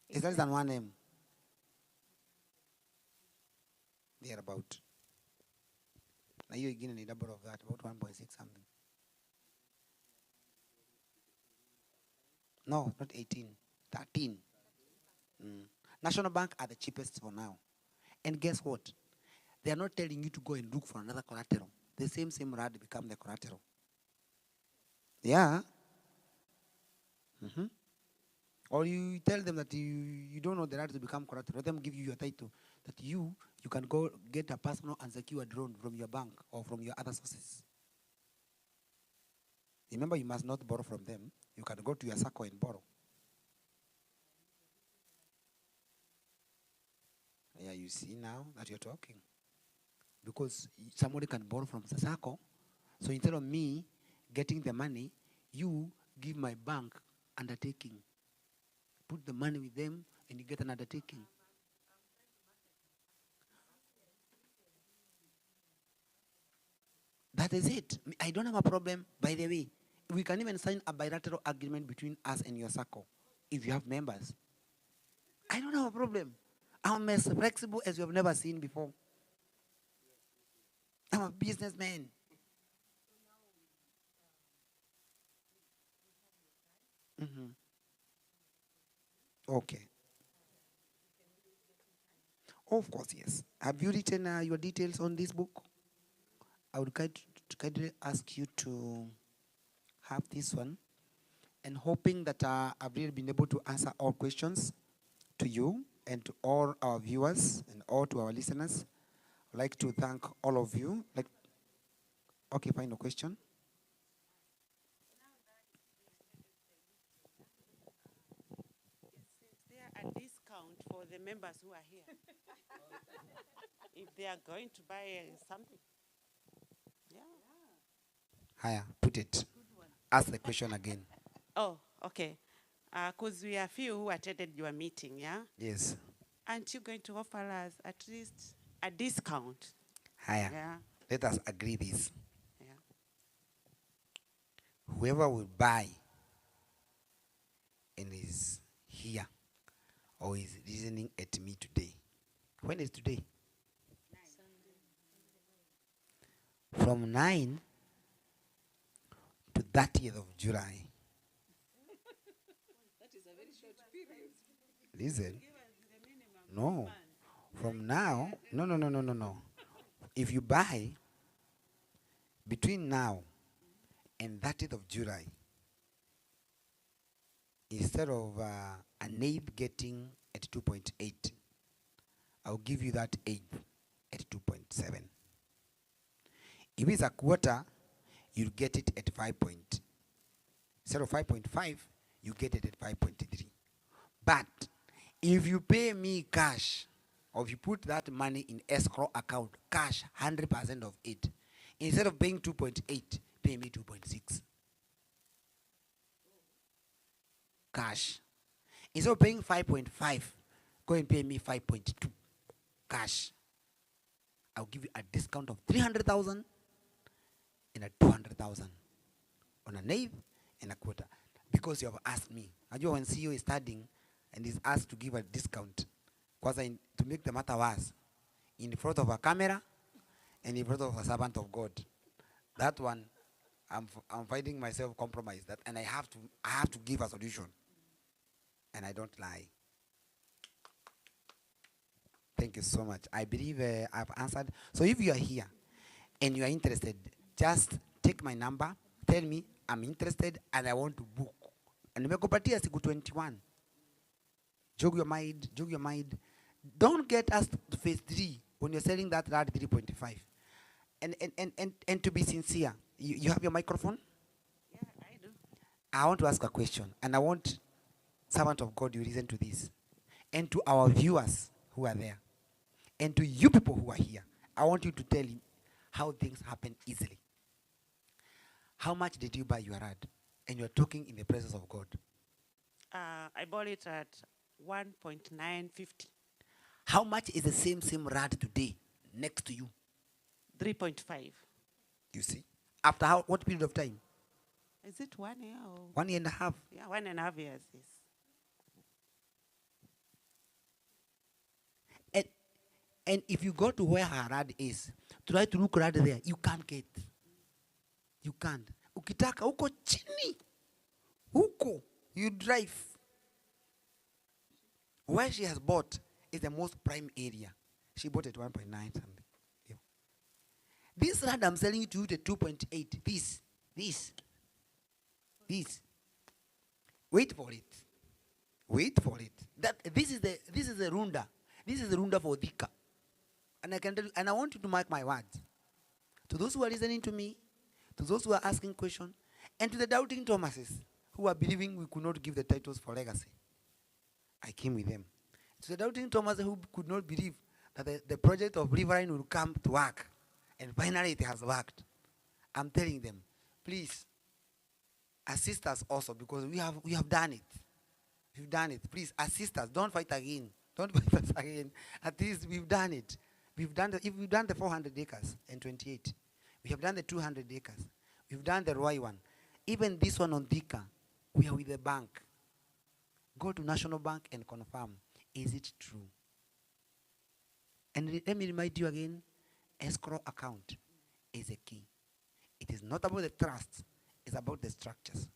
It's less than 1M. They are about. Now you again need a double of that, about 1.6 something. No, not 18, 13. National Bank are the cheapest for now. And guess what? They are not telling you to go and look for another collateral. The same rad become the collateral. Yeah. Mhm. Or you tell them that you don't know the right to become corrupted. Let them give you your title that you can go get a personal unsecured loan from your bank or from your other sources. Remember, you must not borrow from them. You can go to your circle and borrow. Yeah, you see now that you're talking. Because somebody can borrow from the circle. So instead of me getting the money, you give my bank undertaking. Put the money with them and you get an undertaking. That is it. I don't have a problem, by the way. We can even sign a bilateral agreement between us and your circle if you have members. I don't have a problem. I'm as flexible as you have never seen before. I'm a businessman. Mhm. Okay. Of course, yes. Have you written your details on this book? I would kindly ask you to have this one, and hoping that I've really been able to answer all questions to you and to all our viewers and all to our listeners. I'd like to thank all of you. Okay, final question. Is there a discount for the members who are here? If they are going to buy something? Yeah. Haya, put it. Ask the question again. Oh, okay. Because we are few who attended your meeting, yeah? Yes. Aren't you going to offer us at least a discount? Haya. Yeah. Let us agree this. Yeah. Whoever will buy and is here or is listening at me today. When is today? From 9 to 30th of July. That is a very short period. Listen. No. From now, no. If you buy between now and 30th of July, instead of an eighth getting at 2.8, I'll give you that eighth at 2.7. If it's a quarter, you'll get it at 5 point. Instead of 5.5, you get it at 5.3. But if you pay me cash, or if you put that money in escrow account, cash, 100% of it, instead of paying 2.8, pay me 2.6. Cash. Instead of paying 5.5, go and pay me 5.2. Cash. I'll give you a discount of 300,000 and a 200,000 on an eighth and a quarter. Because you have asked me. Ajua when CEO is studying and is asked to give a discount, to make the matter worse, in front of a camera and in front of a servant of God. That one, I'm finding myself compromised. And I have to give a solution. And I don't lie. Thank you so much. I believe I've answered. So if you are here and you are interested, just take my number, tell me I'm interested and I want to book. And nimekupatia siku 21. Jog your mind. Don't get us to phase 3 when you're selling that rad 3.5. And to be sincere, you have your microphone? Yeah, I do. I want to ask a question, and I want servant of God, you listen to this. And to our viewers who are there, and to you people who are here, I want you to tell him how things happen easily. How much did you buy your rad? And you're talking in the presence of God. I bought it at 1.950. How much is the same rad today next to you? 3.5. You see? After what period of time? Is it 1 year or? 1 year and a half. Yeah, 1.5 years, yes. And if you go to where her rad is, try to look rad there, you can't get. You can't. Ukitaka, uko chini. Uko. You drive. Where she has bought is the most prime area. She bought at 1.9 something. Yeah. This rad I'm selling it to you at 2.8. This. Wait for it. Wait for it. This is the runda. This is the runda for Thika. And I can tell you, and I want you to mark my words. To those who are listening to me, to those who are asking questions, and to the doubting Thomases who are believing we could not give the titles for legacy, I came with them. To the doubting Thomases who could not believe that the project of Riverine will come to work, and finally it has worked. I'm telling them, please assist us also, because we have done it. We've done it. Please assist us. Don't fight again. Don't fight us again. At least we've done it. We've done if we've done the 400 acres and 28. We have done the 200 acres. We've done the Roy one. Even this one on Thika, we are with the bank. Go to National Bank and confirm. Is it true? And let me remind you again, escrow account is a key. It is not about the trust. It's about the structures.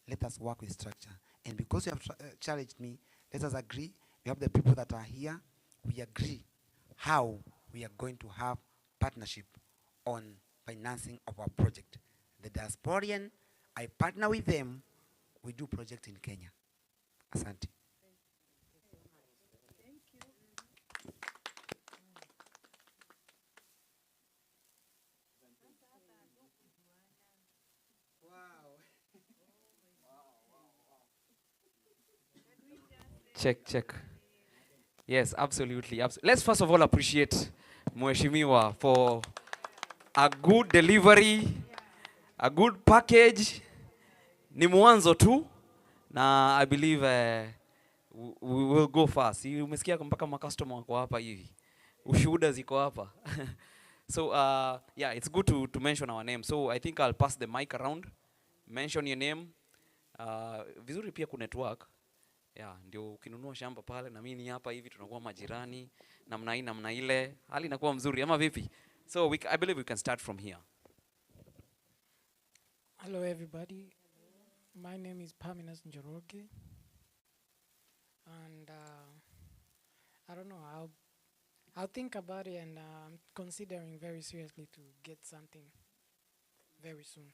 Let us work with structure. And because you have challenged me, let us agree. We have the people that are here. We agree how we are going to have partnership on financing of our project. The diasporian, I partner with them. We do project in Kenya. Asante. Check. Yes, absolutely. Let's first of all appreciate Mheshimiwa for a good delivery, a good package. Ni mwanzo tu, na I believe we will go fast. Umesikia mpaka customer wako hapa hivi. Ushuhuda ziko hapa. So yeah, it's good to mention our name. So I think I'll pass the mic around. Mention your name. Vizuri pia ku network. Yeah, ndio ukinunua shamba pale na mimi hapa hivi tunakuwa majirani namna hii namna ile, hali inakuwa mzuri ama vipi? So I believe we can start from here. Hello everybody. My name is Paminas Njoroge. And I don't know, I'll think about it, and I'm considering very seriously to get something very soon.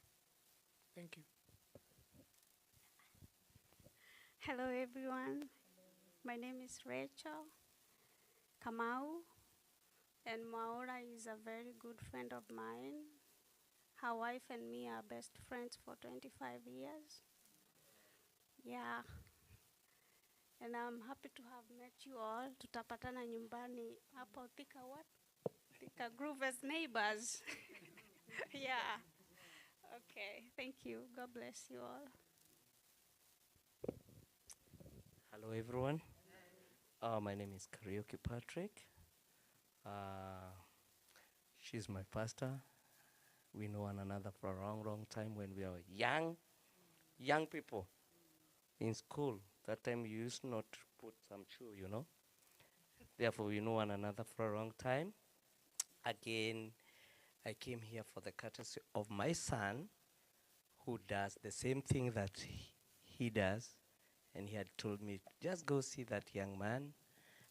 Thank you. Hello everyone, my name is Rachel Kamau, and Maura is a very good friend of mine. Her wife and me are best friends for 25 years. Yeah, and I'm happy to have met you all. Tutapatana nyumbani hapo Thika what? Thika Groove as neighbors. Yeah, okay, thank you. God bless you all. Hello everyone. My name is Karaoke Patrick. She's my pastor. We know one another for a long time when we were young people in school. That time we used not to put some shoe, you know. Therefore, we know one another for a long time. Again, I came here for the courtesy of my son, who does the same thing that he does. And he had told me, just go see that young man.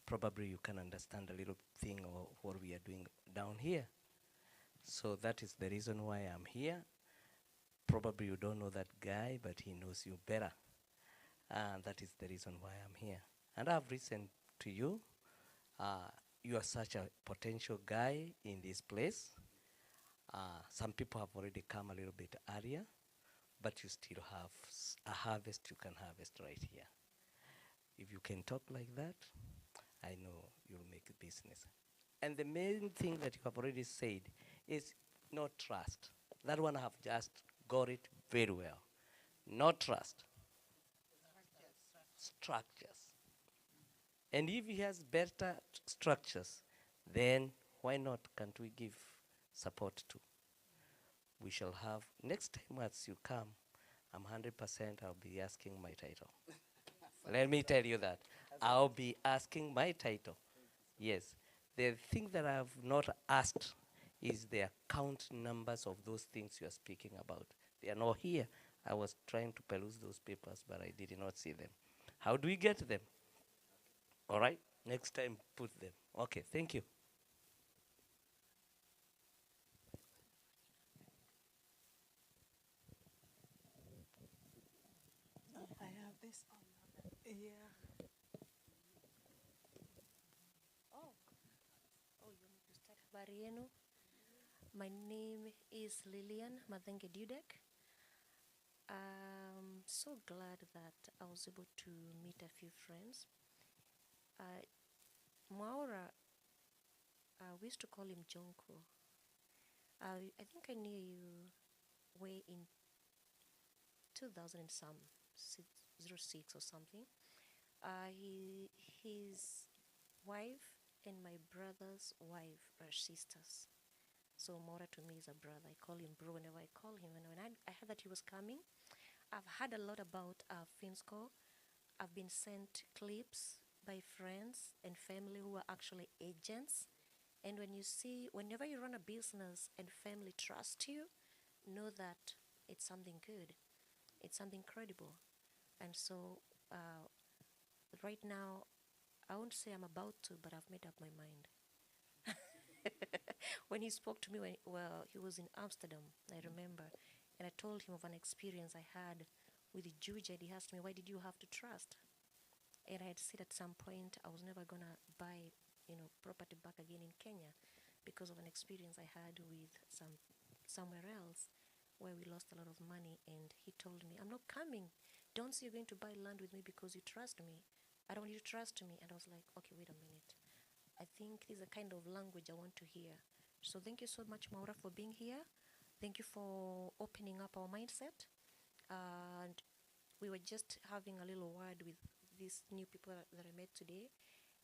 Probably you can understand a little thing of what we are doing down here. So that is the reason why I'm here. Probably you don't know that guy, but he knows you better. And that is the reason why I'm here. And I've listened to you. You are such a potential guy in this place. Some people have already come a little bit earlier, but you still have a harvest you can harvest right here. If you can talk like that, I know you'll make a business. And the main thing that you have already said is no trust. That one I have just got it very well. No trust. Structures. And if he has better structures, then why not can't we give support to? We shall have, next time as you come, I'm 100% I'll be asking my title. Let me tell you that. I'll be asking my title. Yes. The thing that I have not asked is the account numbers of those things you are speaking about. They are not here. I was trying to peruse those papers, but I did not see them. How do we get them? All right? Next time, put them. Okay, thank you. I have this. Yeah. Habari yenu. My name is Lillian Mathenge Dudek. I'm so glad that I was able to meet a few friends. Mwaura, we used to call him Jonko. I think I knew you way in 2000 and some, 06 or something. His wife and my brother's wife are sisters. So Mora to me is a brother. I call him bro whenever I call him. And when I heard that he was coming, I've heard a lot about Finsco. I've been sent clips by friends and family who are actually agents. And whenever you run a business and family trust you, know that it's something good. It's something credible. And so right now, I won't say I'm about to, but I've made up my mind. When he spoke to me, he was in Amsterdam, I remember, and I told him of an experience I had with Juja, and he asked me, why did you have to trust? And I had said at some point I was never gonna buy, property back again in Kenya because of an experience I had with somewhere else where we lost a lot of money, and he told me, I'm not coming. Don't say you're going to buy land with me because you trust me. I don't want you to trust me. And I was like, okay, wait a minute. I think this is the kind of language I want to hear. So thank you so much, Maura, for being here. Thank you for opening up our mindset. And we were just having a little word with these new people that I met today.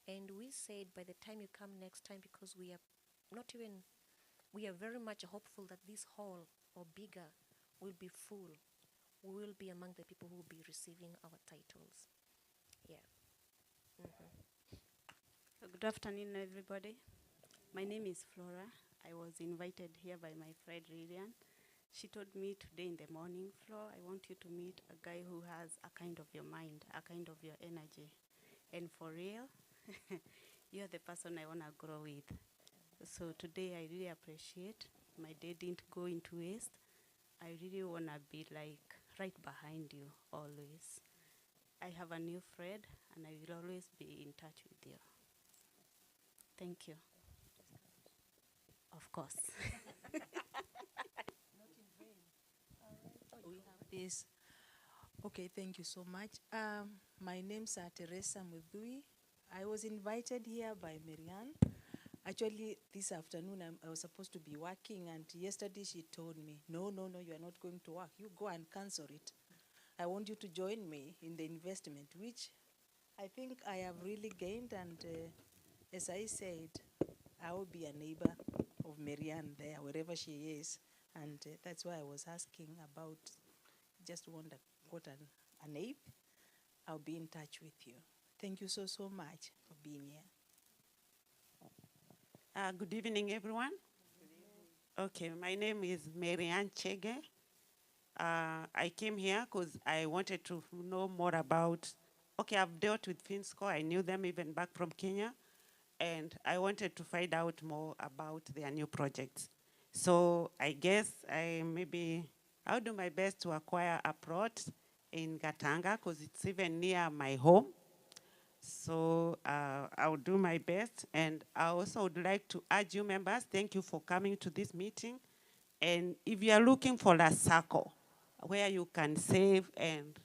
And we said by the time you come next time, because we are very much hopeful that this hall or bigger will be full. We will be among the people who will be receiving our titles. Yeah. Good afternoon, everybody. My name is Flora. I was invited here by my friend Lillian. She told me today in the morning, Flo, I want you to meet a guy who has a kind of your mind, a kind of your energy. And for real, you're the person I want to grow with. So today I really appreciate my day didn't go into waste. I really want to be like right behind you always. I have a new friend and I will always be in touch with you. Thank you. Of course. We have this. Okay, thank you so much. My name's Teresa Mudhui. I was invited here by Marianne. Actually, this afternoon I was supposed to be working, and yesterday she told me, no, you are not going to work. You go and cancel it. I want you to join me in the investment, which I think I have really gained, and as I said, I will be a neighbor of Marianne there, wherever she is. And that's why I was asking about, just wonder, got an ape. I'll be in touch with you. Thank you so much for being here. Good evening, everyone. Okay, my name is Marianne Chege. I came here because I wanted to know more about, I've dealt with Finsco. I knew them even back from Kenya. And I wanted to find out more about their new projects. So I guess I'll do my best to acquire a plot in Gatanga because it's even near my home. So I'll do my best. And I also would like to urge you members, thank you for coming to this meeting. And if you are looking for a circle where you can save and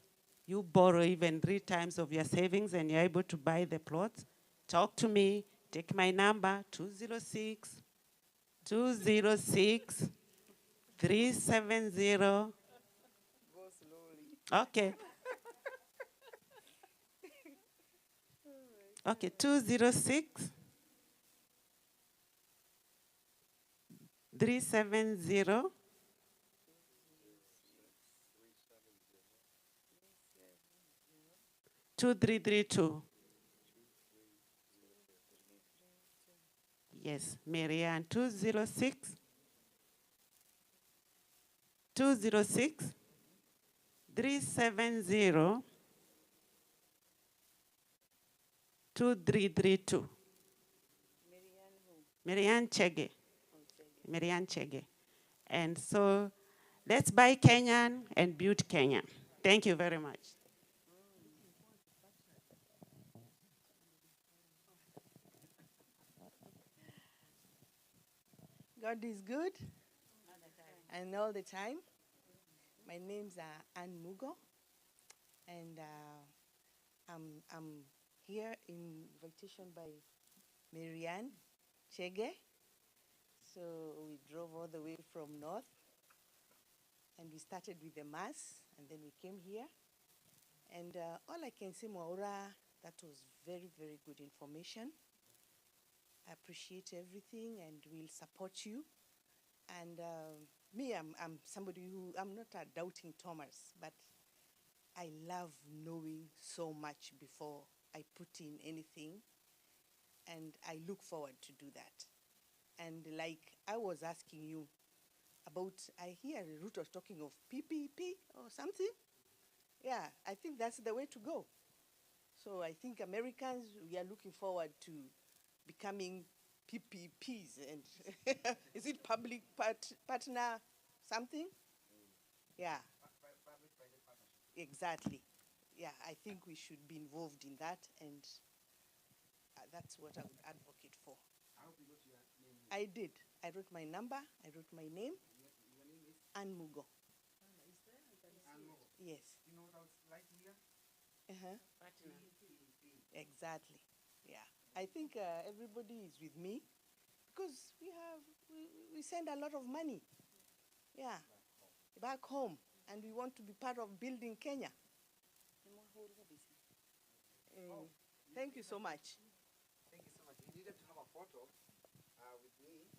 you borrow even 3 times of your savings and you're able to buy the plots, talk to me. Take my number, 206 370. Go slowly. Okay. Okay, 206 370 2332. Yes, Marianne, 206 370 2332. Marianne Chege. Marianne Chege. And so let's buy Kenyan and build Kenya. Thank you very much. God is good. And all the time. My name's Ann Mugo. And I'm here in invitation by Marianne Chege. So we drove all the way from north. And we started with the mass. And then we came here. And all I can say, Mwaura, that was very, very good information. I appreciate everything and we'll support you. And me, I'm somebody who, I'm not a doubting Thomas, but I love knowing so much before I put in anything. And I look forward to do that. And like I was asking you about, I hear Ruth was talking of PPP or something. Yeah, I think that's the way to go. So I think Americans, we are looking forward to becoming PPPs. And is it public partner something? Yeah. Exactly. Yeah, I think we should be involved in that, and that's what I would advocate for. I hope you wrote your name. I did. I wrote my number, I wrote my name. Your name is? Ann Mugo. Is there? Ann Mugo. Yes. You know what I was right here? Partner. Exactly. Yeah. I think everybody is with me because we send a lot of money. Yeah. Back home. And we want to be part of building Kenya. Thank you so much. Thank you so much. We needed to have a photo with me.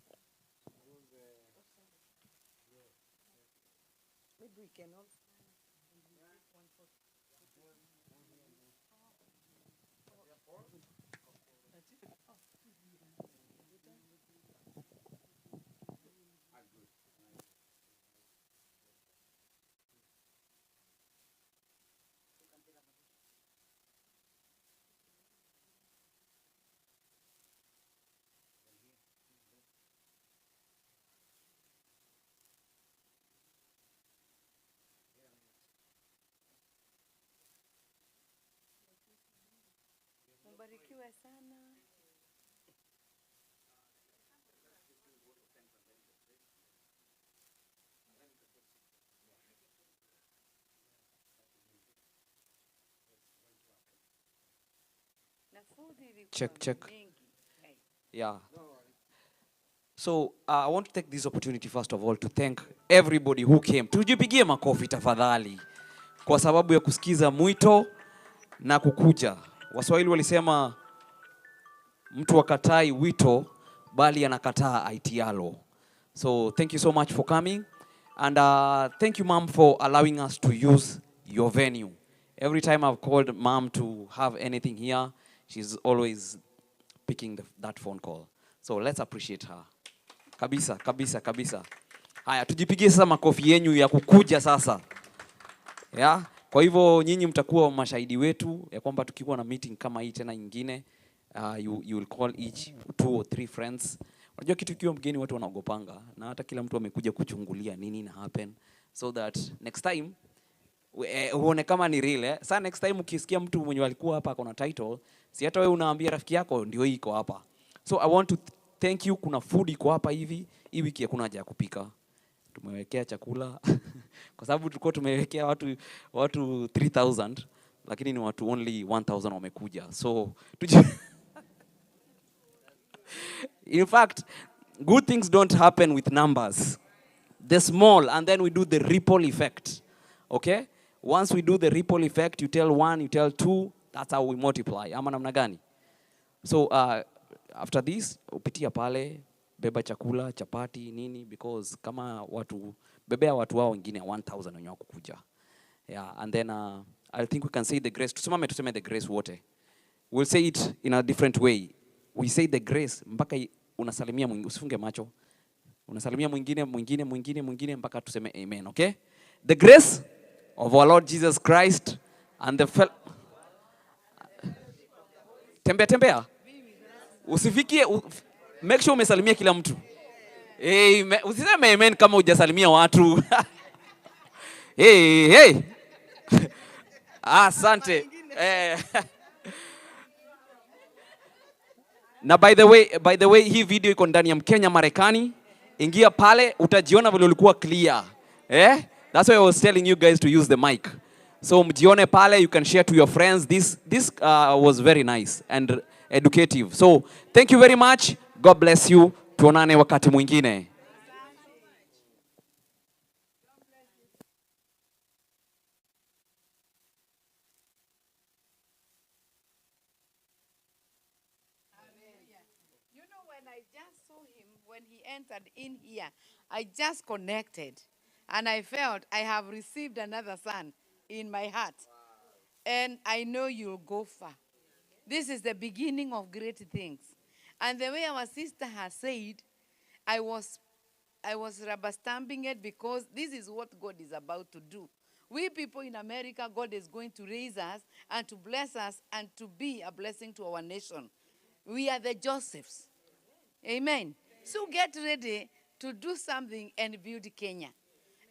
Maybe we can all one photo. Mbarikiwe sana. Check. Yeah. So I want to take this opportunity first of all to thank everybody who came. Tujipigie makofi tafadhali kwa sababu ya kusikiza mwito na kukuja. Waswahili walisema mtu akatai wito bali anakataa aitialo. So thank you so much for coming, and thank you mom for allowing us to use your venue. Every time I've called mom to have anything here, she's always picking that phone call. So let's appreciate her. Kabisa. Haya, tujipigie sasa makofi yenu ya kukuja sasa. Yeah? Kwa hivyo nyinyi mtakuwa mashahidi wetu ya kwamba tukiwa na meeting kama hii tena nyingine, you will call each 2 or 3 friends. Unajua kitu kiwa mgeni watu wanaogopanga, na hata kila mtu amekuja kuchungulia nini na happen, so that next time uone kama ni real. Sasa next time ukisikia mtu mwenye alikuwa hapa akona title, si hata wewe unaambia rafiki yako ndio hii iko hapa. So I want to thank you. Kuna food iko hapa hivi. Hii wiki hakuna haja ya kupika. Tumewekea chakula kwa sababu tulikuwa tumewekea watu 3000, lakini ni watu only 1000 wamekuja. So in fact, good things don't happen with numbers. The small, and then we do the ripple effect. Okay? Once we do the ripple effect, you tell 1, you tell 2, that's how we multiply. Ama namna gani? So after this, upitia pale, beba chakula, chapati, nini, because kama bebea watu wao wengine 1000 wenye wako kuja. Yeah, and then I think we can say the grace. Tuseme the grace wote. We'll say it in a different way. We say the grace mpaka unasalimia mwingine, usifunge macho. Unasalimia mwingine mpaka tuseme amen, okay? The grace of our Lord Jesus Christ and the tembea. Usifikie, make sure umesalimia kila mtu. Amen. Usiseme amen kama hujasalimia watu. Hey. Asante. Na by the way, hii video iko ndani ya Mkenya Marekani, ingia pale, utajiona vile ulikuwa clear. That's why I was telling you guys to use the mic. So mjione pale, you can share to your friends. This was very nice and educative. So thank you very much. God bless you. Tuonane wakati mwingine. You know, when I just saw him, when he entered in here, I just connected. And I felt I have received another son in my heart. And I know you'll go far. This is the beginning of great things. And the way our sister has said, I was rubber stamping it because this is what God is about to do. We people in America, God is going to raise us and to bless us and to be a blessing to our nation. We are the Josephs. Amen. So get ready to do something and build Kenya.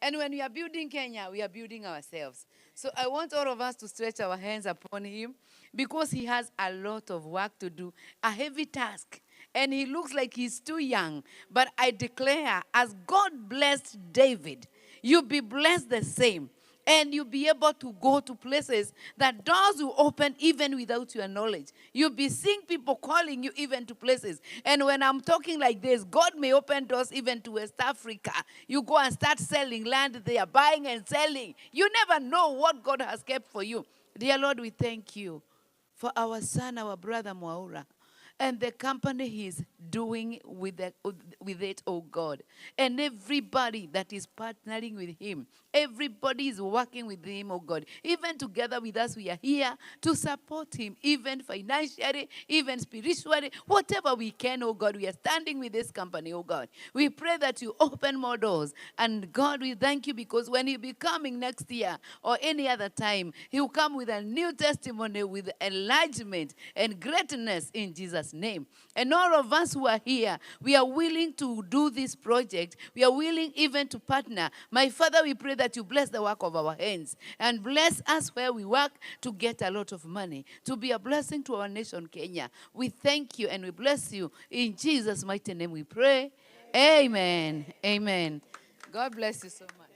And when we are building Kenya, we are building ourselves. So I want all of us to stretch our hands upon him because he has a lot of work to do, a heavy task. And he looks like he's too young. But I declare, as God blessed David, you'll be blessed the same. And you'll be able to go to places that doors will open even without your knowledge. You'll be seeing people calling you even to places. And when I'm talking like this, God may open doors even to West Africa. You go and start selling land there, buying and selling. You never know what God has kept for you. Dear Lord, we thank you for our son, our brother Mwaura, and the company he's doing with it, oh God. And everybody that is partnering with him, everybody is working with him, oh God. Even together with us, we are here to support him, even financially, even spiritually, whatever we can, oh God. We are standing with this company, oh God. We pray that you open more doors. And God, we thank you because when he'll be coming next year or any other time, he will come with a new testimony, with enlargement and greatness in Jesus' name. And all of us who are here, we are willing to do this project. We are willing even to partner. My Father, we pray that you bless the work of our hands and bless us where we work to get a lot of money, to be a blessing to our nation, Kenya. We thank you and we bless you. In Jesus' mighty name we pray. Amen. Amen. God bless you so much.